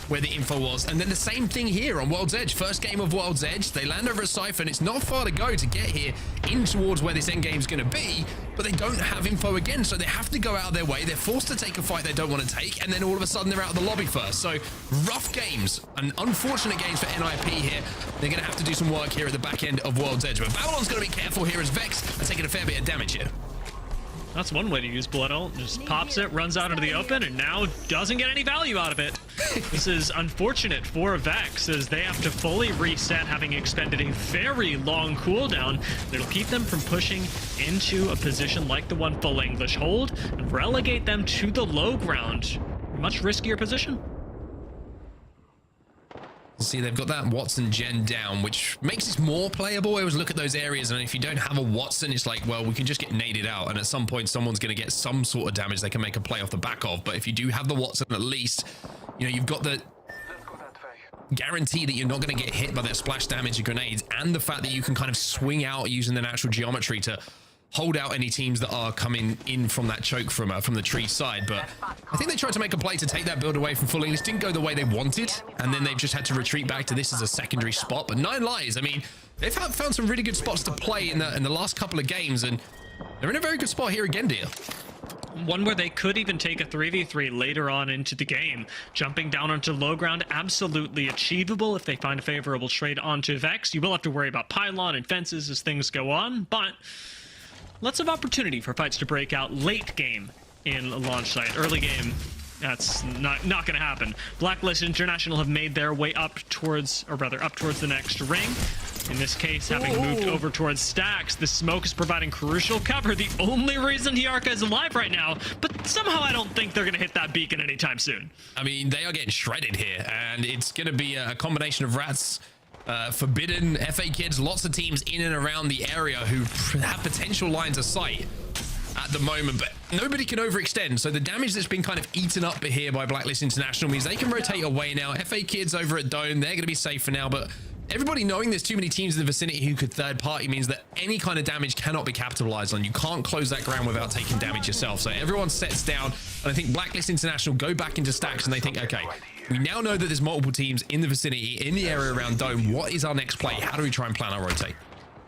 where the info was. And then the same thing here on World's Edge. First game of World's Edge, they land over a Siphon. It's not far to go to get here in towards where this end game's going to be, but they don't have info again, so they have to go out of their way. They're forced to take a fight they don't want to take, and then all of a sudden they're out of the lobby first. So rough games and unfortunate games for NIP here. They're going to have to do some work here at the back end of World's Edge, but Babylon's going to be careful here as Vex are taking a fair bit of damage here. That's one way to use Blood Ult. Just pops it, runs out into the open, and now doesn't get any value out of it. This is unfortunate for Vex, as they have to fully reset, having expended a very long cooldown that'll keep them from pushing into a position like the one full English hold and relegate them to the low ground. Much riskier position. See, they've got that Watson gen down, which makes this more playable. I always look at those areas, and if you don't have a Watson, it's like, well, we can just get naded out, and at some point someone's going to get some sort of damage they can make a play off the back of. But if you do have the Watson, at least, you know, you've got the guarantee that you're not going to get hit by that splash damage of grenades, and the fact that you can kind of swing out using the natural geometry to hold out any teams that are coming in from that choke from the tree side. But I think they tried to make a play to take that build away from Full English. Didn't go the way they wanted, and then they've just had to retreat back to this as a secondary spot. But Nine Lives, I mean, they've found some really good spots to play in the last couple of games, and they're in a very good spot here again, dear. One where they could even take a 3v3 later on into the game. Jumping down onto low ground, absolutely achievable if they find a favorable trade onto Vex. You will have to worry about pylon and fences as things go on, but lots of opportunity for fights to break out late game in launch site. Early game, that's not going to happen. Blacklist International have made their way up towards the next ring. In this case, having moved over towards Stacks, the smoke is providing crucial cover. The only reason Hiarka is alive right now, but somehow I don't think they're going to hit that beacon anytime soon. I mean, they are getting shredded here, and it's going to be a combination of Rats, Forbidden, FA Kids, lots of teams in and around the area who have potential lines of sight at the moment, but nobody can overextend. So the damage that's been kind of eaten up here by Blacklist International means they can rotate away now. FA Kids over at Dome, they're going to be safe for now, but everybody knowing there's too many teams in the vicinity who could third party means that any kind of damage cannot be capitalized on. You can't close that ground without taking damage yourself. So everyone sets down, and I think Blacklist International go back into Stacks and they think, okay, we now know that there's multiple teams in the vicinity, in the area around Dome. What is our next play? How do we try and plan our rotate?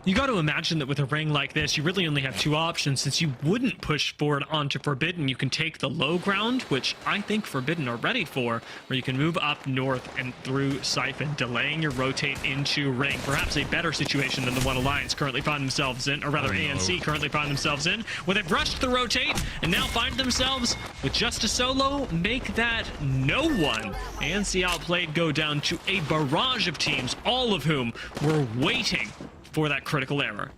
You got to imagine that with a ring like this, you really only have two options. Since you wouldn't push forward onto Forbidden, you can take the low ground, which I think Forbidden are ready for, or you can move up north and through Siphon, delaying your rotate into ring. Perhaps a better situation than the one Alliance currently find themselves in, or rather ANC currently find themselves in, where they've rushed the rotate and now find themselves with just a solo. Make that no one. ANC Outplayed go down to a barrage of teams, all of whom were waiting for that critical error.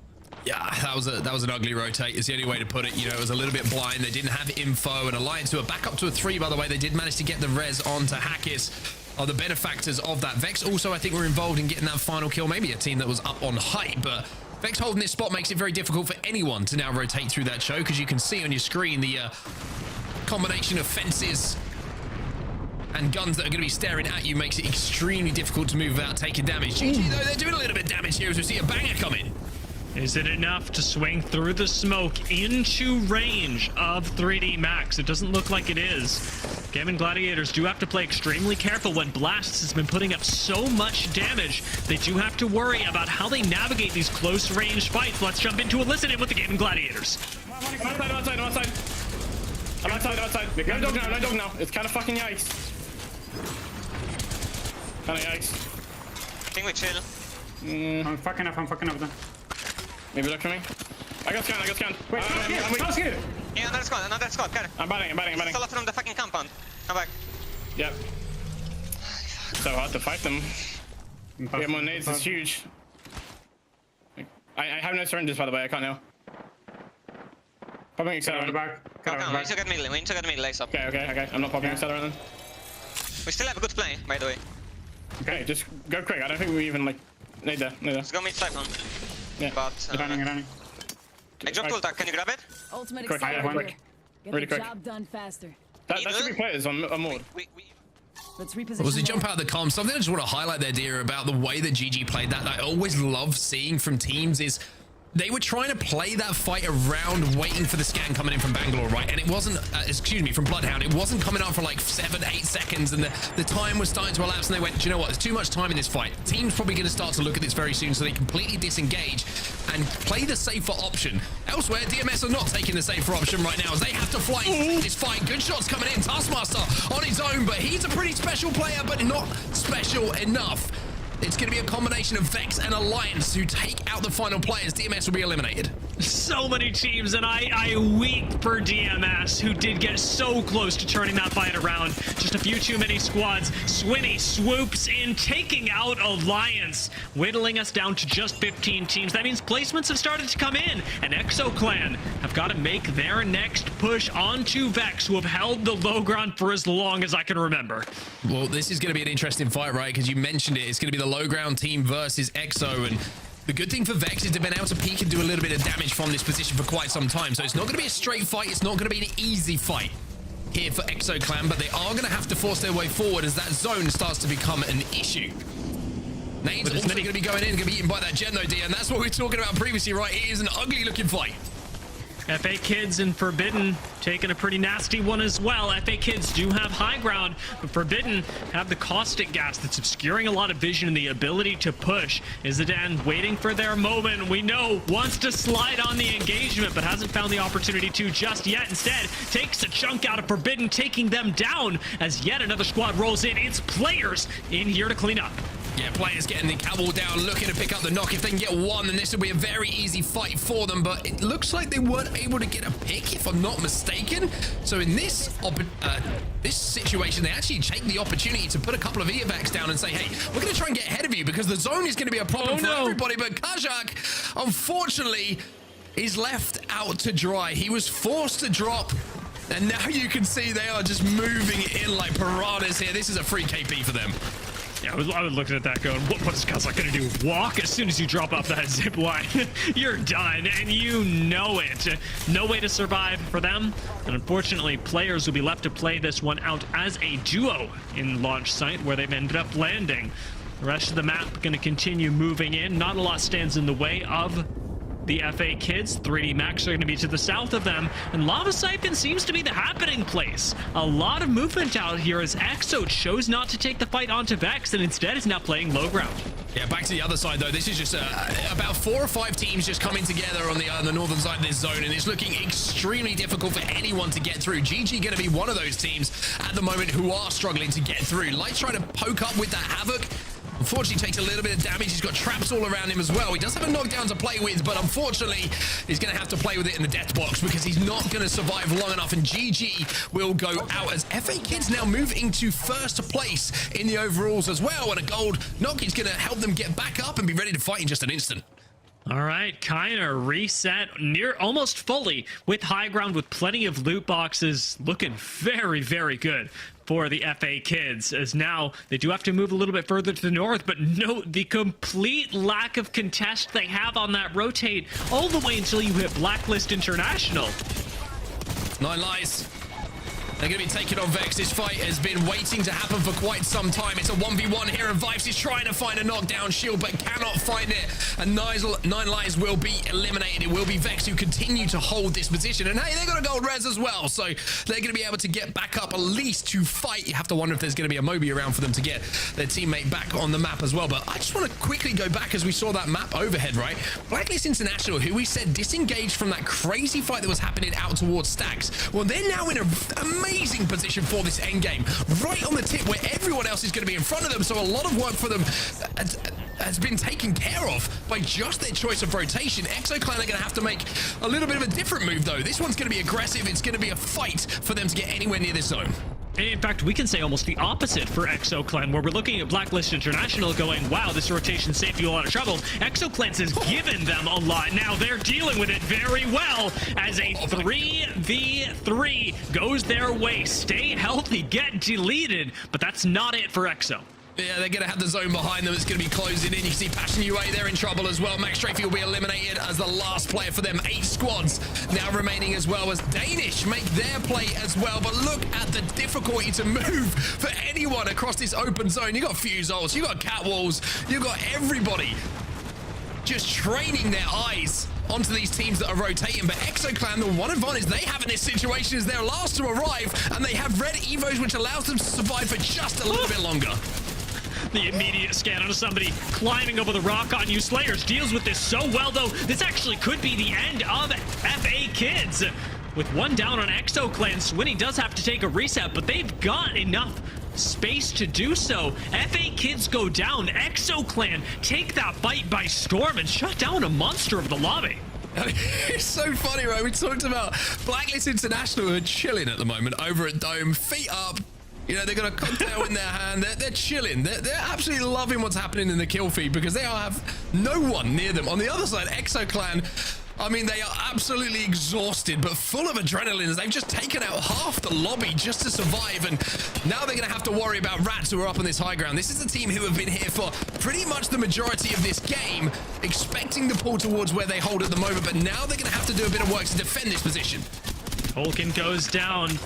Yeah, that was an ugly rotate. It's the only way to put it. You know, it was a little bit blind. They didn't have info, and Alliance, who are back up to a 3, by the way. They did manage to get the res onto Hackis, are the benefactors of that. Vex also, I think, were involved in getting that final kill. Maybe a team that was up on height, but Vex holding this spot makes it very difficult for anyone to now rotate through that choke, because you can see on your screen the combination of fences and guns that are going to be staring at you makes it extremely difficult to move without taking damage. GG, though, they're doing a little bit of damage here as we see a banger come in. Is it enough to swing through the smoke into range of 3D Max? It doesn't look like it is. Gaimin Gladiators do have to play extremely careful when Blasts has been putting up so much damage. They do have to worry about how they navigate these close range fights. Let's jump into a listen in with the Gaimin Gladiators. I'm outside. No dog now. It's kind of fucking yikes. Kind of yikes. I think we chill. I'm fucking up then. Maybe look for me. I got scanned. Wait, I'm scared. Yeah, another squad, got it. I'm batting. Solo from the fucking compound. Come back. Yep. So hard to fight them. We have more nades, it's huge. I have no surrenders, by the way, I can't now. Popping accelerator back. Come on, we need to get middle. We need to get middle, lace up. Okay. I'm not popping accelerator then. We still have a good play, by the way. Okay, just go quick. I don't think we even like need that. Let's go mid Typhon. Yeah. But Running. I dropped ult. Can you grab it? Ultimate Quick, I have one. accelerator. Get Really the quick. job done faster. That should be players on mode. Let's reposition. Was the there. jump out of the comms? Something I just want to highlight there, dear, about the way that GG played that I always love seeing from teams is they were trying to play that fight around waiting for the scan coming in from Bangalore, right? And it wasn't, excuse me, from Bloodhound. It wasn't coming up for like 7-8 seconds, and the time was starting to elapse, and they went, do you know what? There's too much time in this fight. The team's probably going to start to look at this very soon, so they completely disengage and play the safer option. Elsewhere, DMS are not taking the safer option right now, as they have to fly into this fight. Good shots coming in. Taskmaster on his own, but he's a pretty special player, but not special enough. It's going to be a combination of Vex and Alliance who take out the final players. DMS will be eliminated. So many teams, and I weep for DMS, who did get so close to turning that fight around. Just a few too many squads. Swinny swoops in, taking out Alliance, whittling us down to just 15 teams. That means placements have started to come in, and Exo Clan have got to make their next push onto Vex, who have held the low ground for as long as I can remember. Well, this is going to be an interesting fight, right? Because you mentioned it. It's going to be the low ground team versus Exo, and the good thing for Vex is they've been able to peek and do a little bit of damage from this position for quite some time. So it's not going to be a straight fight. It's not going to be an easy fight here for Exo Clan, but they are going to have to force their way forward as that zone starts to become an issue. Nane's also going to be going in, going to be eaten by that gen though, D, and that's what we were talking about previously, right? It is an ugly looking fight. FA Kids and Forbidden taking a pretty nasty one as well. FA Kids do have high ground, but Forbidden have the caustic gas that's obscuring a lot of vision and the ability to push. Izadin waiting for their moment. We know wants to slide on the engagement, but hasn't found the opportunity to just yet. Instead, takes a chunk out of Forbidden, taking them down as yet another squad rolls in. It's players in here to clean up. Yeah, players getting the cavalry down, looking to pick up the knock. If they can get one, then this will be a very easy fight for them. But it looks like they weren't able to get a pick, if I'm not mistaken. So in this situation, they actually take the opportunity to put a couple of evacs down and say, hey, we're going to try and get ahead of you because the zone is going to be a problem for everybody. But Kajak, unfortunately, is left out to dry. He was forced to drop. And now you can see they are just moving in like piranhas here. This is a free KP for them. Yeah, I was looking at that going, what is Kazakh going to do? Walk? As soon as you drop off that zip line, you're done, and you know it. No way to survive for them, and unfortunately, players will be left to play this one out as a duo in launch site, where they've ended up landing. The rest of the map going to continue moving in. Not a lot stands in the way of the FA Kids. 3D Max are going to be to the south of them, and Lava Siphon seems to be the happening place. A lot of movement out here as Exo chose not to take the fight onto Vex and instead is now playing low ground. Yeah, back to the other side though. This is just about 4 or 5 teams just coming together on the northern side of this zone, and it's looking extremely difficult for anyone to get through. GG going to be one of those teams at the moment who are struggling to get through. Light's trying to poke up with that Havoc. Unfortunately, takes a little bit of damage. He's got traps all around him as well. He does have a knockdown to play with, but unfortunately, he's going to have to play with it in the death box because he's not going to survive long enough, and GG will go out as FA Kids now move into first place in the overalls as well, and a gold knock is going to help them get back up and be ready to fight in just an instant. All right, Kainer reset near almost fully with high ground with plenty of loot boxes, looking very, very good for the FA Kids, as now they do have to move a little bit further to the north, but note the complete lack of contest they have on that rotate all the way until you hit Blacklist International. 9 lies. They're going to be taking on Vex. This fight has been waiting to happen for quite some time. It's a 1v1 here, and Vibes is trying to find a knockdown shield, but cannot find it. And 9 lies will be eliminated. It will be Vex who continue to hold this position. And hey, they got a gold res as well, so they're going to be able to get back up at least to fight. You have to wonder if there's going to be a Moby around for them to get their teammate back on the map as well. But I just want to quickly go back as we saw that map overhead, right? Blacklist International, who we said disengaged from that crazy fight that was happening out towards Stacks. Well, they're now in an amazing position for this endgame, right on the tip where everyone else is going to be in front of them. So a lot of work for them has been taken care of by just their choice of rotation. Exo Clan are going to have to make a little bit of a different move though. This one's going to be aggressive. It's going to be a fight for them to get anywhere near this zone. In fact, we can say almost the opposite for ExoClan, where we're looking at Blacklist International going, wow, this rotation saved you a lot of trouble. ExoClan has given them a lot. Now they're dealing with it very well as a 3v3 goes their way. Stay healthy, get deleted, but that's not it for Exo. Yeah, they're going to have the zone behind them. It's going to be closing in. You can see Passion UA, they're in trouble as well. Max Strafey will be eliminated as the last player for them. 8 squads now remaining, as well as Danish make their play as well. But look at the difficulty to move for anyone across this open zone. You got Fuse ults, you got Catwalls, you got everybody just training their eyes onto these teams that are rotating. But ExoClan, the one advantage they have in this situation is they're last to arrive, and they have red evos, which allows them to survive for just a little bit longer. The immediate scan onto somebody climbing over the rock on you. Slayers deals with this so well, though. This actually could be the end of FA Kids. With one down on ExoClan, Swinny does have to take a reset, but they've got enough space to do so. FA Kids go down. ExoClan take that fight by storm and shut down a monster of the lobby. It's so funny, right? We talked about Blacklist International who are chilling at the moment over at Dome, feet up. You know, they've got a cocktail in their hand. They're chilling. They're absolutely loving what's happening in the kill feed because they have no one near them. On the other side, ExoClan, I mean, they are absolutely exhausted, but full of adrenaline as they've just taken out half the lobby just to survive. And now they're going to have to worry about Rats, who are up on this high ground. This is the team who have been here for pretty much the majority of this game, expecting the pull towards where they hold at the moment. But now they're going to have to do a bit of work to defend this position. Tolkien goes down.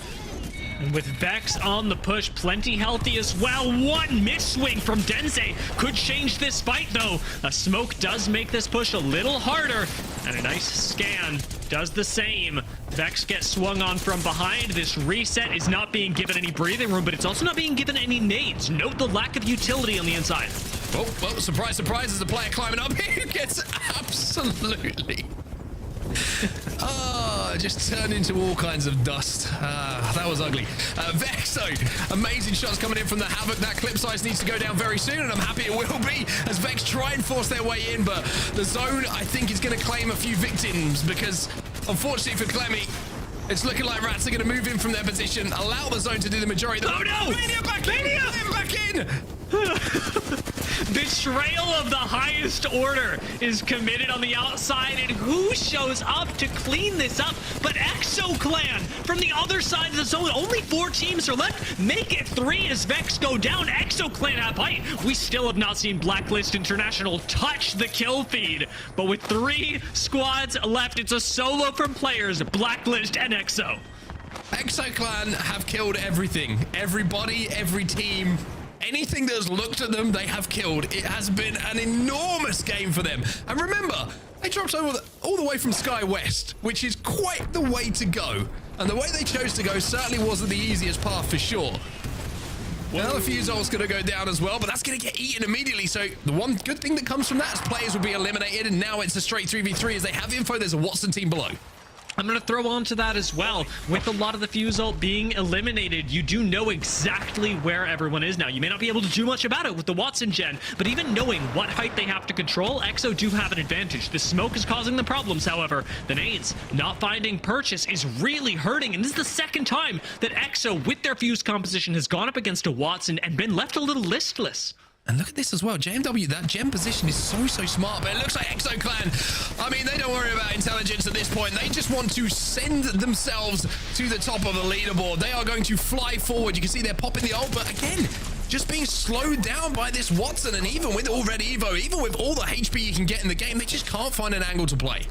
And with Vex on the push, plenty healthy as well. One miss swing from Denze could change this fight, though. A smoke does make this push a little harder, and a nice scan does the same. Vex gets swung on from behind. This reset is not being given any breathing room, but it's also not being given any nades. Note the lack of utility on the inside. Oh, well, surprise, surprise, there's a player climbing up. He gets absolutely... just turned into all kinds of dust. That was ugly. Vexo, amazing shots coming in from the Havoc. That clip size needs to go down very soon, and I'm happy it will be as Vex try and force their way in, but the zone, I think, is going to claim a few victims because, unfortunately for Clemmy, it's looking like Rats are going to move in from their position, allow the zone to do the majority. Oh no! Mania back in! Mania back in! Betrayal of the highest order is committed on the outside, and who shows up to clean this up but ExoClan from the other side of the zone. Only 4 teams are left. Make it 3 as Vex go down. ExoClan have height. We still have not seen Blacklist International touch the kill feed, but with 3 squads left, it's a solo from players Blacklist and Exo. ExoClan have killed everything. Everybody, every team. Anything that's looked at them, they have killed. It has been an enormous game for them. And remember, they dropped over all the way from Sky West, which is quite the way to go. And the way they chose to go certainly wasn't the easiest path for sure. Well, the Fuse ult's going to go down as well, but that's going to get eaten immediately. So the one good thing that comes from that is players will be eliminated, and now it's a straight 3v3 as they have info. There's a Watson team below. I'm going to throw on to that as well. With a lot of the Fuse ult being eliminated, you do know exactly where everyone is now. You may not be able to do much about it with the Watson gen, but even knowing what height they have to control, Exo do have an advantage. The smoke is causing the problems, however. The nades not finding purchase is really hurting, and this is the second time that Exo, with their Fuse composition, has gone up against a Watson and been left a little listless. And look at this as well. JMW, that gem position is so smart, but it looks like ExoClan, I mean, they don't worry about intelligence at this point. They just want to send themselves to the top of the leaderboard. They are going to fly forward. You can see they're popping the ult, but again, just being slowed down by this Watson. And even with all red Evo, even with all the HP you can get in the game, they just can't find an angle to play.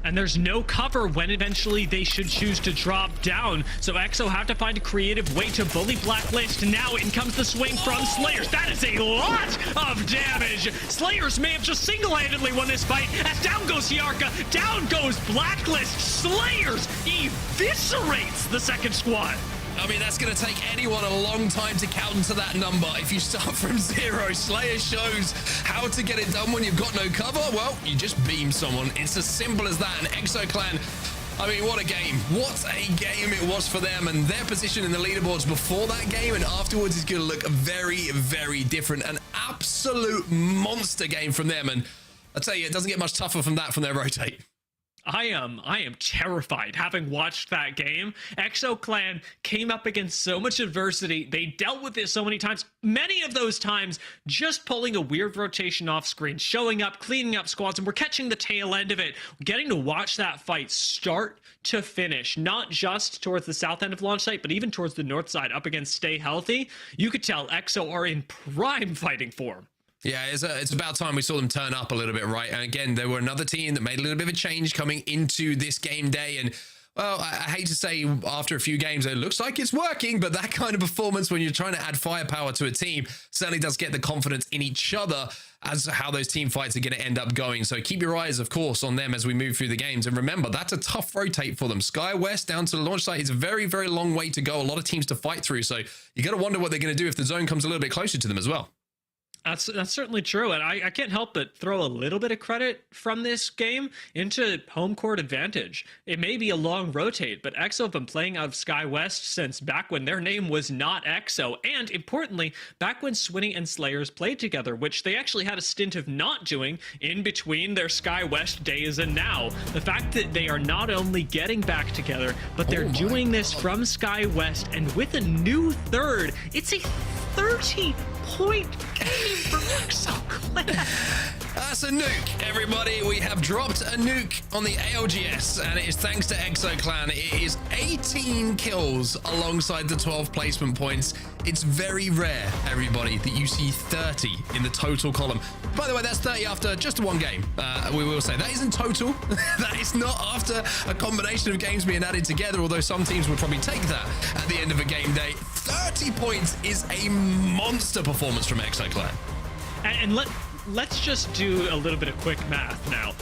And there's no cover when eventually they should choose to drop down. So Exo have to find a creative way to bully Blacklist. Now in comes the swing from Slayers. That is a lot of damage. Slayers may have just single-handedly won this fight. As down goes Yarka, down goes Blacklist. Slayers eviscerates the second squad. I mean, that's going to take anyone a long time to counter that number. If you start from 0, Slayer shows how to get it done when you've got no cover. Well, you just beam someone. It's as simple as that. And ExoClan, I mean, what a game. What a game it was for them. And their position in the leaderboards before that game and afterwards is going to look very different. An absolute monster game from them. And I tell you, it doesn't get much tougher from that from their rotate. I am terrified having watched that game. EXO Clan came up against so much adversity. They dealt with it so many times. Many of those times just pulling a weird rotation off screen, showing up, cleaning up squads, and we're catching the tail end of it. Getting to watch that fight start to finish, not just towards the south end of launch site, but even towards the north side up against Stay Healthy. You could tell EXO are in prime fighting form. Yeah, it's about time we saw them turn up a little bit, right? And again, there were another team that made a little bit of a change coming into this game day. And, well, I hate to say after a few games, it looks like it's working, but that kind of performance when you're trying to add firepower to a team certainly does get the confidence in each other as to how those team fights are going to end up going. So keep your eyes, of course, on them as we move through the games. And remember, that's a tough rotate for them. Sky West down to the launch site is a very, very long way to go. A lot of teams to fight through. So you got to wonder what they're going to do if the zone comes a little bit closer to them as well. That's certainly true, and I can't help but throw a little bit of credit from this game into home court advantage. It may be a long rotate, but EXO have been playing out of Sky West since back when their name was not EXO, and importantly, back when Swinny and Slayers played together, which they actually had a stint of not doing in between their Sky West days and now. The fact that they are not only getting back together, but they're doing this from Sky West, and with a new third, it's a 30-point game for EXO Clan. That's a nuke, everybody. We have dropped a nuke on the ALGS, and it is thanks to EXO Clan. It is 18 kills alongside the 12 placement points. It's very rare, everybody, that you see 30 in the total column. By the way, that's 30 after just one game. We will say that isn't total. That is not after a combination of games being added together, although some teams would probably take that at the end of a game day. 30 points is a monster performance from EXO Clan. And let's just do a little bit of quick math now.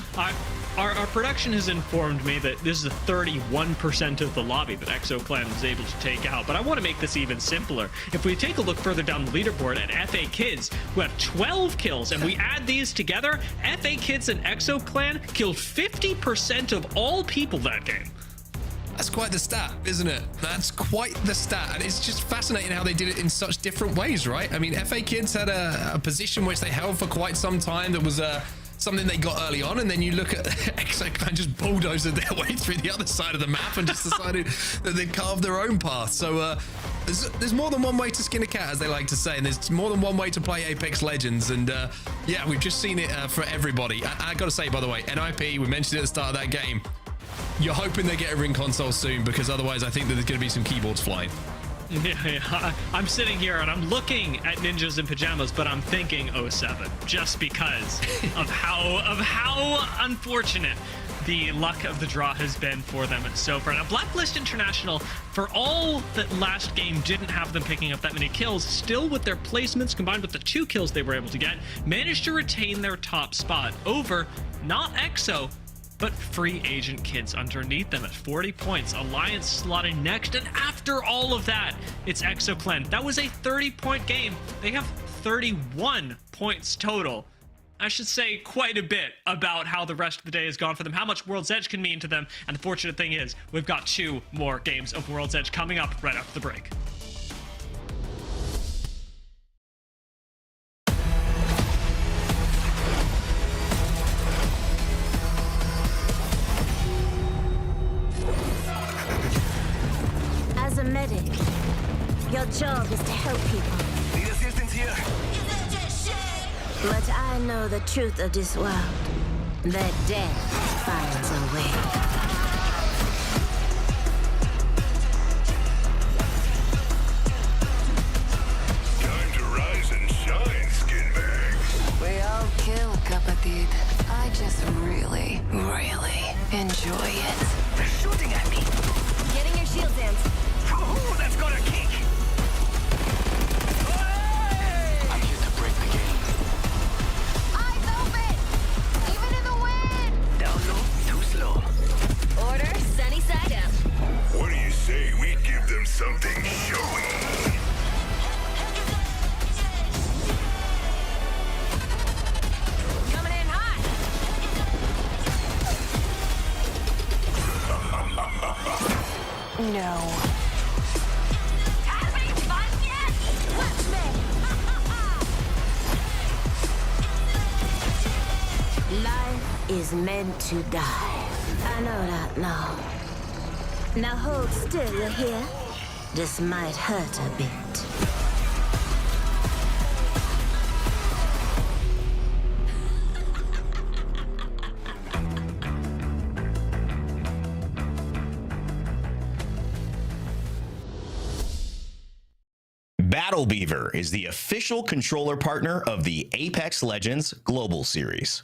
Our production has informed me that this is a 31% of the lobby that EXO Clan was able to take out, but I want to make this even simpler. If we take a look further down the leaderboard at FA Kids, who have 12 kills, and we add these together, FA Kids and EXO Clan killed 50% of all people that game. That's quite the stat, isn't it? That's quite the stat. And it's just fascinating how they did it in such different ways, right? I mean, FA Kids had a position which they held for quite some time that was something they got early on, and then you look at EXO Clan just bulldozed their way through the other side of the map and just decided that they'd carve their own path. So there's more than one way to skin a cat, as they like to say, and there's more than one way to play Apex Legends. And yeah, we've just seen it for everybody. I got to say, by the way, NIP, we mentioned it at the start of that game, you're hoping they get a ring console soon, because otherwise I think that there's going to be some keyboards flying. Yeah, I'm sitting here and I'm looking at Ninjas in Pyjamas, but I'm thinking 07, just because of how unfortunate the luck of the draw has been for them so far. Now, Blacklist International, for all that last game didn't have them picking up that many kills, still with their placements combined with the 2 kills they were able to get, managed to retain their top spot over not EXO, but free agent kids underneath them at 40 points. Alliance slotted next, and after all of that, it's EXO Clan. That was a 30-point game. They have 31 points total. I should say quite a bit about how the rest of the day has gone for them, how much World's Edge can mean to them, and the fortunate thing is, we've got 2 more games of World's Edge coming up right after the break. As a medic, your job is to help people. Need assistance here? But I know the truth of this world. That death finds a way. Time to rise and shine, skin bags. We all kill, Kapatid. I just really, really enjoy it. They're shooting at me. Getting your shield dance. Ooh, that's got a kick. I'm here to break the game. Eyes open! Even in the wind! Down low, too slow. Order, sunny side up. What do you say we give them something showy? Coming in hot! No. Having fun yet? Watch me! Life is meant to die. I know that now. Now hold still, you hear? This might hurt a bit. Battle Beaver is the official controller partner of the Apex Legends Global Series.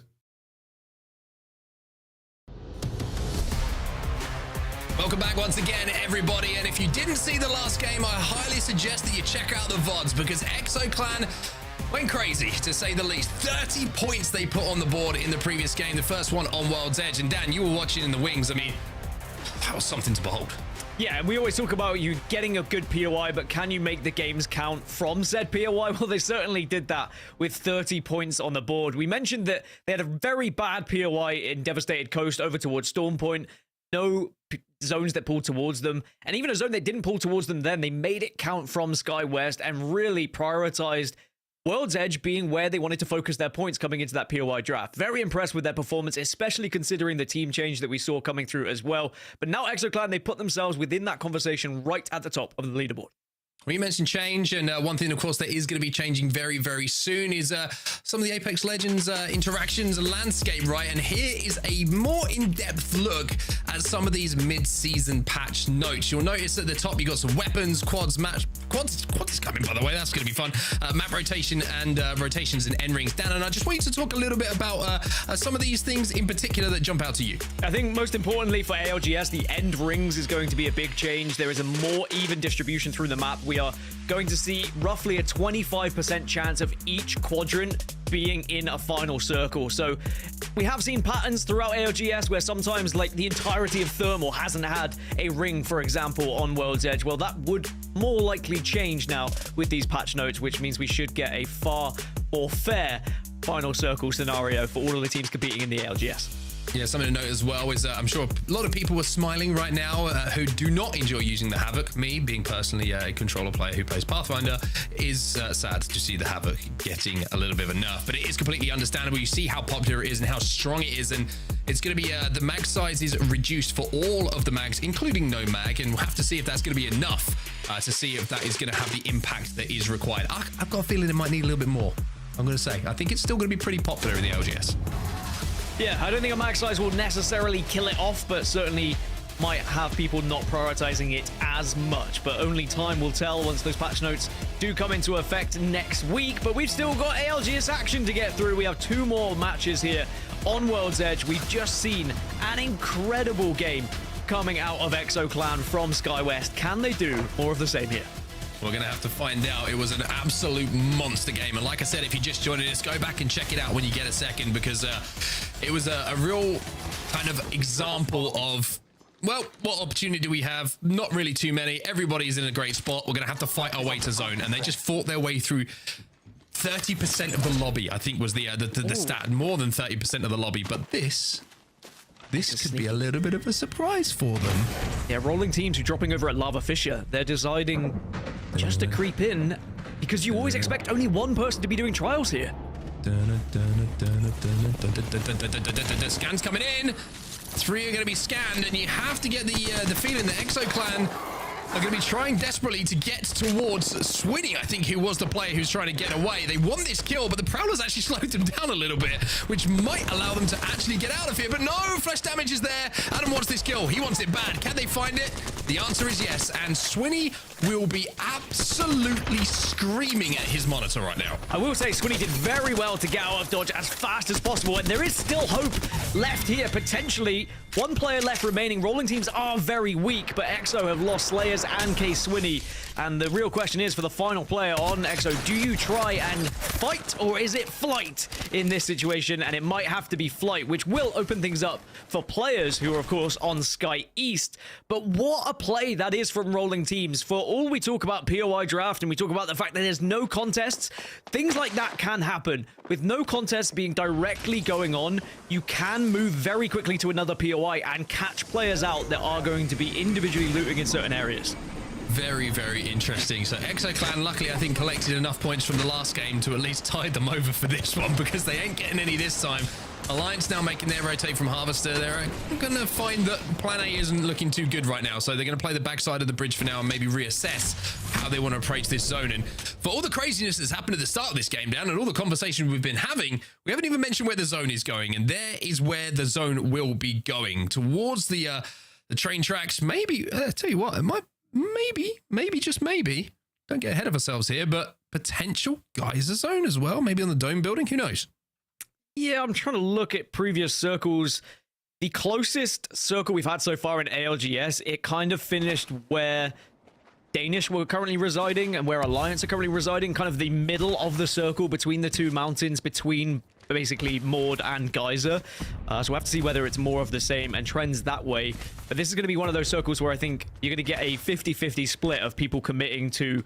Welcome back once again, everybody. And if you didn't see the last game, I highly suggest that you check out the VODs because ExoClan went crazy, to say the least. 30 points they put on the board in the previous game, the first one on World's Edge. And Dan, you were watching in the wings. I mean, that was something to behold. Yeah, we always talk about you getting a good POI, but can you make the games count from said POI? Well, they certainly did that with 30 points on the board. We mentioned that they had a very bad POI in Devastated Coast over towards Storm Point. No zones that pulled towards them, and even a zone that didn't pull towards them then, they made it count from Sky West and really prioritized World's Edge being where they wanted to focus their points coming into that POI draft. Very impressed with their performance, especially considering the team change that we saw coming through as well. But now ExoClan, they put themselves within that conversation right at the top of the leaderboard. Well, you mentioned change, and one thing, of course, that is going to be changing very, very soon is some of the Apex Legends interactions and landscape, right? And here is a more in-depth look at some of these mid-season patch notes. You'll notice at the top, you got some weapons, quads is coming, by the way. That's going to be fun. Map rotation and rotations and end rings. Dan, and I just want you to talk a little bit about some of these things in particular that jump out to you. I think most importantly for ALGS, the end rings is going to be a big change. There is a more even distribution through the map. We are going to see roughly a 25% chance of each quadrant being in a final circle. So we have seen patterns throughout ALGS where sometimes like the entirety of Thermal hasn't had a ring, for example, on World's Edge. Well, that would more likely change now with these patch notes, which means we should get a far more fair final circle scenario for all of the teams competing in the ALGS. Yeah, something to note as well is I'm sure a lot of people are smiling right now who do not enjoy using the Havoc. Me, being personally a controller player who plays Pathfinder, is sad to see the Havoc getting a little bit of a nerf. But it is completely understandable. You see how popular it is and how strong it is. And it's going to be the mag size is reduced for all of the mags, including no mag. And we'll have to see if that's going to be enough to see if that is going to have the impact that is required. I've got a feeling it might need a little bit more. I'm going to say, I think it's still going to be pretty popular in the LGS. Yeah, I don't think a max size will necessarily kill it off, but certainly might have people not prioritizing it as much. But only time will tell once those patch notes do come into effect next week. But we've still got ALGS action to get through. We have 2 more matches here on World's Edge. We've just seen an incredible game coming out of ExoClan from Sky West. Can they do more of the same here? We're going to have to find out. It was an absolute monster game. And like I said, if you just joined us, go back and check it out when you get a second, because it was a real kind of example of, well, what opportunity do we have? Not really too many. Everybody's in a great spot. We're going to have to fight our way to zone. And they just fought their way through 30% of the lobby, I think was the stat. More than 30% of the lobby. But this could be a little bit of a surprise for them. Yeah, rolling teams who are dropping over at Lava Fissure. They're deciding just to creep in because you always expect only one person to be doing trials here. Scans coming in. 3 are going to be scanned, and you have to get the feeling that ExoClan are going to be trying desperately to get towards Swinny, I think, who was the player who's trying to get away. They want this kill, but the Prowler's actually slowed them down a little bit, which might allow them to actually get out of here. But no, flesh damage is there. Adam wants this kill. He wants it bad. Can they find it? The answer is yes, and Swinny will be absolutely screaming at his monitor right now. I will say Swinny did very well to get out of dodge as fast as possible, and there is still hope left here, potentially. 1 player left remaining. Rolling teams are very weak, but EXO have lost Slayers and K-Swinny. And the real question is for the final player on EXO, do you try and fight, or is it flight in this situation? And it might have to be flight, which will open things up for players who are, of course, on Sky East. But what a play that is from rolling teams. For all we talk about POI draft and we talk about the fact that there's no contests, things like that can happen. With no contests being directly going on, you can move very quickly to another POI and catch players out that are going to be individually looting in certain areas. Very, very interesting. So ExoClan, luckily, I think, collected enough points from the last game to at least tide them over for this one, because they ain't getting any this time. Alliance now making their rotate from Harvester. They're going to find that plan A isn't looking too good right now, so they're going to play the backside of the bridge for now and maybe reassess how they want to approach this zone. And for all the craziness that's happened at the start of this game, Dan, and all the conversation we've been having, we haven't even mentioned where the zone is going, and there is where the zone will be going, towards the train tracks. Maybe, tell you what, it might, maybe, just maybe, don't get ahead of ourselves here, but potential geyser zone as well, maybe on the dome building, who knows? Yeah, I'm trying to look at previous circles. The closest circle we've had so far in ALGS, it kind of finished where Danish were currently residing and where Alliance are currently residing, kind of the middle of the circle between the two mountains, between basically Maud and Geyser. So we'll have to see whether it's more of the same and trends that way. But this is going to be one of those circles where I think you're going to get a 50-50 split of people committing to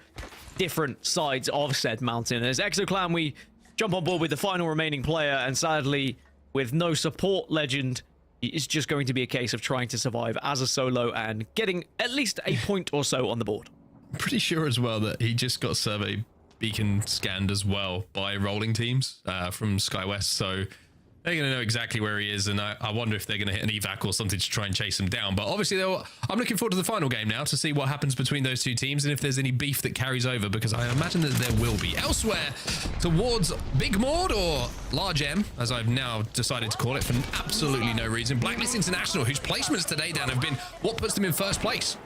different sides of said mountain. As ExoClan, we jump on board with the final remaining player, and sadly, with no support legend, it's just going to be a case of trying to survive as a solo and getting at least a point or so on the board. I'm pretty sure as well that he just got survey beacon scanned as well by rolling teams from SkyWest, so they're going to know exactly where he is, and I wonder if they're going to hit an evac or something to try and chase him down. But obviously, I'm looking forward to the final game now to see what happens between those two teams and if there's any beef that carries over, because I imagine that there will be. Elsewhere, towards Big Maud, or Large M, as I've now decided to call it for absolutely no reason, Blacklist International, whose placements today, Dan, have been what puts them in first place.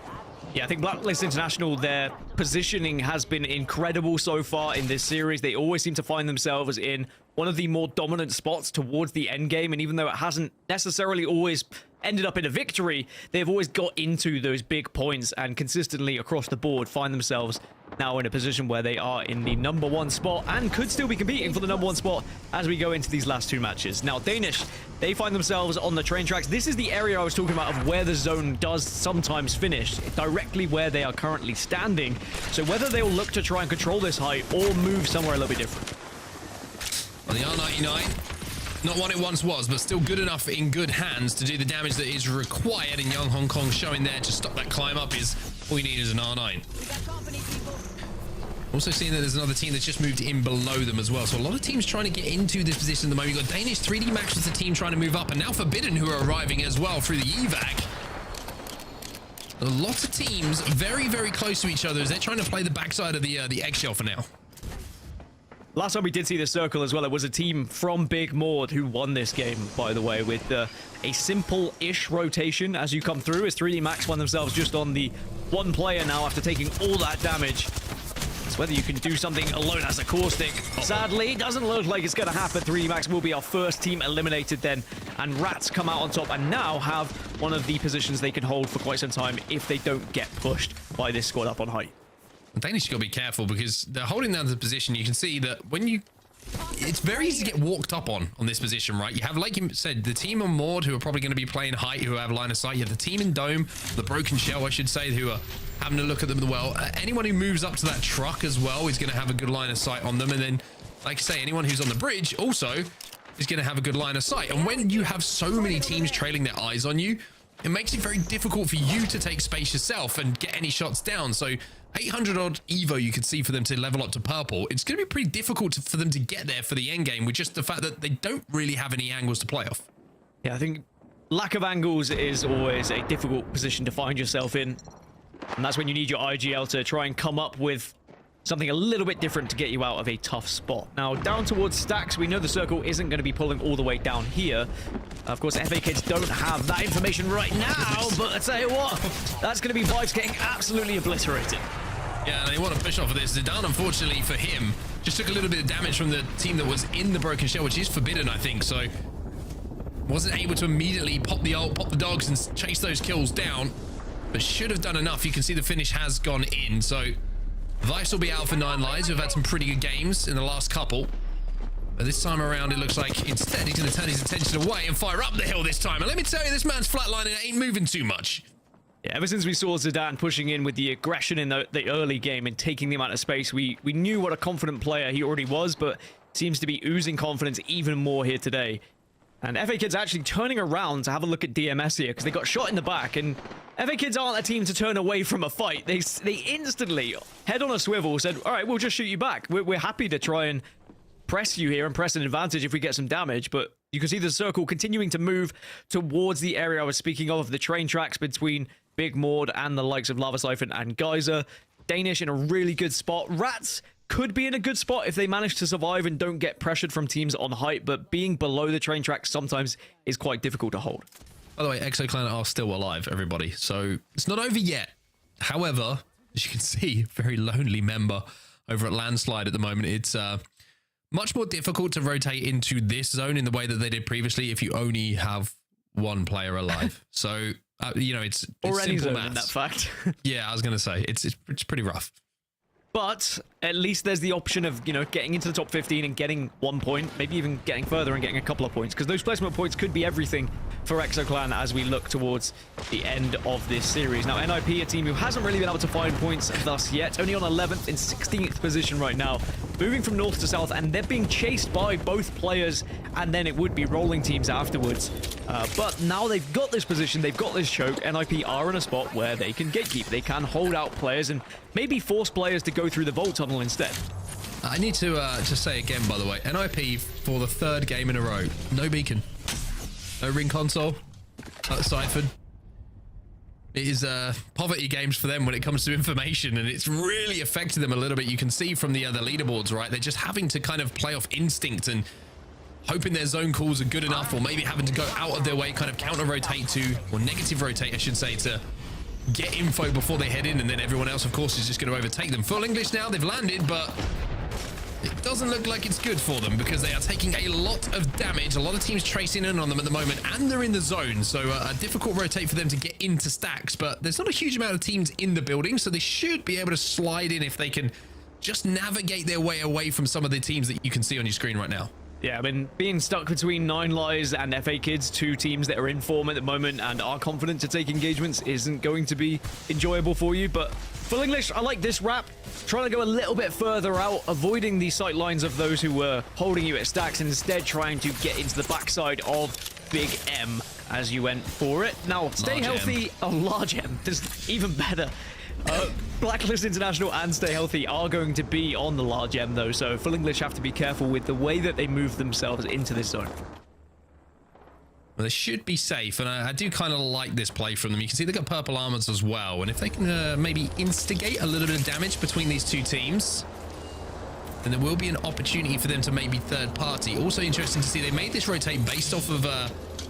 Yeah, I think Blacklist International, their positioning has been incredible so far in this series. They always seem to find themselves in one of the more dominant spots towards the end game, and even though it hasn't necessarily always ended up in a victory, they've always got into those big points and consistently across the board find themselves now in a position where they are in the #1 spot and could still be competing for the #1 spot as we go into these last two matches. Now, Danish, they find themselves on the train tracks. This is the area I was talking about of where the zone does sometimes finish, directly where they are currently standing. So whether they will look to try and control this height or move somewhere a little bit different. On the R99, not what it once was, but still good enough in good hands to do the damage that is required, and Young Hong Kong showing there to stop that climb up is all you need is an R9. Also seeing that there's another team that's just moved in below them as well. So a lot of teams trying to get into this position at the moment. You've got Danish, 3D Max was the team trying to move up, and now Forbidden who are arriving as well through the evac. A lot of teams very, very close to each other as they're trying to play the backside of the eggshell for now. Last time we did see the circle as well, it was a team from Big Maud who won this game, by the way, with a simple-ish rotation as you come through, as 3D Max find themselves just on the one player now after taking all that damage. It's whether you can do something alone as a caustic. Sadly, it doesn't look like it's going to happen. 3D Max will be our first team eliminated then, and Rats come out on top and now have one of the positions they can hold for quite some time if they don't get pushed by this squad up on height. Danish got to be careful because they're holding down the position. You can see that when you... It's very easy to get walked up on this position, right? You have, like you said, the team on Maud who are probably going to be playing height, who have line of sight. You have the team in Dome, the Broken Shell, I should say, who are having a look at them as well. Anyone who moves up to that truck as well is going to have a good line of sight on them. And then, like I say, anyone who's on the bridge also is going to have a good line of sight. And when you have so many teams trailing their eyes on you, it makes it very difficult for you to take space yourself and get any shots down. So 800 odd Evo you could see for them to level up to purple. It's going to be pretty difficult for them to get there for the end game with just the fact that they don't really have any angles to play off. Yeah, I think lack of angles is always a difficult position to find yourself in. And that's when you need your IGL to try and come up with something a little bit different to get you out of a tough spot. Now, down towards Stacks, we know the circle isn't going to be pulling all the way down here. Of course, FA Kids don't have that information right now, but I tell you what, that's going to be Vibes getting absolutely obliterated. Yeah, and they want to push off of this. Zidane, unfortunately for him, just took a little bit of damage from the team that was in the Broken Shell, which is Forbidden, I think, so wasn't able to immediately pop the ult, pop the dogs, and chase those kills down, but should have done enough. You can see the finish has gone in, so Vice will be out for 9 lives, who've had some pretty good games in the last couple. But this time around, it looks like instead he's going to turn his attention away and fire up the hill this time. And let me tell you, this man's flatlining ain't moving too much. Yeah, ever since we saw Zidane pushing in with the aggression in the early game and taking the amount of space, we knew what a confident player he already was, but seems to be oozing confidence even more here today. And FA Kids actually turning around to have a look at DMS here because they got shot in the back, and FA Kids aren't a team to turn away from a fight. They instantly, head on a swivel, said, all right, we'll just shoot you back. We're happy to try and press you here and press an advantage if we get some damage, but You can see the circle continuing to move towards the area I was speaking of, the train tracks between Big Maud and the likes of Lava Siphon and Geyser. Danish in a really good spot. Rats could be in a good spot if they manage to survive and don't get pressured from teams on height, but being below the train tracks sometimes is quite difficult to hold. By the way, ExoClan are still alive, everybody, so it's not over yet. However, as you can see, very lonely member over at Landslide at the moment. It's much more difficult to rotate into this zone in the way that they did previously if you only have one player alive. So, you know, it's or any simple zone maths. in that fact. Yeah, I was going to say, it's pretty rough. But at least there's the option of, you know, getting into the top 15 and getting 1 point, maybe even getting further and getting a couple of points, because those placement points could be everything for ExoClan as we look towards the end of this series. Now, NIP, a team who hasn't really been able to find points thus yet, only on 11th and 16th position right now, moving from north to south, and they're being chased by both players, and then it would be rolling teams afterwards. But now they've got this position, they've got this choke. NIP are in a spot where they can gatekeep, they can hold out players and maybe force players to go through the vault tunnel instead. I need to just say again, by the way, NIP for the 3rd game in a row, no beacon, no ring console, Siphon. It is poverty games for them when it comes to information, and it's really affected them a little bit. You can see from the other leaderboards, right? They're just having to kind of play off instinct and hoping their zone calls are good enough, or maybe having to go out of their way, kind of counter rotate to, or negative rotate, I should say, to get info before they head in, and then everyone else, of course, is just going to overtake them. Full English now, they've landed, but it doesn't look like it's good for them because they are taking a lot of damage. A lot of teams tracing in on them at the moment, and they're in the zone, so a difficult rotate for them to get into stacks, but there's not a huge amount of teams in the building, so they should be able to slide in if they can just navigate their way away from some of the teams that you can see on your screen right now. Yeah, I mean, being stuck between Nine Lives and FA Kids, 2 teams that are in form at the moment and are confident to take engagements, isn't going to be enjoyable for you. But Full English, I like this wrap. Trying to go a little bit further out, avoiding the sight lines of those who were holding you at stacks, and instead trying to get into the backside of Big M as you went for it. Now, stay healthy. Oh, large M. This is even better. Blacklist International and Stay Healthy are going to be on the large M though, so Full English have to be careful with the way that they move themselves into this zone. Well, they should be safe, and I do kind of like this play from them. You can see they've got purple armors as well, and if they can maybe instigate a little bit of damage between these 2 teams, then there will be an opportunity for them to maybe third party. Also interesting to see they made this rotate based off of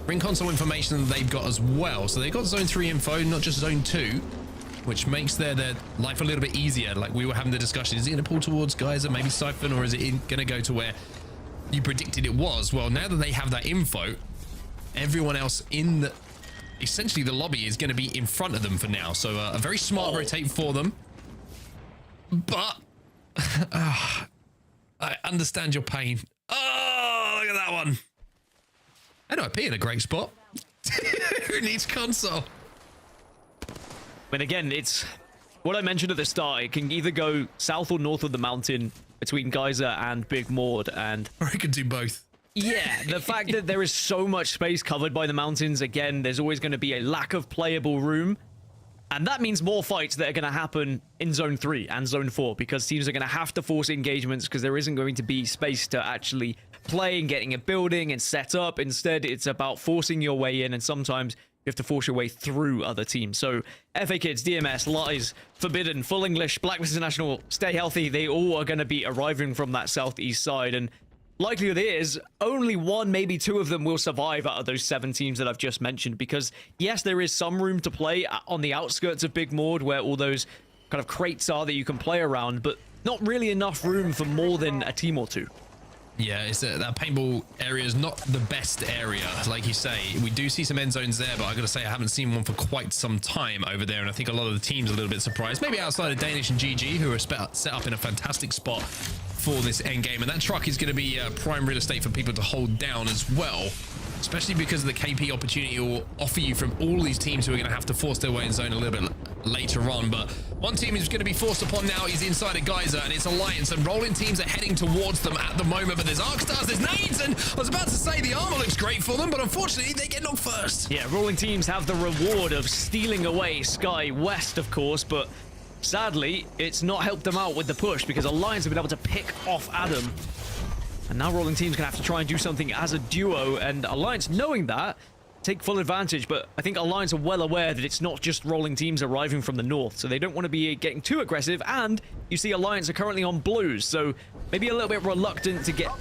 ring console information that they've got as well. So they've got zone 3 info, not just zone 2. Which makes their life a little bit easier. Like we were having the discussion, is it going to pull towards Geyser, maybe Siphon, or is it going to go to where you predicted it was? Well, now that they have that info, everyone else in the, essentially the lobby is going to be in front of them for now. So a very smart rotate for them. But I understand your pain. Oh, look at that one. NIP in a great spot. Who needs console? And again, it's what I mentioned at the start. It can either go south or north of the mountain between Geyser and Big Maud, and or it could do both. Yeah, the fact that there is so much space covered by the mountains, again, there's always going to be a lack of playable room, and that means more fights that are going to happen in Zone 3 and Zone 4, because teams are going to have to force engagements because there isn't going to be space to actually play and getting a building and set up. Instead, it's about forcing your way in, and sometimes you have to force your way through other teams. So FA Kids, DMS, Lies, Forbidden, Full English, Blacklist International, Stay Healthy, they all are going to be arriving from that southeast side. And likelihood is only 1, maybe 2 of them will survive out of those 7 teams that I've just mentioned. Because yes, there is some room to play on the outskirts of Big Maud where all those kind of crates are that you can play around, but not really enough room for more than a team or 2. Yeah, it's that paintball area is not the best area, like you say. We do see some end zones there, but I gotta say I haven't seen one for quite some time over there, and I think a lot of the teams are a little bit surprised. Maybe outside of Danish and GG, who are set up in a fantastic spot for this end game, and that truck is going to be prime real estate for people to hold down as well, especially because of the KP opportunity it will offer you from all these teams who are going to have to force their way in zone a little bit later on. But one team is going to be forced upon now is inside a Geyser, and it's Alliance, and rolling teams are heading towards them at the moment, but there's Arc Stars, there's nades, and I was about to say the armor looks great for them, but unfortunately they get knocked first. Yeah, rolling teams have the reward of stealing away Sky West, of course, but sadly, it's not helped them out with the push because Alliance have been able to pick off Adam. And now Rolling Team's gonna have to try and do something as a duo, and Alliance, knowing that, take full advantage. But I think Alliance are well aware that it's not just Rolling Teams arriving from the north, so they don't want to be getting too aggressive. And you see Alliance are currently on blues, so maybe a little bit reluctant to get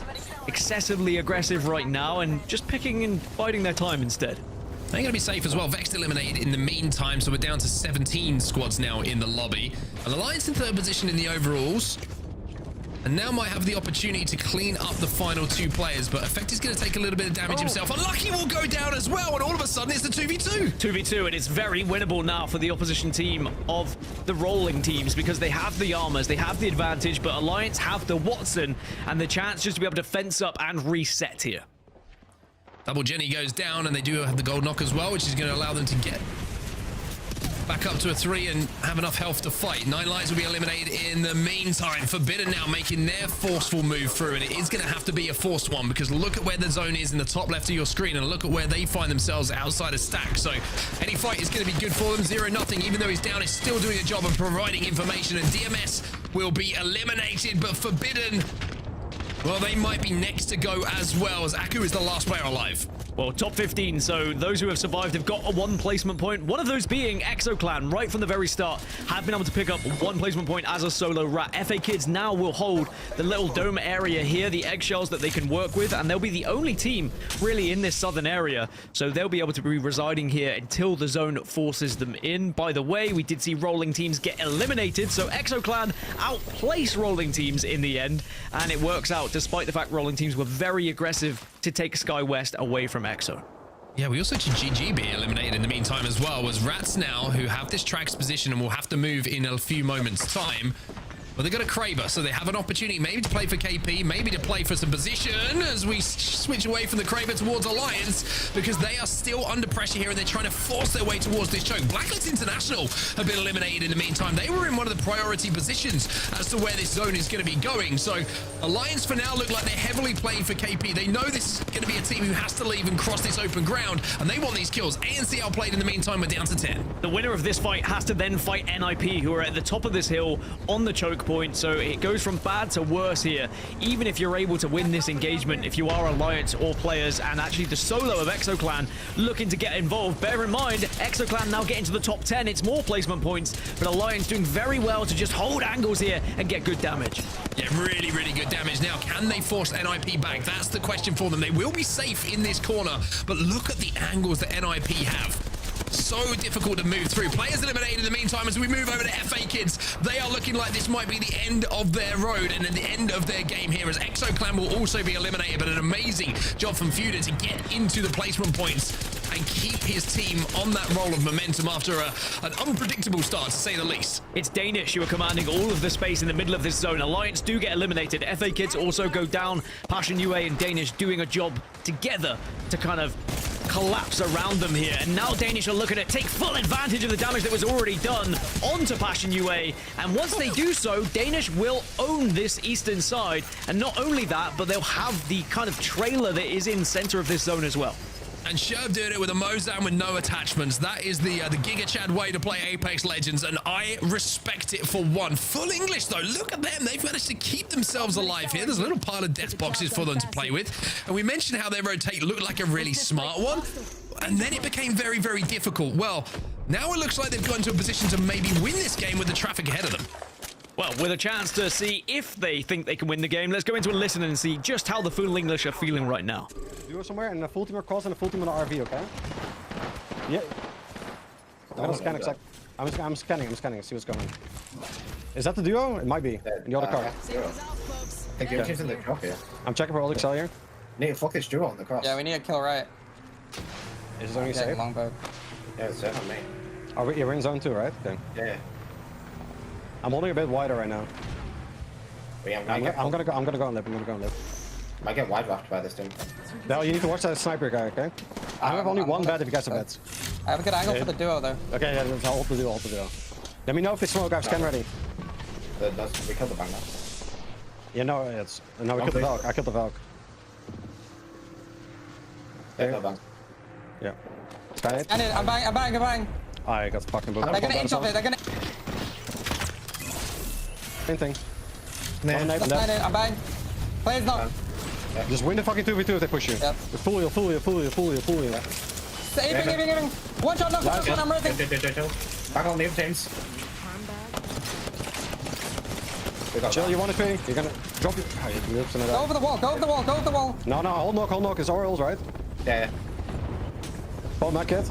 excessively aggressive right now and just picking and biding their time instead. They're going to be safe as well. Vex eliminated in the meantime, so we're down to 17 squads now in the lobby. An Alliance in third position in the overalls. And now might have the opportunity to clean up the final 2 players, but Effect is going to take a little bit of damage himself. Unlucky will go down as well, and all of a sudden it's the 2v2. 2v2, and it's very winnable now for the opposition team of the Rolling Teams because they have the armors, they have the advantage, but Alliance have the Watson and the chance just to be able to fence up and reset here. Double Jenny goes down, and they do have the gold knock as well, which is going to allow them to get back up to a 3 and have enough health to fight. 9 lives will be eliminated in the meantime. Forbidden now making their forceful move through, and it is going to have to be a forced one because look at where the zone is in the top left of your screen, and look at where they find themselves outside of stack. So any fight is going to be good for them. 0-0, even though he's down, is still doing a job of providing information, and DMS will be eliminated, but Forbidden, well, they might be next to go as well, as Aku is the last player alive. Well, top 15, so those who have survived have got a 1 placement point. One of those being ExoClan, right from the very start, have been able to pick up 1 placement point as a solo rat. FA Kids now will hold the little dome area here, the eggshells that they can work with, and they'll be the only team really in this southern area. So they'll be able to be residing here until the zone forces them in. By the way, we did see Rolling Teams get eliminated, so ExoClan outplace Rolling Teams in the end, and it works out despite the fact Rolling Teams were very aggressive to take Sky West away from EXO. Yeah, we also see GG be eliminated in the meantime as well, as Rats now, who have this Trax position and will have to move in a few moments' time. But they've got a Kraber, so they have an opportunity maybe to play for KP, maybe to play for some position as we switch away from the Kraber towards Alliance, because they are still under pressure here and they're trying to force their way towards this choke. Blacklist International have been eliminated in the meantime. They were in one of the priority positions as to where this zone is going to be going. So Alliance for now look like they're heavily playing for KP. They know this is going to be a team who has to leave and cross this open ground, and they want these kills. ANC Outplayed in the meantime, we're down to 10. The winner of this fight has to then fight NIP, who are at the top of this hill on the choke point, so it goes from bad to worse here. Even if you're able to win this engagement, if you are Alliance or players, and actually the solo of ExoClan looking to get involved, bear in mind, ExoClan now getting to the top 10, it's more placement points, but Alliance doing very well to just hold angles here and get good damage. Yeah, really, really good damage. Now, can they force NIP back? That's the question for them. They will be safe in this corner, but look at the angles that NIP have. So difficult to move through. Players eliminated in the meantime as we move over to FA Kids. They are looking like this might be the end of their road and the end of their game here, as ExoClan will also be eliminated, but an amazing job from Feuda to get into the placement points and keep his team on that roll of momentum after an unpredictable start, to say the least. It's Danish who are commanding all of the space in the middle of this zone. Alliance do get eliminated. FA Kids also go down. Passion UA and Danish doing a job together to kind of collapse around them here, and now Danish are looking to take full advantage of the damage that was already done onto Passion UA, and once they do so, Danish will own this eastern side, and not only that, but they'll have the kind of trailer that is in center of this zone as well. And Sherb doing it with a Mozam with no attachments. That is the Giga Chad way to play Apex Legends, and I respect it for one. Full English, though. Look at them. They've managed to keep themselves alive here. There's a little pile of death boxes for them to play with. And we mentioned how their rotate looked like a really smart one, and then it became very, very difficult. Well, now it looks like they've got into a position to maybe win this game with the traffic ahead of them. Well, with a chance to see if they think they can win the game, let's go into a listen and see just how the Full English are feeling right now. Duo somewhere and a full team across and a full team on the RV, okay? Yeah. I'm gonna scan exact. I'm scanning, see what's going on. Is that the duo? It might be. In the other car. I think you're in the drop here. I'm checking for all Excel here. Need to fuck this duo on the cross. Yeah, we need a kill right. Is it only safe? Longbow. Yeah, it's safe on me. Are we, you're in zone 2, right? Okay. Yeah. I'm holding a bit wider right now. Yeah, I'm gonna go on lip. Might get wide left by this team. No, you need to watch that sniper guy, okay? I have only one bed if you guys have beds. I have a good angle for the duo though. Okay, yeah, I'll hold the duo, Let me know if it's smoke, guys. Scan ready. We killed the banger. Yeah, no, it's... No, we killed the Valk. I killed the Valk. Yeah. Scan it. I'm bang. I got fucking book. They're gonna inch off it, they're gonna... Same thing. I'm bang. Players not. Just win the fucking 2v2 if they push you. Yep. Fool you. Aiming. One shot, knock, one, I'm ready. Back on the teams. Chill, you want to pay? You're gonna drop your... Go over the wall. No, hold knock. It's Orioles, right? Yeah. Ball back, kid.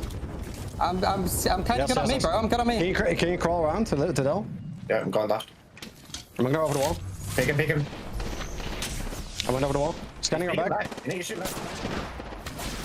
I'm kind of good on me, bro. I'm good on me. Can you crawl around to Del? Yeah, I'm going left. I'm gonna go over the wall. Pick him. I went over the wall. Scanning our back. You need to shoot left.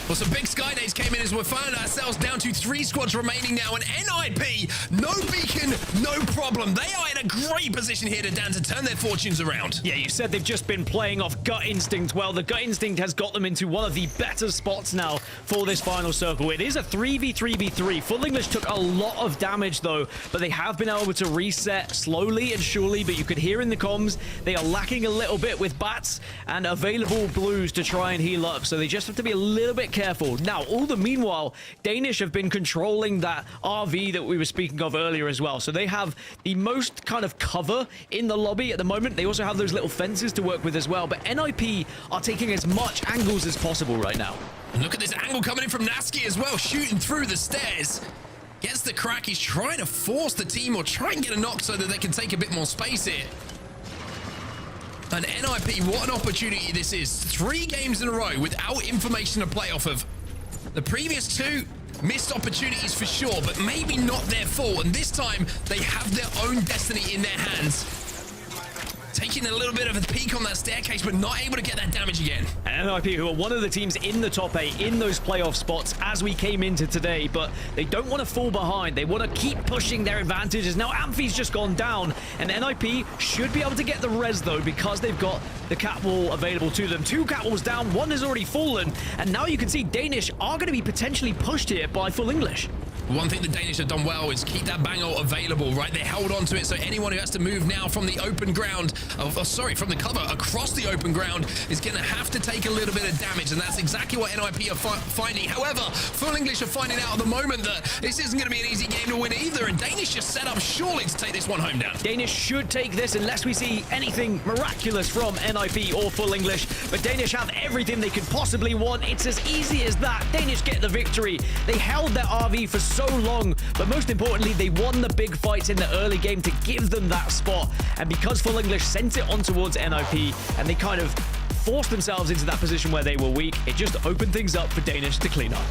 Well, some big sky days came in as we're finding ourselves down to 3 squads remaining now, and NIP, no beacon, no problem. They are in a great position here to turn their fortunes around. Yeah, you said they've just been playing off gut instinct. Well, the gut instinct has got them into one of the better spots now for this final circle. It is a 3v3v3. Full English took a lot of damage, though, but they have been able to reset slowly and surely, but you could hear in the comms, they are lacking a little bit with bats and available blues to try and heal up, so they just have to be a little bit careful. Now, all the meanwhile, Danish have been controlling that RV that we were speaking of earlier as well. So they have the most kind of cover in the lobby at the moment. They also have those little fences to work with as well. But NIP are taking as much angles as possible right now. And look at this angle coming in from Nasky as well, shooting through the stairs. Gets the crack. He's trying to force the team or try and get a knock so that they can take a bit more space here. And NIP, what an opportunity this is. 3 games in a row without information to play off of. The previous 2 missed opportunities for sure, but maybe not their fault. And this time, they have their own destiny in their hands. Taking a little bit of a peek on that staircase, but not able to get that damage again. And NIP, who are one of the teams in the top 8 in those playoff spots as we came into today, but they don't want to fall behind. They want to keep pushing their advantages. Now, Amphi's just gone down, and NIP should be able to get the res, though, because they've got the catwall available to them. 2 catwalls down, 1 has already fallen, and now you can see Danish are going to be potentially pushed here by Full English. One thing the Danish have done well is keep that bang ult available, right? They held on to it, so anyone who has to move now from the open ground, from the cover across the open ground is going to have to take a little bit of damage, and that's exactly what NIP are finding. However, Full English are finding out at the moment that this isn't going to be an easy game to win either, and Danish just set up surely to take this one home down. Danish should take this unless we see anything miraculous from NIP or Full English, but Danish have everything they could possibly want. It's as easy as that. Danish get the victory. They held their RV for so long, but most importantly, they won the big fights in the early game to give them that spot. And because Full English sent it on towards NIP and they kind of forced themselves into that position where they were weak, it just opened things up for Danish to clean up.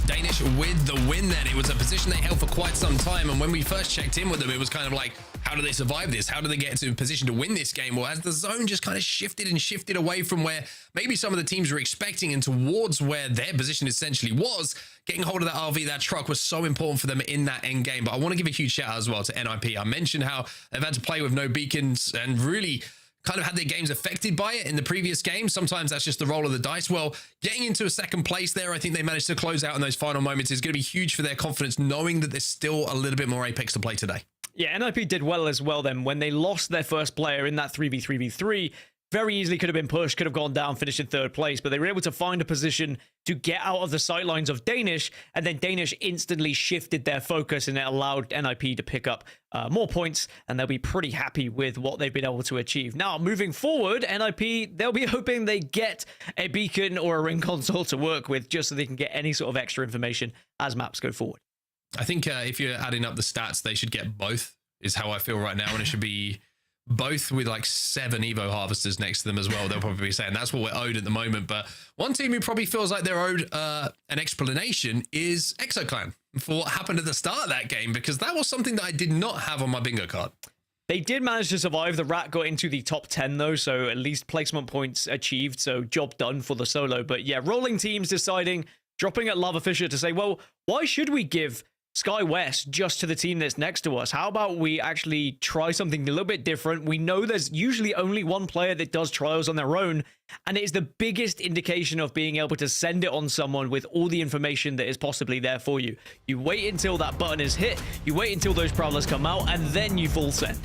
Danish with the win then. It was a position they held for quite some time, and when we first checked in with them, it was kind of like, how do they survive this? How do they get into a position to win this game? Well, as the zone just kind of shifted away from where maybe some of the teams were expecting and towards where their position essentially was, getting hold of that RV, that truck was so important for them in that end game. But I want to give a huge shout out as well to NIP. I mentioned how they've had to play with no beacons and really kind of had their games affected by it in the previous game. Sometimes that's just the roll of the dice. Well, getting into a second place there, I think they managed to close out in those final moments is going to be huge for their confidence, knowing that there's still a little bit more Apex to play today. Yeah, NIP did well as well then. When they lost their first player in that 3v3v3, very easily could have been pushed, could have gone down, finished in 3rd place, but they were able to find a position to get out of the sightlines of Danish, and then Danish instantly shifted their focus, and it allowed NIP to pick up more points, and they'll be pretty happy with what they've been able to achieve. Now, moving forward, NIP, they'll be hoping they get a beacon or a ring console to work with, just so they can get any sort of extra information as maps go forward. I think if you're adding up the stats, they should get both, is how I feel right now, and it should be both with like 7 Evo harvesters next to them as well. They'll probably be saying that's what we're owed at the moment. But one team who probably feels like they're owed an explanation is ExoClan for what happened at the start of that game, because that was something that I did not have on my bingo card. They did manage to survive. The Rat got into the top 10 though, so at least placement points achieved, so job done for the solo. But yeah, rolling teams deciding, dropping at Lava Fisher to say, well, why should we give Sky West just to the team that's next to us? How about we actually try something a little bit different? We know there's usually only one player that does trials on their own, and it is the biggest indication of being able to send it on someone with all the information that is possibly there for you. You wait until that button is hit, you wait until those Prowlers come out, and then you full send.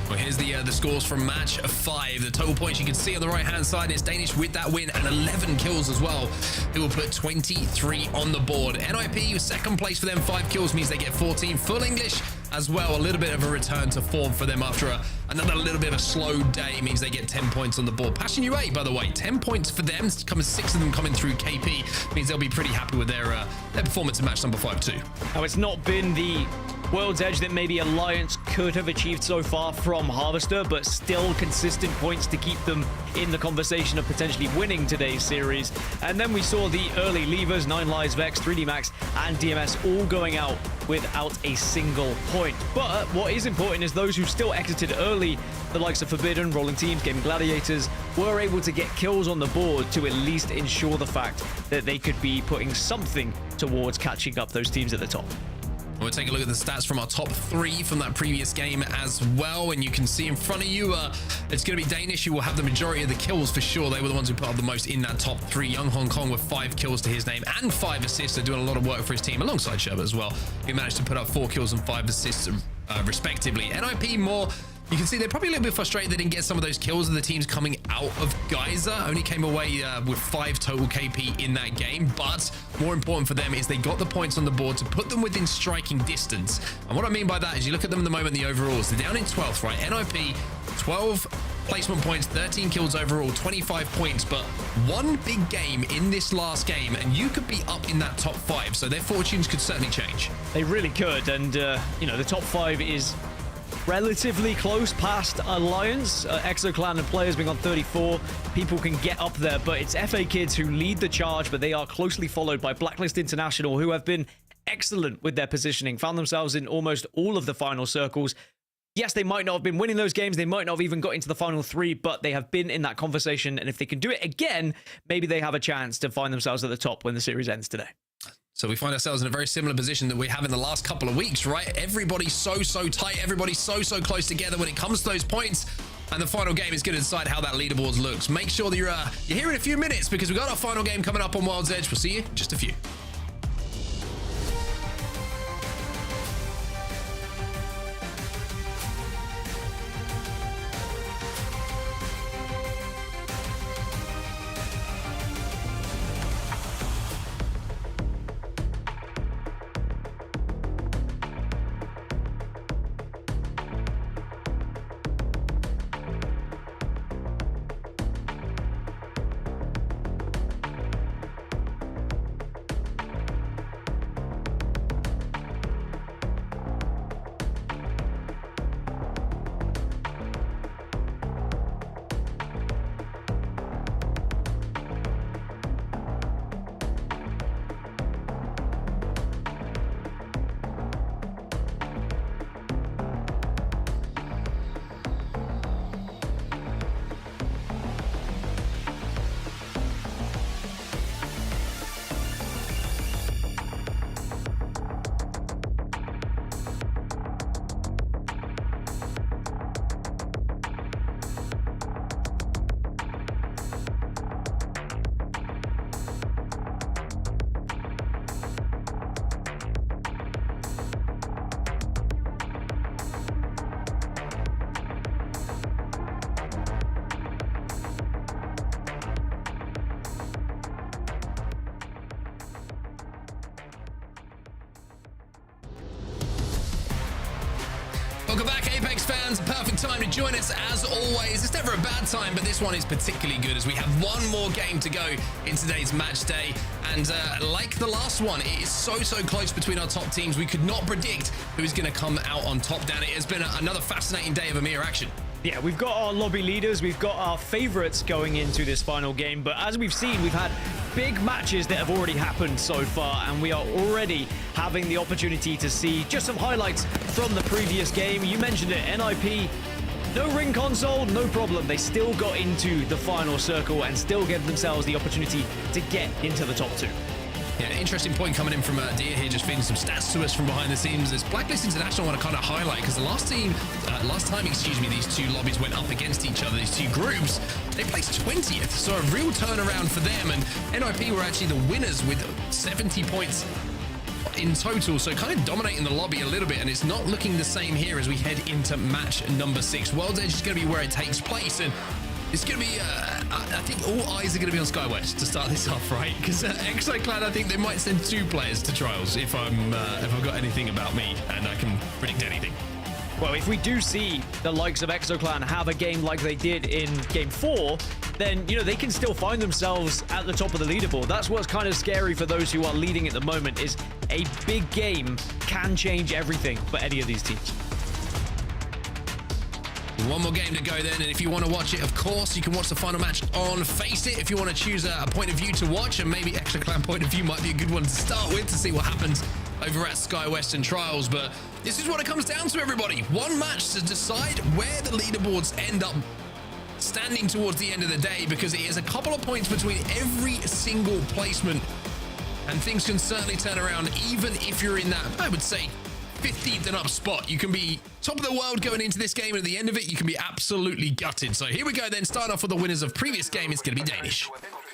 Well, here's the scores from match 5. The total points you can see on the right-hand side is Danish with that win and 11 kills as well. It will put 23 on the board. NIP, second place for them, 5 kills means they get 14. Full English, as well. A little bit of a return to form for them after another little bit of a slow day means they get 10 points on the board. Passion UA, by the way, 10 points for them. 6 of them coming through KP means they'll be pretty happy with their performance in match number 5 too. Now, it's not been the World's Edge that maybe Alliance could have achieved so far from Harvester, but still consistent points to keep them in the conversation of potentially winning today's series. And then we saw the early leavers, 9 Lives, Vex, 3D Max, and DMS all going out without a single point. But what is important is those who still exited early, the likes of Forbidden, Rolling Teams, Gaimin, Gladiators, were able to get kills on the board to at least ensure the fact that they could be putting something towards catching up those teams at the top. We'll take a look at the stats from our top 3 from that previous game as well. And you can see in front of you, it's going to be Danish who will have the majority of the kills for sure. They were the ones who put up the most in that top 3. Young Hong Kong with 5 kills to his name and 5 assists. They're doing a lot of work for his team alongside Sherbet as well. He managed to put up 4 kills and 5 assists respectively. NIP more. You can see they're probably a little bit frustrated they didn't get some of those kills of the teams coming out of Geyser. Only came away with 5 total KP in that game. But more important for them is they got the points on the board to put them within striking distance. And what I mean by that is you look at them in the moment, the overalls. They're down in 12th, right? NIP, 12 placement points, 13 kills overall, 25 points. But one big game in this last game, and you could be up in that top 5. So their fortunes could certainly change. They really could. And, you know, the top 5 is relatively close past Alliance. Exoclan and players being on 34. People can get up there, but it's FA Kids who lead the charge, but they are closely followed by Blacklist International, who have been excellent with their positioning, found themselves in almost all of the final circles. Yes, they might not have been winning those games. They might not have even got into the final 3, but they have been in that conversation. And if they can do it again, maybe they have a chance to find themselves at the top when the series ends today. So we find ourselves in a very similar position that we have in the last couple of weeks, right? Everybody's so tight. Everybody's so close together when it comes to those points. And the final game is going to decide how that leaderboard looks. Make sure that you're here in a few minutes because we've got our final game coming up on World's Edge. We'll see you in just a few. Welcome back, Apex fans. Perfect time to join us as always. It's never a bad time, but this one is particularly good as we have one more game to go in today's match day. And like the last one, it is so close between our top teams. We could not predict who's going to come out on top, Dan. It has been another fascinating day of EMEA action. Yeah, we've got our lobby leaders, we've got our favorites going into this final game, but as we've seen, we've had big matches that have already happened so far, and we are already having the opportunity to see just some highlights from the previous game. You mentioned it, NIP, no ring console, no problem. They still got into the final circle and still gave themselves the opportunity to get into the top 2. Yeah, an interesting point coming in from Dia here, just feeding some stats to us from behind the scenes. There's Blacklist International I want to kind of highlight because the last time, these two lobbies went up against each other, these two groups, they placed 20th. So a real turnaround for them. And NIP were actually the winners with 70 points in total, so kind of dominating the lobby a little bit, and it's not looking the same here as we head into match number 6. World's Edge is going to be where it takes place, and It's going to be, I think all eyes are going to be on SkyWest to start this off, right? Because ExoClan, I think they might send 2 players to Trials if I've got anything about me and I can predict anything. Well, if we do see the likes of ExoClan have a game like they did in Game 4, then, you know, they can still find themselves at the top of the leaderboard. That's what's kind of scary for those who are leading at the moment, is a big game can change everything for any of these teams. One more game to go then, and if you want to watch it, of course, you can watch the final match on FACEIT. If you want to choose a point of view to watch, and maybe ExoClan point of view might be a good one to start with to see what happens over at SkyWest and Trials. But this is what it comes down to, everybody. One match to decide where the leaderboards end up standing towards the end of the day, because it is a couple of points between every single placement, and things can certainly turn around even if you're in that, I would say, 15th and up spot. You can be top of the world going into this game, and at the end of it, you can be absolutely gutted. So here we go then, starting off with the winners of previous game. It's going to be Danish.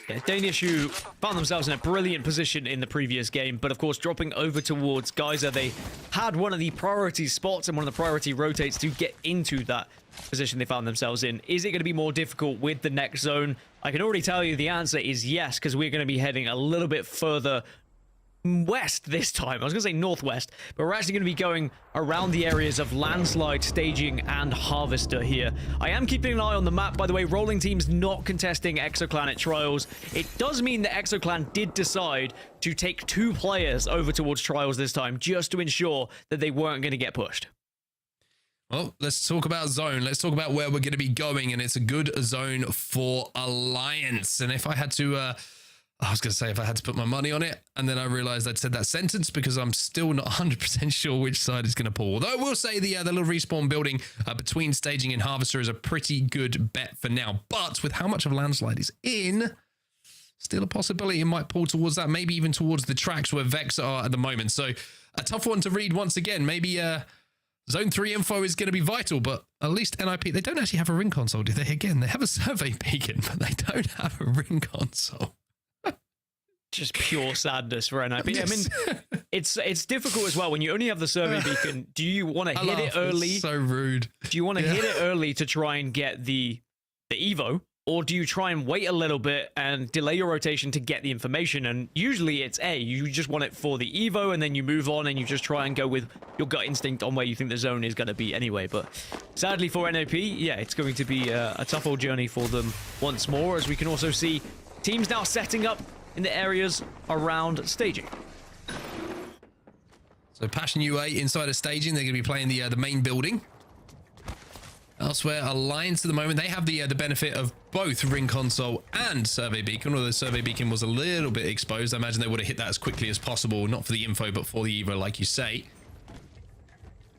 Yeah, Danish, who found themselves in a brilliant position in the previous game, but of course dropping over towards Geyser. They had one of the priority spots and one of the priority rotates to get into that position they found themselves in. Is it going to be more difficult with the next zone? I can already tell you the answer is yes, because we're going to be heading a little bit further west this time. I was going to say northwest, but we're actually going to be going around the areas of Landslide, Staging, and Harvester here. I am keeping an eye on the map, by the way. Rolling Team's not contesting ExoClan at Trials. It does mean that ExoClan did decide to take 2 players over towards Trials this time, just to ensure that they weren't going to get pushed. Well, let's talk about zone. Let's talk about where we're going to be going, and it's a good zone for Alliance. And if I had to... I was going to say if I had to put my money on it, and then I realized I'd said that sentence because I'm still not 100% sure which side is going to pull. Although I will say the little respawn building between Staging and Harvester is a pretty good bet for now. But with how much of Landslide is in, still a possibility it might pull towards that, maybe even towards the tracks where VexX are at the moment. So a tough one to read once again. Maybe Zone 3 info is going to be vital, but at least NIP, they don't actually have a ring console, do they? Again, they have a survey beacon, but they don't have a ring console. Just pure sadness for NIP. Yes. I mean, it's difficult as well when you only have the survey beacon. Do you want to hit it early? It's so rude. Do you want to hit it early to try and get the Evo, or do you try and wait a little bit and delay your rotation to get the information? And usually it's A, you just want it for the Evo, and then you move on and you just try and go with your gut instinct on where you think the zone is going to be anyway. But sadly for NIP, yeah, it's going to be a tough old journey for them once more, as we can also see teams now setting up in the areas around Staging. So Passion UA inside of Staging, they're going to be playing the main building. Elsewhere, Alliance at the moment, they have the benefit of both ring console and survey beacon, although the survey beacon was a little bit exposed. I imagine they would have hit that as quickly as possible, not for the info, but for the Evo, like you say.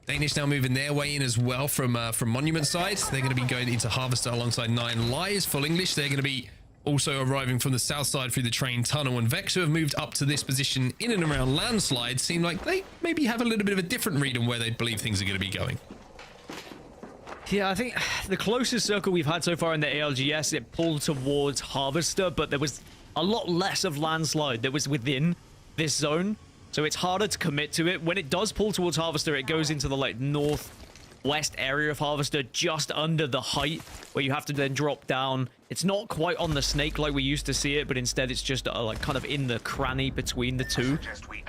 Danish now moving their way in as well from Monument side. They're going to be going into Harvester alongside 9 Lies. Full English, they're going to be also arriving from the south side through the train tunnel, and VexX, who have moved up to this position in and around Landslide, seem like they maybe have a little bit of a different read on where they believe things are going to be going. Yeah, I think the closest circle we've had so far in the ALGS, it pulled towards Harvester, but there was a lot less of Landslide that was within this zone, so it's harder to commit to it. When it does pull towards Harvester, it goes into the like northwest area of Harvester, just under the height where you have to then drop down. It's not quite on the snake like we used to see it, but instead it's just like kind of in the cranny between the two.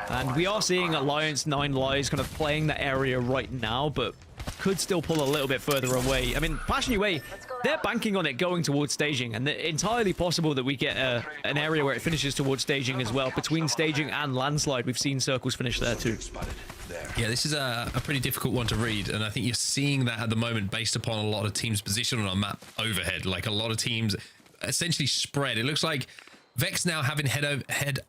And we are seeing Alliance 9 Lies kind of playing that area right now, but could still pull a little bit further away. I mean, Passion UA, they're banking on it going towards Staging, and it's entirely possible that we get an area where it finishes towards Staging as well. Between Staging and Landslide, we've seen circles finish there too. Yeah, this is a pretty difficult one to read, and I think you're seeing that at the moment based upon a lot of teams' position on our map overhead. Like a lot of teams essentially spread. It looks like VexX now having headed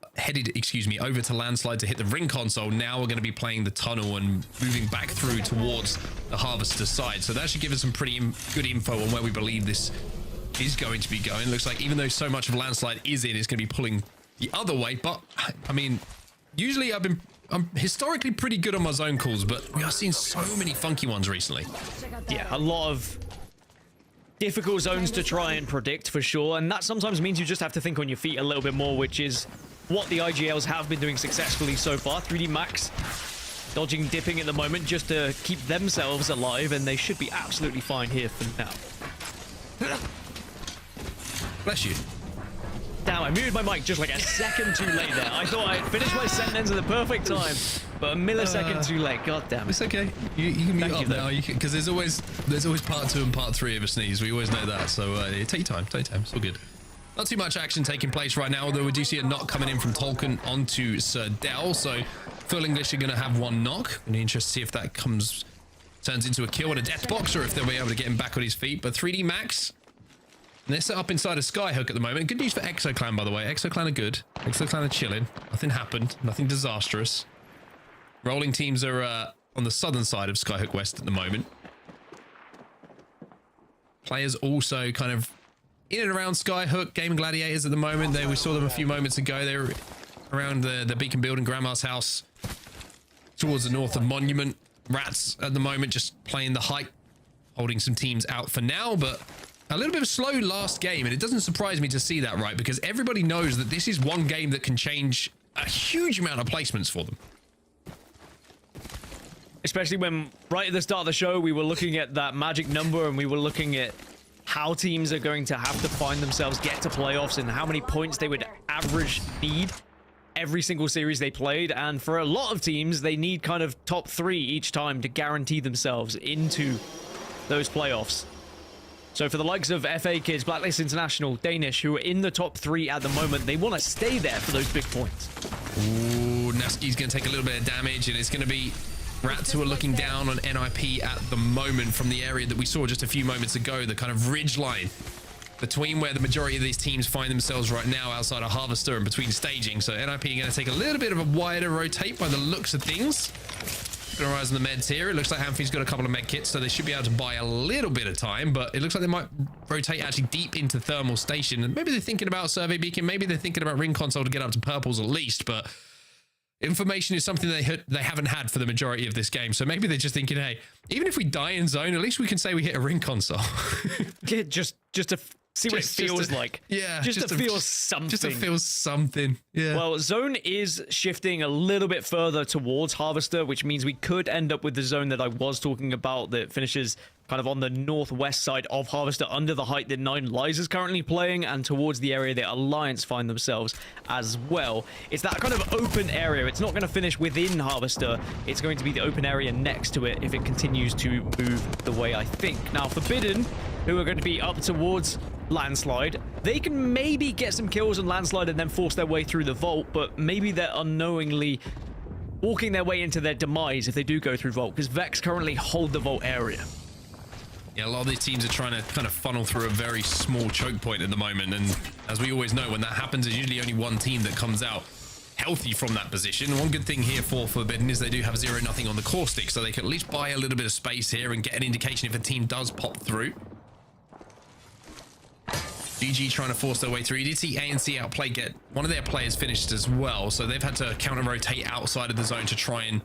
over to Landslide to hit the ring console. Now we're going to be playing the tunnel and moving back through towards the Harvester side. So that should give us some pretty good info on where we believe this is going to be going. It looks like even though so much of Landslide is in, it's going to be pulling the other way. But I mean, usually I'm historically pretty good on my zone calls, but we are seeing so many funky ones recently. Yeah, a lot of difficult zones to try and predict for sure, and that sometimes means you just have to think on your feet a little bit more, which is what the IGLs have been doing successfully so far. 3D Max dodging, dipping at the moment just to keep themselves alive, and they should be absolutely fine here for now. Bless you. Damn, I muted my mic just like a second too late there. I thought I'd finished my sentence at the perfect time, but a millisecond too late. God damn it. It's okay. You can mute up now. Because there's always part 2 and part 3 of a sneeze. We always know that. So take your time. Take your time. It's all good. Not too much action taking place right now, although we do see a knock coming in from Tolkien onto Sir Dell. So Full English are going to have one knock. Going to be interested to see if that turns into a kill and a death box, or if they'll be able to get him back on his feet. But 3D Max, they're set up inside a Skyhook at the moment. Good news for Exoclan, by the way. Exoclan are good. Exoclan are chilling. Nothing happened. Nothing disastrous. Rolling teams are on the southern side of Skyhook West at the moment. Players also kind of in and around Skyhook. Gaimin Gladiators at the moment. We saw them a few moments ago. They were around the Beacon Building, Grandma's house, towards the north of Monument. Rats at the moment just playing the height, holding some teams out for now, but a little bit of a slow last game, and it doesn't surprise me to see that, right? Because everybody knows that this is one game that can change a huge amount of placements for them. Especially when right at the start of the show, we were looking at that magic number and we were looking at how teams are going to have to find themselves get to playoffs and how many points they would average need every single series they played. And for a lot of teams, they need kind of top 3 each time to guarantee themselves into those playoffs. So for the likes of FA Kids, Blacklist International, Danish, who are in the top 3 at the moment, they want to stay there for those big points. Ooh, Naski's going to take a little bit of damage, and it's going to be Rats who are looking down on NIP at the moment from the area that we saw just a few moments ago, the kind of ridge line between where the majority of these teams find themselves right now outside of Harvester and between staging. So NIP are going to take a little bit of a wider rotate by the looks of things. Going to rise on the meds here. It looks like Amphi's got a couple of med kits, so they should be able to buy a little bit of time, but it looks like they might rotate actually deep into Thermal Station. And maybe they're thinking about Survey Beacon, maybe they're thinking about Ring Console to get up to purples at least, but information is something they haven't had for the majority of this game. So maybe they're just thinking, hey, even if we die in zone, at least we can say we hit a Ring Console. Yeah, just to see what it feels like. Yeah. Just to feel something. Just to feel something. Yeah. Well, zone is shifting a little bit further towards Harvester, which means we could end up with the zone that I was talking about that finishes kind of on the northwest side of Harvester under the height that 9 Lies is currently playing and towards the area that Alliance find themselves as well. It's that kind of open area. It's not going to finish within Harvester. It's going to be the open area next to it if it continues to move the way I think. Now, Forbidden, who are going to be up towards Landslide, they can maybe get some kills on Landslide and then force their way through the vault, but maybe they're unknowingly walking their way into their demise if they do go through vault, because Vex currently hold the vault area. Yeah, a lot of these teams are trying to kind of funnel through a very small choke point at the moment, and as we always know, when that happens, there's usually only one team that comes out healthy from that position. One good thing here for Forbidden is they do have 0-0 on the core stick, so they can at least buy a little bit of space here and get an indication if a team does pop through. GG trying to force their way through. You did see ANC Outplay get one of their players finished as well, so they've had to counter-rotate outside of the zone to try and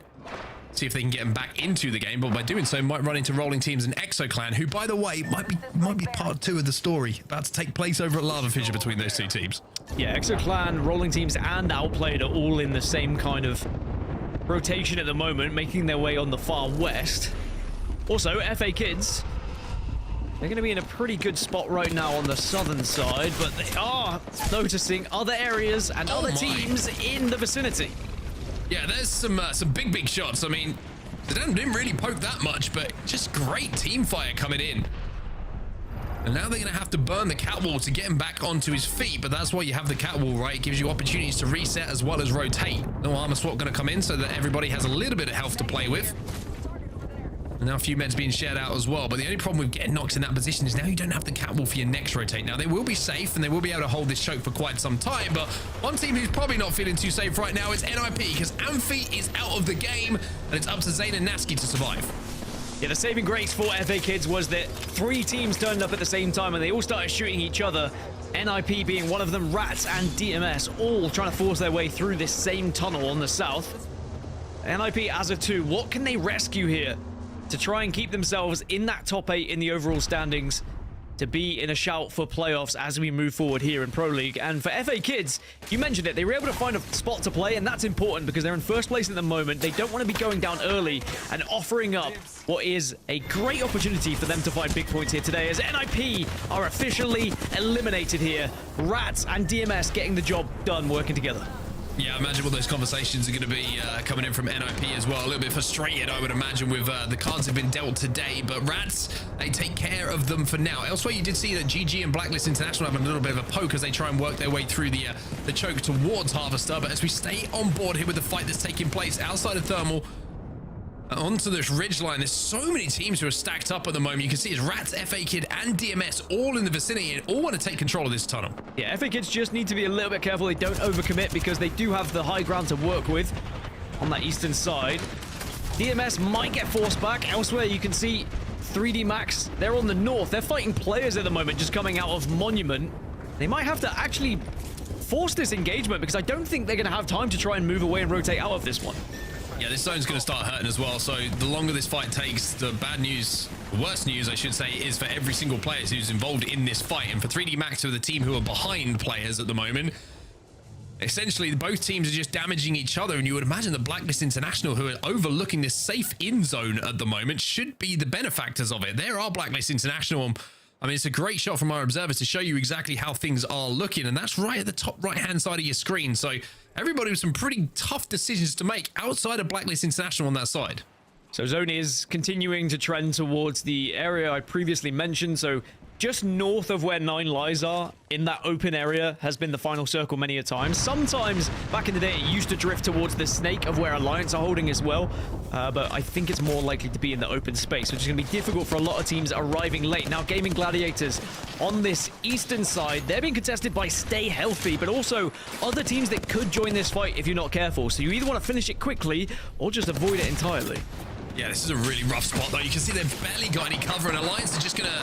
see if they can get them back into the game, but by doing so might run into Rolling Teams and Exoclan, who, by the way, might be part 2 of the story about to take place over at Lava Fissure between those 2 teams. Yeah, Exoclan, Rolling Teams, and Outplayed are all in the same kind of rotation at the moment, making their way on the far west. Also, FA Kids, they're going to be in a pretty good spot right now on the southern side, but they are noticing other areas and other teams in the vicinity. Yeah, there's some big shots. I mean, they didn't really poke that much, but just great team fire coming in. And now they're going to have to burn the catwall to get him back onto his feet, but that's why you have the catwall, right? It gives you opportunities to reset as well as rotate. No armor swap going to come in so that everybody has a little bit of health to play with. And now a few meds being shared out as well, but the only problem with getting knocked in that position is now you don't have the catwall for your next rotate. Now they will be safe and they will be able to hold this choke for quite some time, but one team who's probably not feeling too safe right now is NIP, because Amphi is out of the game and it's up to Zayn and Naski to survive. Yeah, the saving grace for FA Kids was that 3 teams turned up at the same time and they all started shooting each other. NIP being one of them, Rats and DMS all trying to force their way through this same tunnel on the south. NIP as a 2, what can they rescue here to try and keep themselves in that top 8 in the overall standings to be in a shout for playoffs as we move forward here in Pro League. And for FA Kids, you mentioned it, they were able to find a spot to play, and that's important because they're in first place at the moment. They don't want to be going down early and offering up what is a great opportunity for them to find big points here today, as NIP are officially eliminated here. Rats and DMS getting the job done working together. Yeah, I imagine what those conversations are going to be coming in from NIP as well. A little bit frustrated, I would imagine, with the cards that have been dealt today. But Rats, they take care of them for now. Elsewhere, you did see that GG and Blacklist International have a little bit of a poke as they try and work their way through the choke towards Harvester. But as we stay on board here with the fight that's taking place outside of Thermal, onto this ridge line, there's so many teams who are stacked up at the moment. You can see it's Rats, FA Kid, and DMS all in the vicinity and all want to take control of this tunnel. Yeah, FA Kids just need to be a little bit careful they don't overcommit because they do have the high ground to work with on that eastern side. DMS might get forced back. Elsewhere, you can see 3D Max. They're on the north. They're fighting players at the moment just coming out of Monument. They might have to actually force this engagement because I don't think they're going to have time to try and move away and rotate out of this one. Yeah, this zone's going to start hurting as well. So the longer this fight takes, the bad news, the worst news, I should say, is for every single player who's involved in this fight. And for 3D Max, who are the team who are behind players at the moment, essentially both teams are just damaging each other. And you would imagine the Blacklist International, who are overlooking this safe in zone at the moment, should be the benefactors of it. There are Blacklist International. I mean, it's a great shot from our observer to show you exactly how things are looking, and that's right at the top right-hand side of your screen. So everybody with some pretty tough decisions to make outside of Blacklist International on that side. So zone is continuing to trend towards the area I previously mentioned. So just north of where 9 lies are, in that open area, has been the final circle many a time. Sometimes, back in the day, it used to drift towards the snake of where Alliance are holding as well. But I think it's more likely to be in the open space, which is going to be difficult for a lot of teams arriving late. Now, Gaimin Gladiators on this eastern side, they're being contested by Stay Healthy, but also other teams that could join this fight if you're not careful. So you either want to finish it quickly or just avoid it entirely. Yeah, this is a really rough spot, though. You can see they've barely got any cover, and Alliance are just going to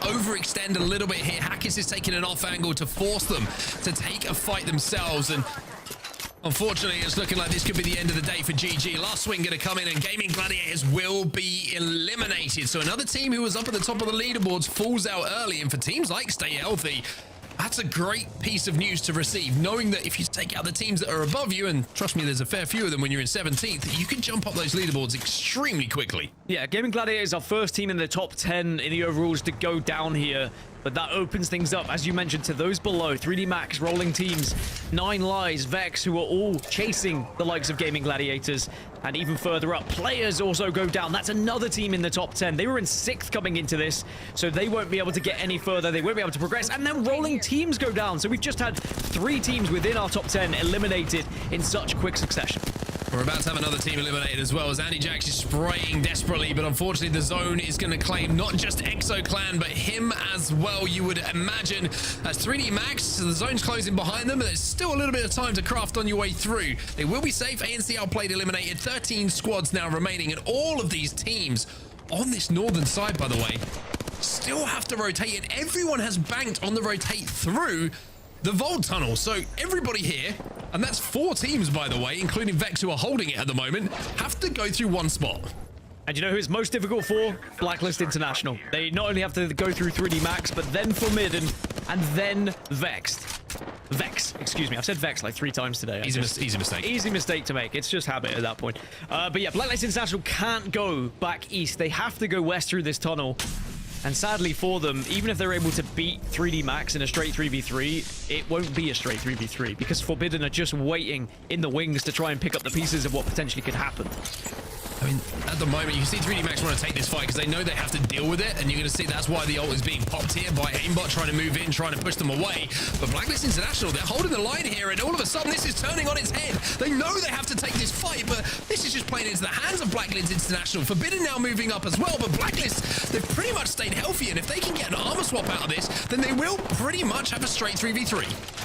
overextend a little bit here. Hackis is taking an off angle to force them to take a fight themselves, and unfortunately, it's looking like this could be the end of the day for GG. Last swing going to come in, and Gaimin Gladiators will be eliminated. So another team who was up at the top of the leaderboards falls out early, and for teams like Stay Healthy, that's a great piece of news to receive, knowing that if you take out the teams that are above you, and trust me, there's a fair few of them when you're in 17th, you can jump up those leaderboards extremely quickly. Yeah, Gaimin Gladiators is our first team in the top 10 in the overalls to go down here, but that opens things up, as you mentioned, to those below. 3D Max, rolling teams, 9 Lies, VexX, who are all chasing the likes of Gaimin Gladiators, and even further up, Players also go down. That's another team in the top 10. They were in 6th coming into this, so they won't be able to get any further. They won't be able to progress, and then rolling teams go down. So we've just had 3 teams within our top 10 eliminated in such quick succession. We're about to have another team eliminated as well, as Andy Jax is spraying desperately, but unfortunately the zone is going to claim not just Exo Clan, but him as well, you would imagine. As 3D Max, the zone's closing behind them, but there's still a little bit of time to craft on your way through. They will be safe. ANC Outplayed eliminated. 13 squads now remaining, and all of these teams on this northern side, by the way, still have to rotate, and everyone has banked on the rotate through the Vault Tunnel. So everybody here, and that's 4 teams, by the way, including VexX, who are holding it at the moment, have to go through one spot. And you know who it's most difficult for? Blacklist International. They not only have to go through 3D Max, but then Forbidden, and then VexX, excuse me. I've said Vex like 3 times today. Easy mistake. Easy mistake to make. It's just habit at that point. But yeah, Blacklist International can't go back east. They have to go west through this tunnel. And sadly for them, even if they're able to beat 3D Max in a straight 3v3, it won't be a straight 3v3 because Forbidden are just waiting in the wings to try and pick up the pieces of what potentially could happen. I mean, at the moment, you see 3D Max want to take this fight because they know they have to deal with it, and you're going to see that's why the ult is being popped here by Aimbot trying to move in, trying to push them away. But Blacklist International, they're holding the line here, and all of a sudden this is turning on its head. They know they have to take this fight, but this is just playing into the hands of Blacklist International. Forbidden now moving up as well, but Blacklist, they've pretty much stayed healthy, and if they can get an armor swap out of this, then they will pretty much have a straight 3v3.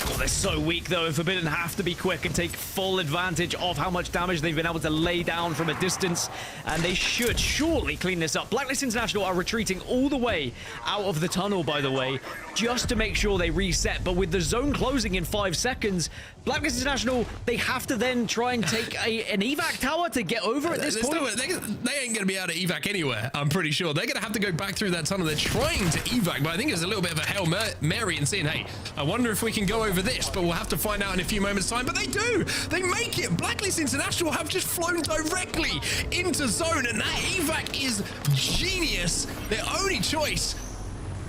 Oh, they're so weak though, and Forbidden have to be quick and take full advantage of how much damage they've been able to lay down from a distance, and they should surely clean this up. Blacklist International are retreating all the way out of the tunnel, by the way. just to make sure they reset. But with the zone closing in 5 seconds, Blacklist International, they have to then try and take an evac tower to get over at this point. They ain't going to be able to evac anywhere, I'm pretty sure. They're going to have to go back through that tunnel. They're trying to evac, but I think it's a little bit of a Hail Mary and saying, hey, I wonder if we can go over this, but we'll have to find out in a few moments' time. But they do! They make it! Blacklist International have just flown directly into zone, and that evac is genius. Their only choice.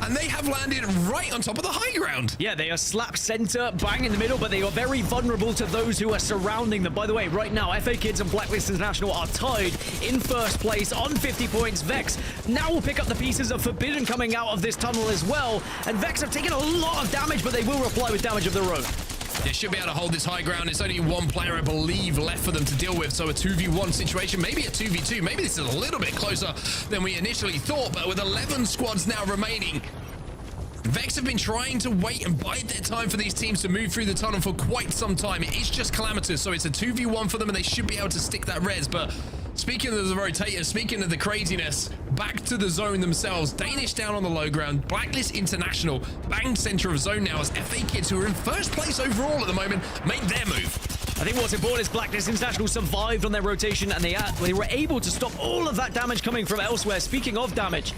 And they have landed right on top of the high ground. Yeah, they are slap center, bang in the middle, but they are very vulnerable to those who are surrounding them. By the way, right now, FA Kids and Blacklist International are tied in first place on 50 points. Vex now will pick up the pieces of Forbidden coming out of this tunnel as well. And Vex have taken a lot of damage, but they will reply with damage of their own. They should be able to hold this high ground. It's only one player, I believe, left for them to deal with. So a 2v1 situation, maybe a 2v2. Maybe this is a little bit closer than we initially thought. But with 11 squads now remaining, Vex have been trying to wait and bide their time for these teams to move through the tunnel for quite some time. It is just Calamitous, so it's a 2v1 for them, and they should be able to stick that res. But speaking of the rotators, speaking of the craziness, back to the zone themselves. Danish down on the low ground. Blacklist International bang center of zone now as FA Kids, who are in first place overall at the moment, make their move. I think what's important is Blacklist International survived on their rotation, and they were able to stop all of that damage coming from elsewhere. Speaking of damage,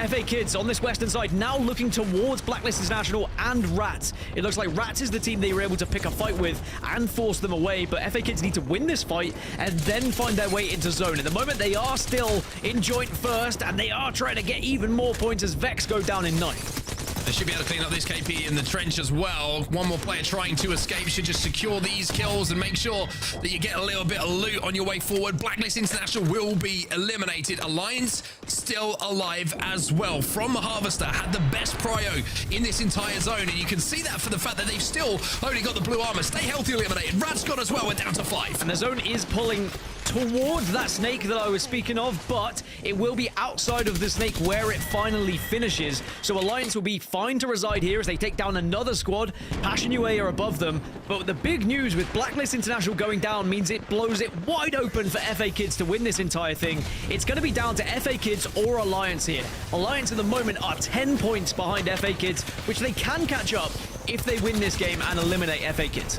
FA Kids on this western side now looking towards Blacklist International and Rats. It looks like Rats is the team they were able to pick a fight with and force them away, but FA Kids need to win this fight and then find their way into zone. At the moment, they are still in joint first, and they are trying to get even more points as Vex go down in 9th. They should be able to clean up this KP in the trench as well. One more player trying to escape should just secure these kills and make sure that you get a little bit of loot on your way forward. Blacklist International will be eliminated. Alliance still alive as well. From Harvester had the best prio in this entire zone, and you can see that for the fact that they've still only got the blue armor. Stay healthy eliminated. Rat's got as well. We're down to 5. And the zone is pulling towards that snake that I was speaking of, but it will be outside of the snake where it finally finishes. So Alliance will be fine to reside here as they take down another squad. Passion UA are above them, but the big news with Blacklist International going down means it blows it wide open for FA Kids to win this entire thing. It's going to be down to FA Kids or Alliance here. Alliance at the moment are 10 points behind FA Kids, which they can catch up if they win this game and eliminate FA Kids.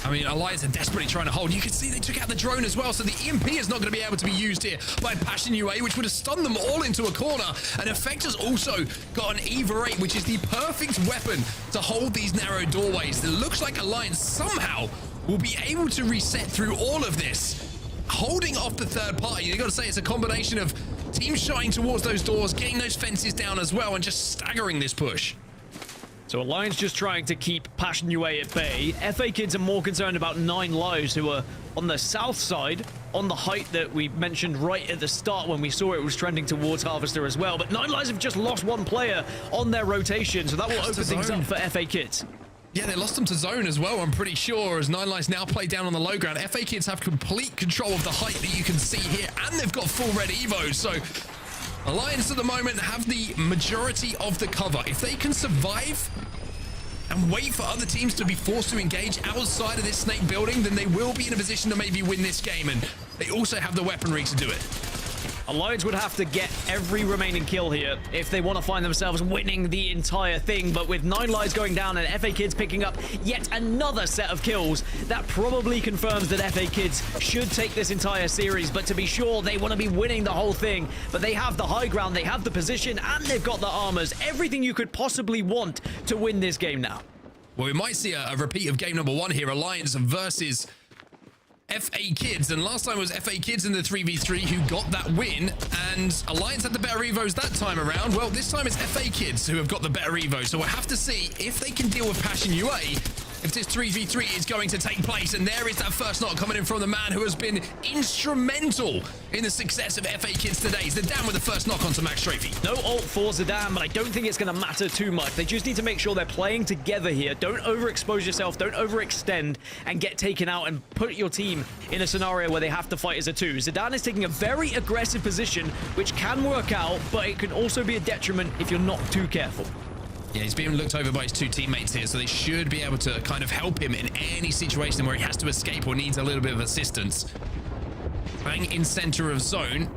I mean, Alliance are desperately trying to hold. You can see they took out the drone as well, so the EMP is not going to be able to be used here by Passion UA, which would have stunned them all into a corner. And Effect has also got an Eva 8, which is the perfect weapon to hold these narrow doorways. It looks like Alliance somehow will be able to reset through all of this, holding off the third party. You've got to say it's a combination of teams shying towards those doors, getting those fences down as well, and just staggering this push. So Alliance just trying to keep Passion UA at bay. FA Kids are more concerned about 9 Lives, who are on the south side, on the height that we mentioned right at the start when we saw it was trending towards Harvester as well. But 9 Lives have just lost 1 player on their rotation, so that will open things up for FA Kids. Yeah, they lost them to zone as well, I'm pretty sure, as 9 Lives now play down on the low ground. FA Kids have complete control of the height that you can see here, and they've got full red Evos, so Alliance at the moment have the majority of the cover. If they can survive and wait for other teams to be forced to engage outside of this snake building, then they will be in a position to maybe win this game, and they also have the weaponry to do it. Alliance would have to get every remaining kill here if they want to find themselves winning the entire thing, but with 9 Lives going down and FA Kids picking up yet another set of kills, that probably confirms that FA Kids should take this entire series. But to be sure, they want to be winning the whole thing, but they have the high ground, they have the position, and they've got the armors, everything you could possibly want to win this game now. Well, we might see a repeat of game number 1 here, Alliance versus FA Kids, and last time it was FA Kids in the 3v3 who got that win, and Alliance had the better Evos that time around. Well, this time it's FA Kids who have got the better Evo, so we'll have to see if they can deal with Passion UA if this 3v3 is going to take place. And there is that first knock coming in from the man who has been instrumental in the success of FA Kids today. Zidane with the first knock onto Max Strafey. No ult for Zidane, but I don't think it's going to matter too much. They just need to make sure they're playing together here. Don't overexpose yourself, don't overextend and get taken out and put your team in a scenario where they have to fight as a 2. Zidane is taking a very aggressive position, which can work out, but it can also be a detriment if you're not too careful. Yeah, he's being looked over by his 2 teammates here, so they should be able to kind of help him in any situation where he has to escape or needs a little bit of assistance. Bang in center of zone.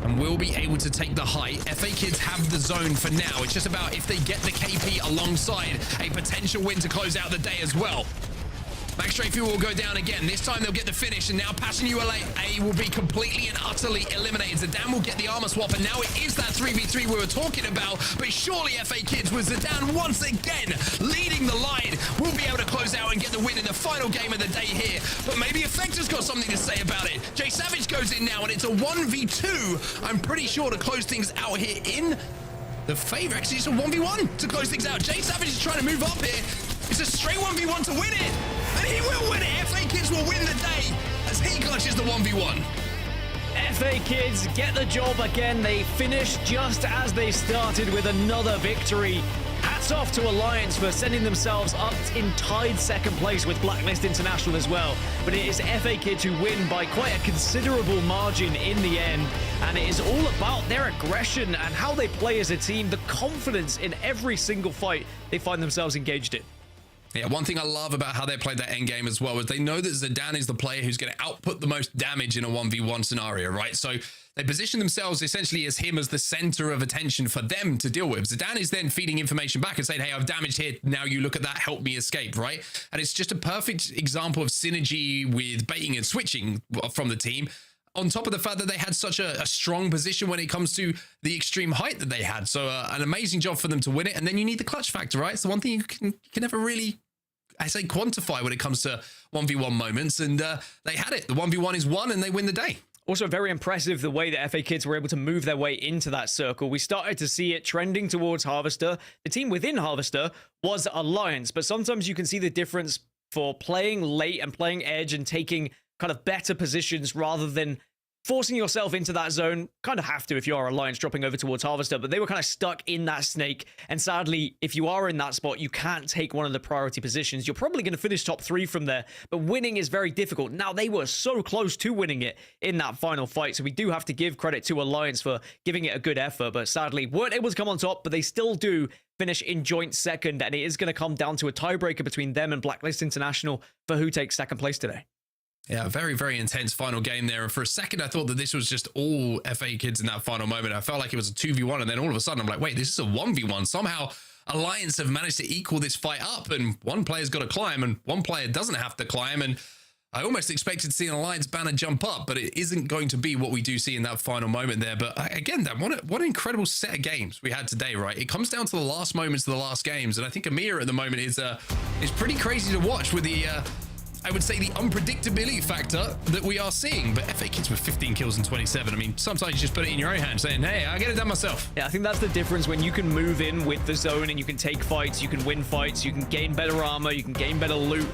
And and will be able to take the height. FA Kids have the zone for now. It's just about if they get the KP alongside a potential win to close out the day as well. Max Strafey will go down again. This time they'll get the finish, and now Passion ULA will be completely and utterly eliminated. Zidane will get the armor swap, and now it is that 3v3 we were talking about. But surely FA Kids with Zidane once again leading the line will be able to close out and get the win in the final game of the day here. But maybe Effector's got something to say about it. Jay Savage goes in now, and it's a 1v2. I'm pretty sure to close things out here in the favor. Actually, it's a 1v1 to close things out. Jay Savage is trying to move up here. It's a straight 1v1 to win it. And he will win it. FA Kids will win the day as he clutches the 1v1. FA Kids get the job again. They finished just as they started with another victory. Hats off to Alliance for sending themselves up in tied second place with Blacklist International as well. But it is FA Kids who win by quite a considerable margin in the end. And it is all about their aggression and how they play as a team, the confidence in every single fight they find themselves engaged in. Yeah, one thing I love about how they played that endgame as well is they know that Zidane is the player who's going to output the most damage in a 1v1 scenario, right? So they position themselves essentially as him as the center of attention for them to deal with. Zidane is then feeding information back and saying, hey, I've damaged here. Now you look at that, help me escape, right? And it's just a perfect example of synergy with baiting and switching from the team, on top of the fact that they had such a strong position when it comes to the extreme height that they had. So an amazing job for them to win it. And then you need the clutch factor, right? It's the one thing you can never really, I say, quantify when it comes to 1v1 moments. And they had it. The 1v1 is won and they win the day. Also very impressive the way that FA Kids were able to move their way into that circle. We started to see it trending towards Harvester. The team within Harvester was Alliance, but sometimes you can see the difference for playing late and playing edge and taking kind of better positions rather than forcing yourself into that zone. Kind of have to if you are Alliance dropping over towards Harvester, but they were kind of stuck in that snake. And sadly, if you are in that spot, you can't take one of the priority positions. You're probably going to finish top 3 from there, but winning is very difficult. Now, they were so close to winning it in that final fight, so we do have to give credit to Alliance for giving it a good effort, but sadly weren't able to come on top, but they still do finish in joint second, and it is going to come down to a tiebreaker between them and Blacklist International for who takes second place today. Yeah, very, very intense final game there. And for a second, I thought that this was just all FA Kids in that final moment. I felt like it was a 2v1. And then all of a sudden, I'm like, wait, this is a 1v1. Somehow, Alliance have managed to equal this fight up. And one player's got to climb and one player doesn't have to climb. And I almost expected to see an Alliance banner jump up, but it isn't going to be what we do see in that final moment there. But again, what an incredible set of games we had today, right? It comes down to the last moments of the last games. And I think EMEA at the moment is pretty crazy to watch with the... I would say the unpredictability factor that we are seeing. But FA Kids with 15 kills and 27. I mean, sometimes you just put it in your own hand saying, hey, I get it done myself. Yeah, I think that's the difference when you can move in with the zone and you can take fights, you can win fights, you can gain better armor, you can gain better loot.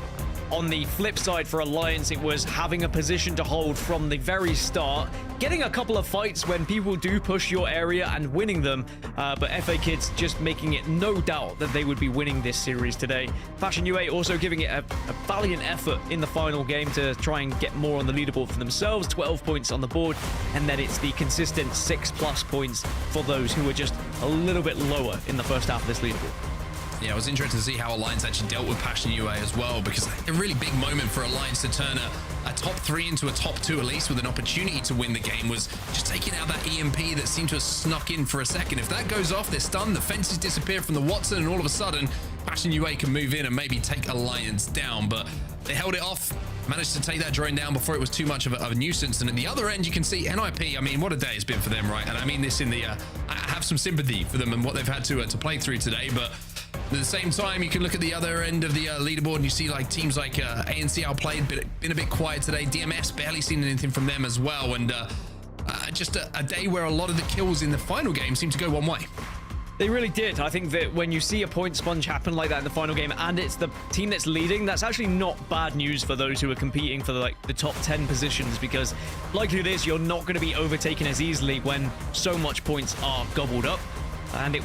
On the flip side for Alliance, it was having a position to hold from the very start, getting a couple of fights when people do push your area and winning them, but FA Kids just making it no doubt that they would be winning this series today. Fashion UA also giving it a valiant effort in the final game to try and get more on the leaderboard for themselves, 12 points on the board, and then it's the consistent 6+ points for those who were just a little bit lower in the first half of this leaderboard. Yeah, it was interesting to see how Alliance actually dealt with Passion UA as well, because a really big moment for Alliance to turn a top 3 into a top 2 at least with an opportunity to win the game was just taking out that EMP that seemed to have snuck in for a second. If that goes off, they're stunned, the fences disappear from the Watson, and all of a sudden, Passion UA can move in and maybe take Alliance down, but they held it off, managed to take that drone down before it was too much of a nuisance. And at the other end, you can see NIP. I mean, what a day it's been for them, right? And I mean this in the... I have some sympathy for them and what they've had to play through today, but at the same time, you can look at the other end of the leaderboard and you see like teams like ANC Outplayed been a bit quiet today. DMS barely seen anything from them as well. And just a day where a lot of the kills in the final game seem to go one way. They really did. I think that when you see a point sponge happen like that in the final game and it's the team that's leading, that's actually not bad news for those who are competing for the top 10 positions, because likely is you're not going to be overtaken as easily when so much points are gobbled up. And it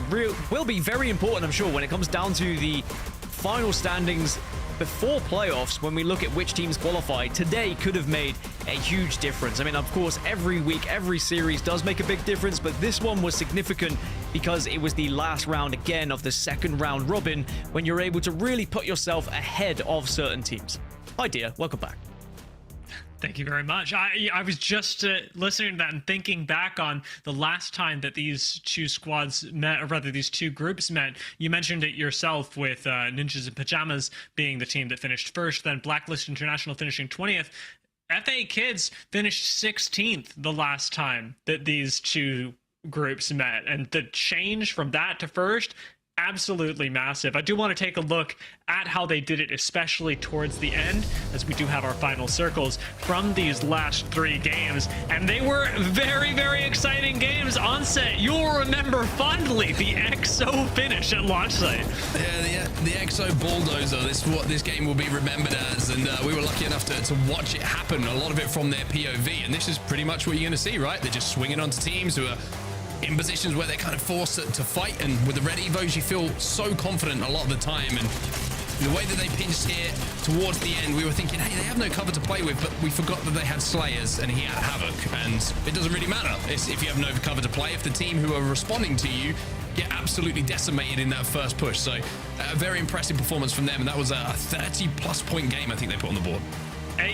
will be very important, I'm sure, when it comes down to the final standings before playoffs. When we look at which teams qualify, today could have made a huge difference. I mean, of course, every week, every series does make a big difference, but this one was significant because it was the last round again of the second round robin when you're able to really put yourself ahead of certain teams. Hi, dear. Welcome back. Thank you very much. I was just listening to that and thinking back on the last time that these two squads met, or rather these two groups met. You mentioned it yourself with Ninjas and Pyjamas being the team that finished first, then Blacklist International finishing 20th. FA Kids finished 16th the last time that these two groups met, and the change from that to first, absolutely massive. I do want to take a look at how they did it, especially towards the end, as we do have our final circles from these last 3 games, and they were very, very exciting games. On set, you'll remember fondly the XO finish at launch site. Yeah, the XO bulldozer. This is what this game will be remembered as, and we were lucky enough to watch it happen. A lot of it from their POV, and this is pretty much what you're going to see, right? They're just swinging onto teams who are in positions where they're kind of forced to fight, and with the red evos you feel so confident a lot of the time, and the way that they pinched here towards the end, we were thinking, hey, they have no cover to play with, but we forgot that they had Slayers and he had Havoc, and it doesn't really matter if you have no cover to play, if the team who are responding to you get absolutely decimated in that first push. So a very impressive performance from them, and that was a 30+ point game I think they put on the board.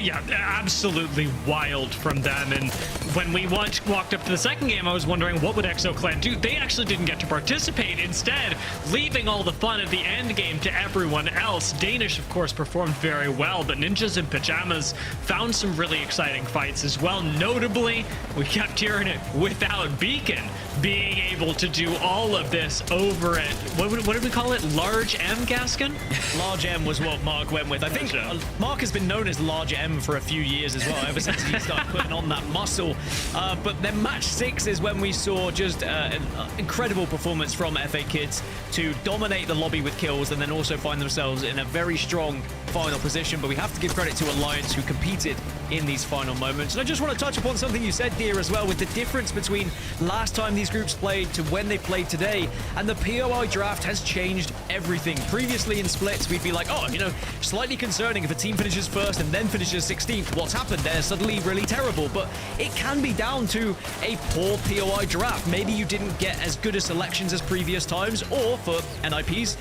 Yeah, absolutely wild from them. And when we walked up to the second game, I was wondering, what would XO Clan do? They actually didn't get to participate, instead leaving all the fun of the end game to everyone else. Danish, of course, performed very well, but Ninjas and Pyjamas found some really exciting fights as well. Notably, we kept hearing it without Beacon being able to do all of this over at, what did we call it? Large M, Gaskin? Large M was what Mark went with. I think Mark has been known as Large M for a few years as well, ever since he started putting on that muscle. But then match 6 is when we saw just an incredible performance from FA Kids to dominate the lobby with kills, and then also find themselves in a very strong final position. But we have to give credit to Alliance, who competed in these final moments. And I just want to touch upon something you said, Dear, as well, with the difference between last time these groups played to when they played today. And the POI draft has changed everything. Previously in splits, we'd be like, oh, you know, slightly concerning if a team finishes first and then finishes 16th. What's happened? They're suddenly really terrible. But it can be down to a poor POI draft. Maybe you didn't get as good a selections as previous times, or for NIP's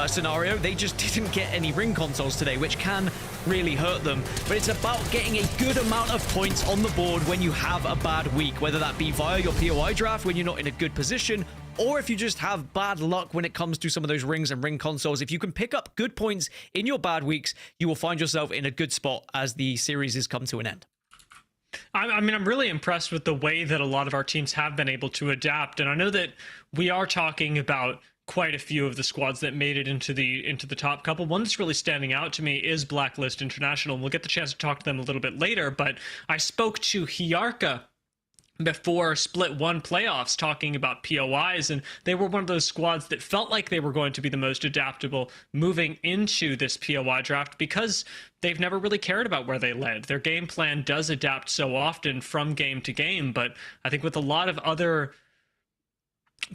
scenario, they just didn't get any ring consoles today, which can really hurt them. But it's about getting a good amount of points on the board when you have a bad week, whether that be via your POI draft when you're not in a good position, or if you just have bad luck when it comes to some of those rings and ring consoles. If you can pick up good points in your bad weeks, you will find yourself in a good spot as the series has come to an end. I mean, I'm really impressed with the way that a lot of our teams have been able to adapt. And I know that we are talking about quite a few of the squads that made it into the top couple. One that's really standing out to me is Blacklist International. We'll get the chance to talk to them a little bit later, but I spoke to Hiarka before Split 1 playoffs talking about POIs, and they were one of those squads that felt like they were going to be the most adaptable moving into this POI draft, because they've never really cared about where they led. Their game plan does adapt so often from game to game, but I think with a lot of other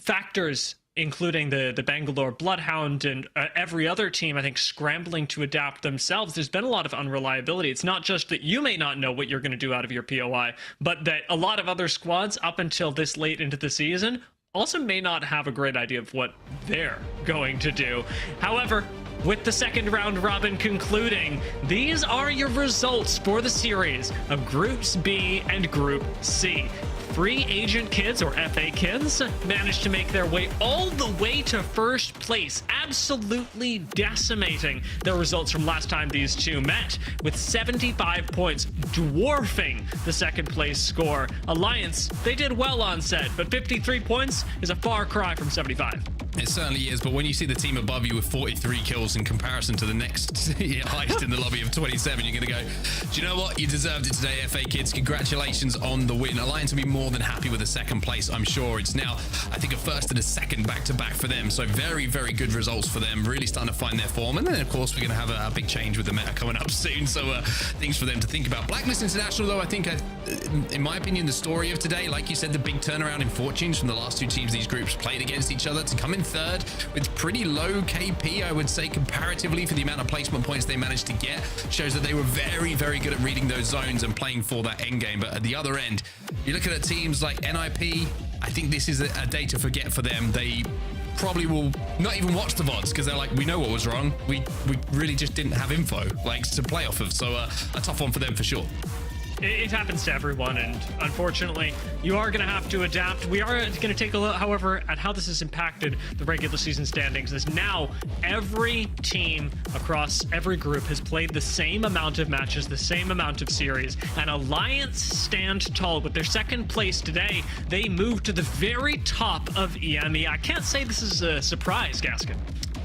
factors, including the Bangalore Bloodhound and every other team, I think, scrambling to adapt themselves, there's been a lot of unreliability. It's not just that you may not know what you're going to do out of your POI, but that a lot of other squads up until this late into the season also may not have a great idea of what they're going to do. However, with the second round robin concluding, these are your results for the series of Groups B and Group C. Free Agent Kids, or FA Kids, managed to make their way all the way to first place, absolutely decimating the results from last time these two met, with 75 points, dwarfing the second place score. Alliance, they did well on set, but 53 points is a far cry from 75. It certainly is, but when you see the team above you with 43 kills in comparison to the next highest in the lobby of 27, you're going to go, do you know what? You deserved it today, FA Kids. Congratulations on the win. Alliance will be more than happy with the second place, I'm sure. It's now, I think, a first and a second back-to-back for them, so very, very good results for them. Really starting to find their form, and then, of course, we're going to have a big change with the meta coming up soon, so things for them to think about. Blacklist International, though, I think, in my opinion, the story of today, like you said, the big turnaround in fortunes from the last two teams these groups played against each other to come in third with pretty low KP, I would say, comparatively for the amount of placement points they managed to get, shows that they were very, very good at reading those zones and playing for that end game. But at the other end, you're looking at teams like NIP. I think this is a day to forget for them. They probably will not even watch the VODs because they're like, we know what was wrong. We really just didn't have info like to play off of. So a tough one for them for sure. It happens to everyone, and unfortunately, you are going to have to adapt. We are going to take a look, however, at how this has impacted the regular season standings, as now every team across every group has played the same amount of matches, the same amount of series, and Alliance stand tall. With their second place today, they moved to the very top of EMEA. I can't say this is a surprise, Gaskin.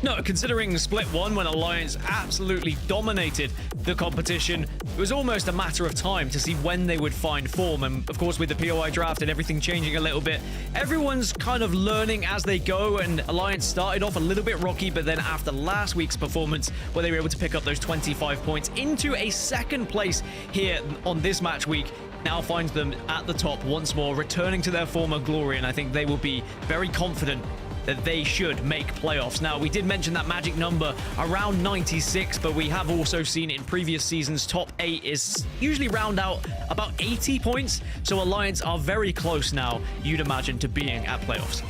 No, considering Split 1 when Alliance absolutely dominated the competition, it was almost a matter of time to see when they would find form. And of course, with the POI draft and everything changing a little bit, everyone's kind of learning as they go, and Alliance started off a little bit rocky, but then after last week's performance, where they were able to pick up those 25 points into a second place here on this match week, now finds them at the top once more, returning to their former glory, and I think they will be very confident that they should make playoffs. Now, we did mention that magic number around 96, but we have also seen in previous seasons, top 8 is usually round out about 80 points. So Alliance are very close now, you'd imagine, to being at playoffs.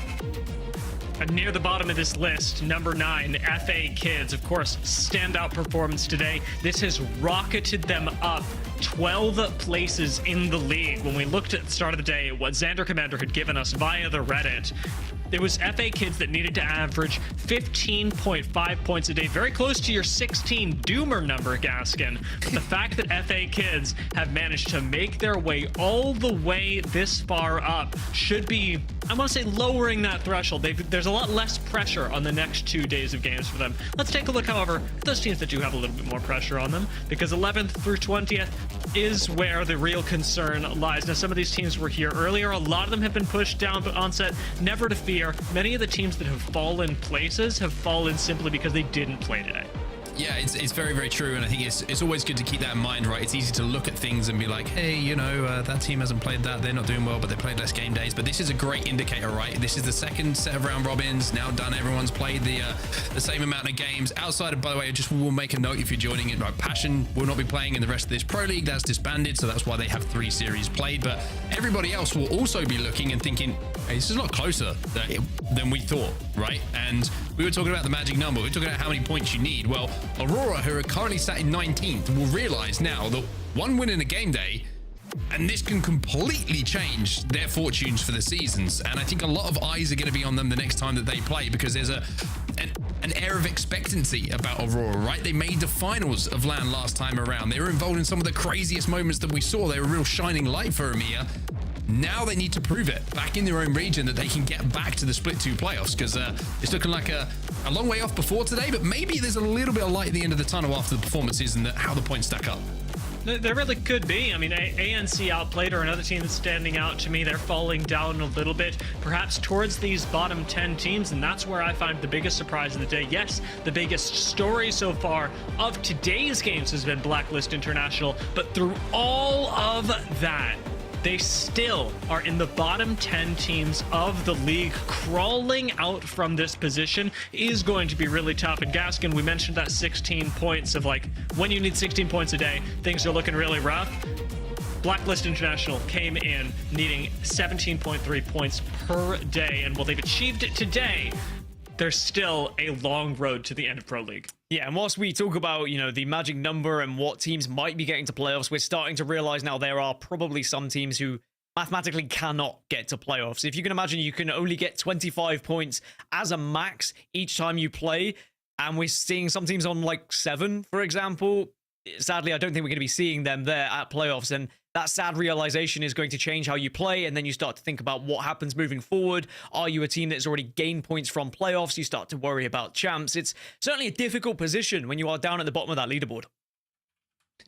And near the bottom of this list, number 9, FA Kids. Of course, standout performance today. This has rocketed them up 12 places in the league. When we looked at the start of the day, what Xander Commander had given us via the Reddit, it was FA Kids that needed to average 15.5 points a day, very close to your 16 Doomer number, Gaskin. But the fact that FA Kids have managed to make their way all the way this far up should be, I want to say, lowering that threshold. There's a lot less pressure on the next 2 days of games for them. Let's take a look, however, at those teams that do have a little bit more pressure on them, because 11th through 20th is where the real concern lies. Now, some of these teams were here earlier. A lot of them have been pushed down, but onset, never to fear. Many of the teams that have fallen places have fallen simply because they didn't play today. Yeah, it's very, very true, and I think it's always good to keep that in mind, right? It's easy to look at things and be like, hey, you know, that team hasn't played that, they're not doing well, but they played less game days. But this is a great indicator, right? This is the second set of round robins, now done. Everyone's played the same amount of games. Outside of, by the way, just will make a note if you're joining it, right? Passion will not be playing in the rest of this Pro League. That's disbanded, so that's why they have 3 series played. But everybody else will also be looking and thinking, hey, this is a lot closer than we thought, right? And we were talking about the magic number. We were talking about how many points you need. Well, Aurora, who are currently sat in 19th, will realize now that one win in a game day, and this can completely change their fortunes for the seasons. And I think a lot of eyes are going to be on them the next time that they play, because there's an air of expectancy about Aurora, right? They made the finals of LAN last time around. They were involved in some of the craziest moments that we saw. They were a real shining light for EMEA. Now they need to prove it back in their own region that they can get back to the Split 2 playoffs, because it's looking like a long way off before today, but maybe there's a little bit of light at the end of the tunnel after the performances and how the points stack up. There really could be. I mean, ANC Outplayed are another team that's standing out to me. They're falling down a little bit, perhaps towards these bottom 10 teams, and that's where I find the biggest surprise of the day. Yes, the biggest story so far of today's games has been Blacklist International, but through all of that, they still are in the bottom 10 teams of the league. Crawling out from this position is going to be really tough. And Gaskin, we mentioned that 16 points of, like, when you need 16 points a day, things are looking really rough. Blacklist International came in needing 17.3 points per day. And while they've achieved it today, there's still a long road to the end of Pro League. Yeah, and whilst we talk about, you know, the magic number and what teams might be getting to playoffs, we're starting to realize now there are probably some teams who mathematically cannot get to playoffs. If you can imagine, you can only get 25 points as a max each time you play, and we're seeing some teams on like 7, for example. Sadly, I don't think we're going to be seeing them there at playoffs, and that sad realization is going to change how you play, and then you start to think about what happens moving forward. Are you a team that's already gained points from playoffs? You start to worry about champs. It's certainly a difficult position when you are down at the bottom of that leaderboard.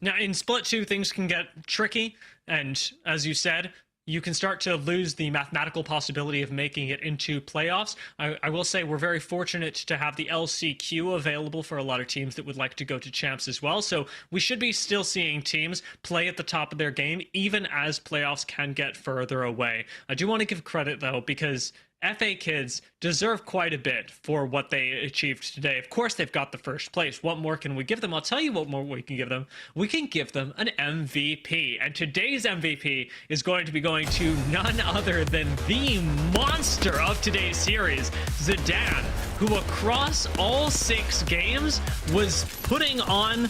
Now, in Split 2, things can get tricky, and as you said, you can start to lose the mathematical possibility of making it into playoffs. I will say we're very fortunate to have the LCQ available for a lot of teams that would like to go to champs as well. So we should be still seeing teams play at the top of their game, even as playoffs can get further away. I do want to give credit, though, because FA Kids deserve quite a bit for what they achieved today. Of course, they've got the first place. What more can we give them? I'll tell you what more we can give them. We can give them an MVP. And today's MVP is going to be going to none other than the monster of today's series, Zidane, who across all 6 games was putting on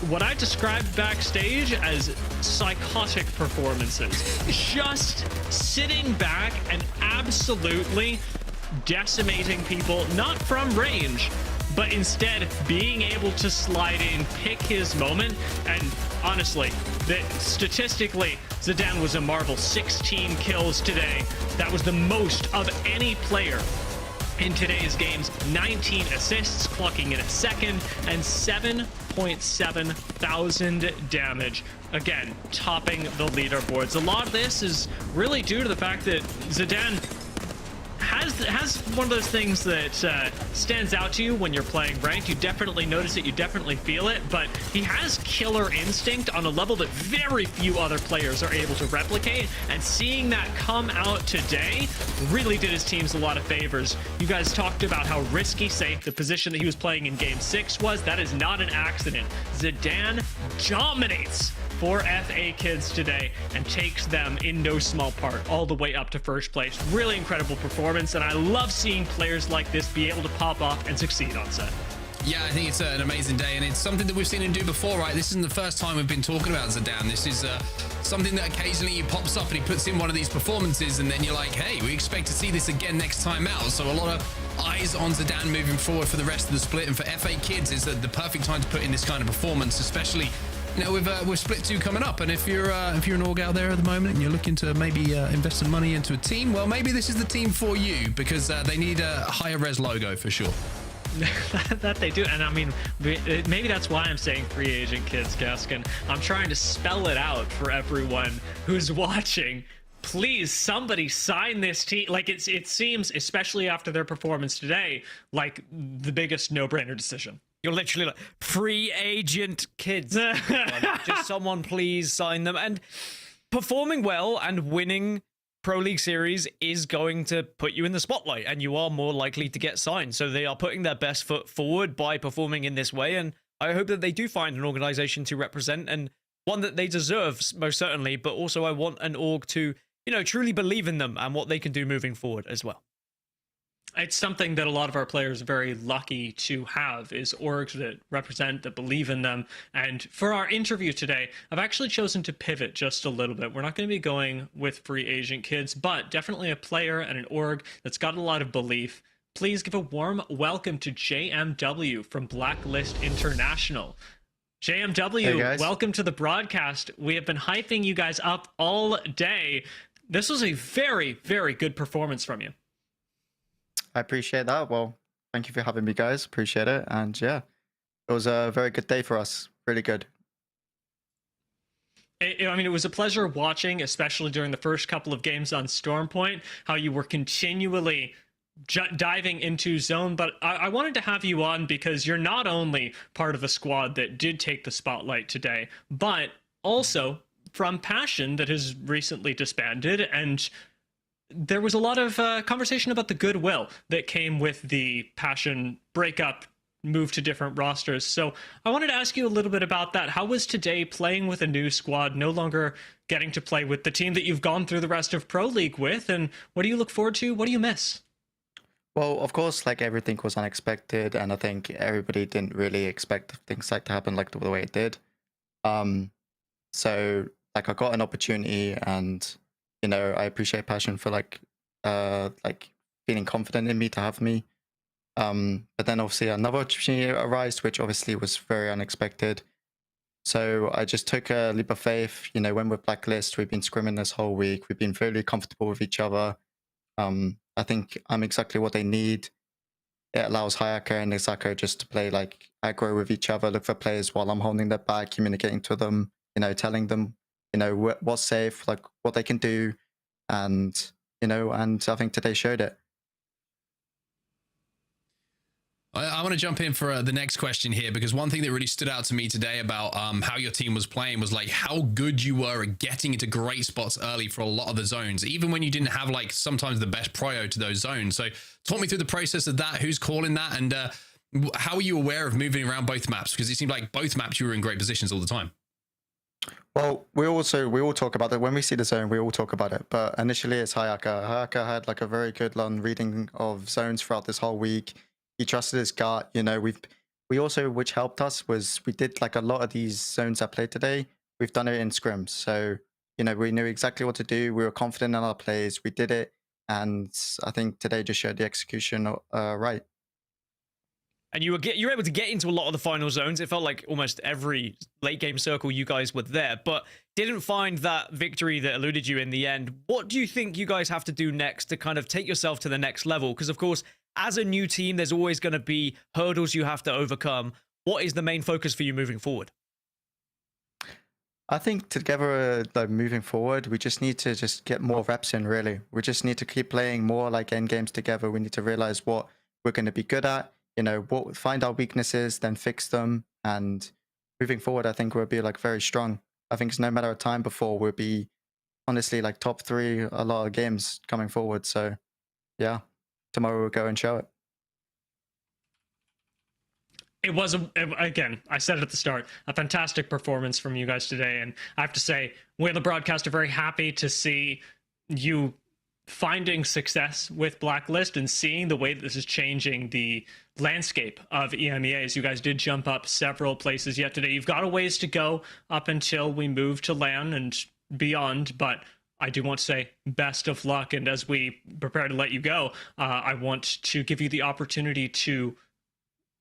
what I described backstage as psychotic performances. Just sitting back and absolutely decimating people, not from range, but instead being able to slide in, pick his moment, and honestly, statistically, Zidane was a marvel. 16 kills today. That was the most of any player in today's games. 19 assists, clocking in a second, and 7.7 thousand damage. Again, topping the leaderboards. A lot of this is really due to the fact that Zidane has one of those things that stands out to you when you're playing ranked. You definitely notice it, you definitely feel it, but he has killer instinct on a level that very few other players are able to replicate, and seeing that come out today really did his teams a lot of favors. You guys talked about how risky safe the position that he was playing in Game 6 was. That is not an accident. Zidane dominates for FA Kids today and takes them in no small part all the way up to first place. Really incredible performance, and I love seeing players like this be able to pop off and succeed on set. Yeah, I think it's an amazing day, and it's something that we've seen him do before, right? This isn't the first time we've been talking about Zidane. This is something that occasionally he pops up and he puts in one of these performances, and then you're like, hey, we expect to see this again next time out. So a lot of eyes on Zidane moving forward for the rest of the split, and for FA Kids is the perfect time to put in this kind of performance, especially, you know, with Split 2 coming up. And if you're an org out there at the moment and you're looking to maybe invest some money into a team, well, maybe this is the team for you, because they need a higher res logo for sure. That they do. And I mean, maybe that's why I'm saying free agent kids, Gaskin. I'm trying to spell it out for everyone who's watching. Please, somebody sign this team. Like, it seems, especially after their performance today, like the biggest no-brainer decision. You're literally like, free agent kids. Just someone please sign them. And performing well and winning Pro League Series is going to put you in the spotlight, and you are more likely to get signed. So they are putting their best foot forward by performing in this way, and I hope that they do find an organization to represent, and one that they deserve, most certainly, but also I want an org to, you know, truly believe in them and what they can do moving forward as well. It's something that a lot of our players are very lucky to have, is orgs that represent, that believe in them. And for our interview today, I've actually chosen to pivot just a little bit. We're not going to be going with free agent kids, but definitely a player and an org that's got a lot of belief. Please give a warm welcome to JMW from Blacklist International. JMW, hey welcome to the broadcast. We have been hyping you guys up all day. This was a very, very good performance from you. I appreciate that. Well, thank you for having me, guys. Appreciate it. And yeah, it was a very good day for us. Really good. I mean, it was a pleasure watching, especially during the first couple of games on Stormpoint, how you were continually diving into zone. But I wanted to have you on because you're not only part of a squad that did take the spotlight today, but also from Passion that has recently disbanded, and there was a lot of conversation about the goodwill that came with the Passion breakup, move to different rosters. So I wanted to ask you a little bit about that. How was today playing with a new squad, no longer getting to play with the team that you've gone through the rest of Pro League with? And what do you look forward to? What do you miss? Well, of course, like everything was unexpected, and I think everybody didn't really expect things like to happen like the way it did. So like I got an opportunity, and you know, I appreciate Passion for like feeling confident in me to have me. But then obviously another opportunity arose, which obviously was very unexpected. So I just took a leap of faith. You know, when we're Blacklist, we've been scrimming this whole week. We've been fairly comfortable with each other. I think I'm exactly what they need. It allows Hayaka and Isako just to play like aggro with each other, look for players while I'm holding their back, communicating to them, you know, telling them, you know, what's safe, like what they can do. And, you know, and I think today showed it. I want to jump in for the next question here, because one thing that really stood out to me today about how your team was playing was like how good you were at getting into great spots early for a lot of the zones, even when you didn't have like sometimes the best prio to those zones. So talk me through the process of that, who's calling that, and how are you aware of moving around both maps? Because it seemed like both maps you were in great positions all the time. Well, we all talk about it. When we see the zone, we all talk about it. But initially it's Hayaka. Hayaka had like a very good reading of zones throughout this whole week. He trusted his gut. You know, we've we also, which helped us, was we did like a lot of these zones I played today. We've done it in scrims. So, you know, we knew exactly what to do. We were confident in our plays. We did it. And I think today just showed the execution right. And you were able to get into a lot of the final zones. It felt like almost every late game circle you guys were there, but didn't find that victory that eluded you in the end. What do you think you guys have to do next to kind of take yourself to the next level? Because of course, as a new team, there's always going to be hurdles you have to overcome. What is the main focus for you moving forward? I think together, like moving forward, we just need to just get more reps in, really. We just need to keep playing more like end games together. We need to realize what we're going to be good at, you know, find our weaknesses, then fix them. And moving forward, I think we'll be like very strong. I think it's no matter of time before we'll be honestly like top 3 a lot of games coming forward. So yeah, tomorrow we'll go and show it. It was, again, I said it at the start, a fantastic performance from you guys today. And I have to say, we on the broadcast are very happy to see you finding success with Blacklist and seeing the way that this is changing the landscape of EMEA, as you guys did jump up several places yet today. You've got a ways to go up until we move to LAN and beyond, but I do want to say best of luck. And as we prepare to let you go, I want to give you the opportunity to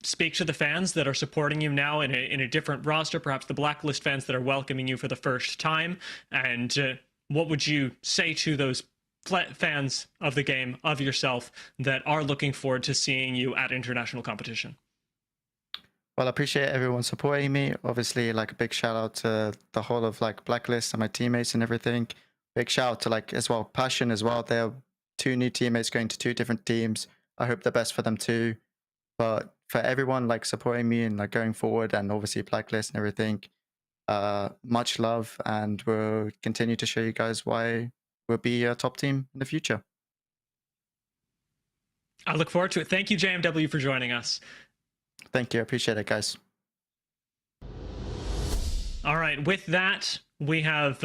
speak to the fans that are supporting you now in a different roster, perhaps the Blacklist fans that are welcoming you for the first time. And what would you say to those fans of the game, of yourself, that are looking forward to seeing you at international competition? Well, I appreciate everyone supporting me. Obviously, like a big shout out to the whole of like Blacklist and my teammates and everything. Big shout out to like as well Passion as well. They're 2 new teammates going to 2 different teams. I hope the best for them too. But for everyone like supporting me and like going forward, and obviously Blacklist and everything, much love, and we'll continue to show you guys why we'll be a top team in the future. I look forward to it. Thank you, JMW, for joining us. Thank you. I appreciate it, guys. All right. With that, we have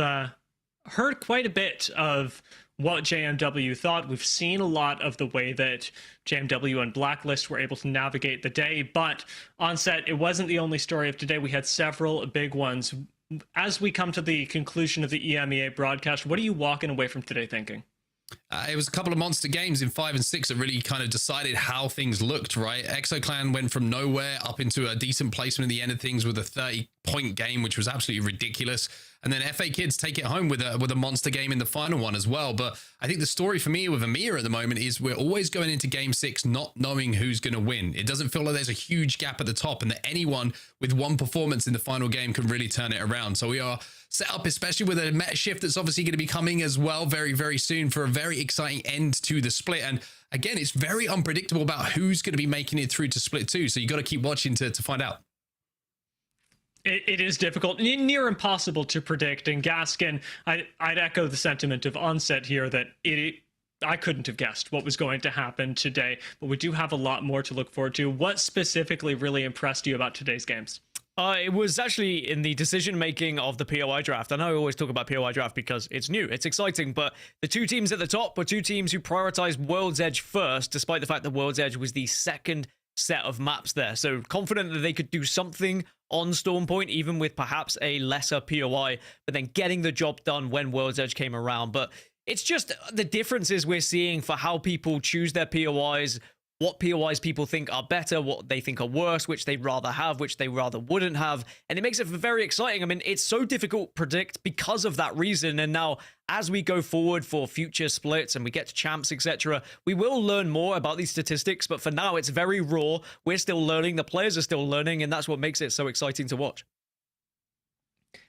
heard quite a bit of what JMW thought. We've seen a lot of the way that JMW and Blacklist were able to navigate the day, but on set, it wasn't the only story of today. We had several big ones. As we come to the conclusion of the EMEA broadcast, what are you walking away from today thinking? It was a couple of monster games in 5 and 6 that really kind of decided how things looked, right? ExoClan went from nowhere up into a decent placement at the end of things with a 30-point game, which was absolutely ridiculous. And then FA Kids take it home with a monster game in the final one as well. But I think the story for me with EMEA at the moment is we're always going into game 6 not knowing who's going to win. It doesn't feel like there's a huge gap at the top and that anyone with one performance in the final game can really turn it around. So we are set up, especially with a meta shift that's obviously going to be coming as well very, very soon, for a very exciting end to the split. And again, it's very unpredictable about who's going to be making it through to split 2. So you got to keep watching to find out. It is difficult, near impossible to predict. And Gaskin, I'd echo the sentiment of Onset here that I couldn't have guessed what was going to happen today, but we do have a lot more to look forward to. What specifically really impressed you about today's games? It was actually in the decision-making of the POI draft. I know I always talk about POI draft because it's new, it's exciting, but the 2 teams at the top were 2 teams who prioritized World's Edge first, despite the fact that World's Edge was the second set of maps there. So confident that they could do something on Storm Point, even with perhaps a lesser POI, but then getting the job done when World's Edge came around. But it's just the differences we're seeing for how people choose their POIs, what POIs people think are better, what they think are worse, which they'd rather have, which they rather wouldn't have. And it makes it very exciting. I mean, it's so difficult to predict because of that reason. And now, as we go forward for future splits and we get to champs, etc., we will learn more about these statistics. But for now, it's very raw. We're still learning. The players are still learning. And that's what makes it so exciting to watch.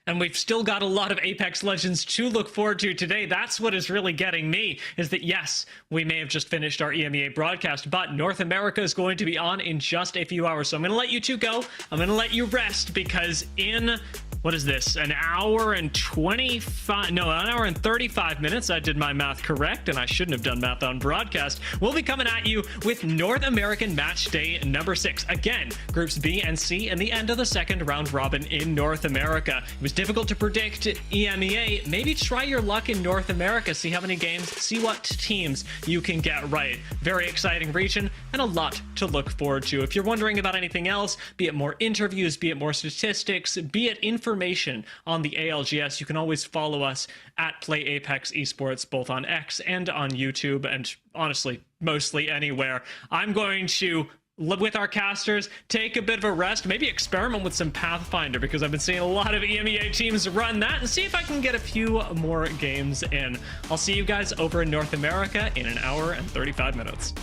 And we've still got a lot of Apex Legends to look forward to today. That's what is really getting me, is that yes, we may have just finished our EMEA broadcast, but North America is going to be on in just a few hours. So I'm going to let you two go. I'm going to let you rest, because in what is this? An hour and 25, no, an hour and 35 minutes. I did my math correct, and I shouldn't have done math on broadcast. We'll be coming at you with North American Match Day number 6. Again, groups B and C and the end of the second round robin in North America. It was difficult to predict EMEA. Maybe try your luck in North America, see how many games, see what teams you can get right. Very exciting region and a lot to look forward to. If you're wondering about anything else, be it more interviews, be it more statistics, be it information on the ALGS, you can always follow us at Play Apex Esports, both on X and on YouTube, and honestly, mostly anywhere. I'm going to live with our casters, take a bit of a rest, maybe experiment with some Pathfinder, because I've been seeing a lot of EMEA teams run that, and see if I can get a few more games in. I'll see you guys over in North America in an hour and 35 minutes.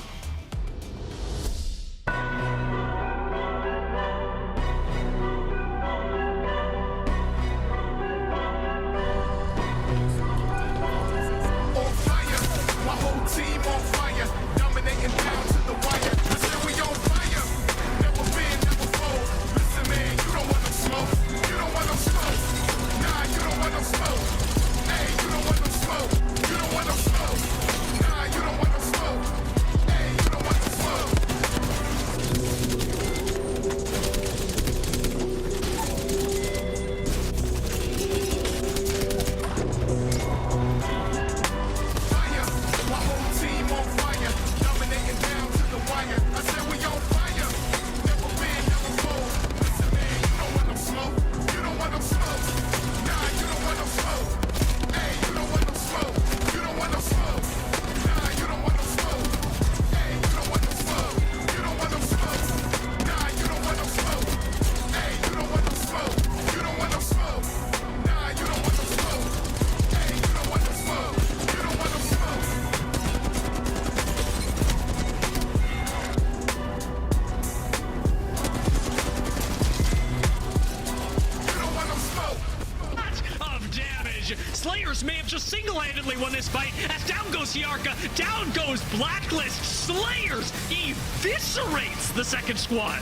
Slayers may have just single-handedly won this fight, as down goes Yarka, down goes Blacklist. Slayers eviscerates the second squad.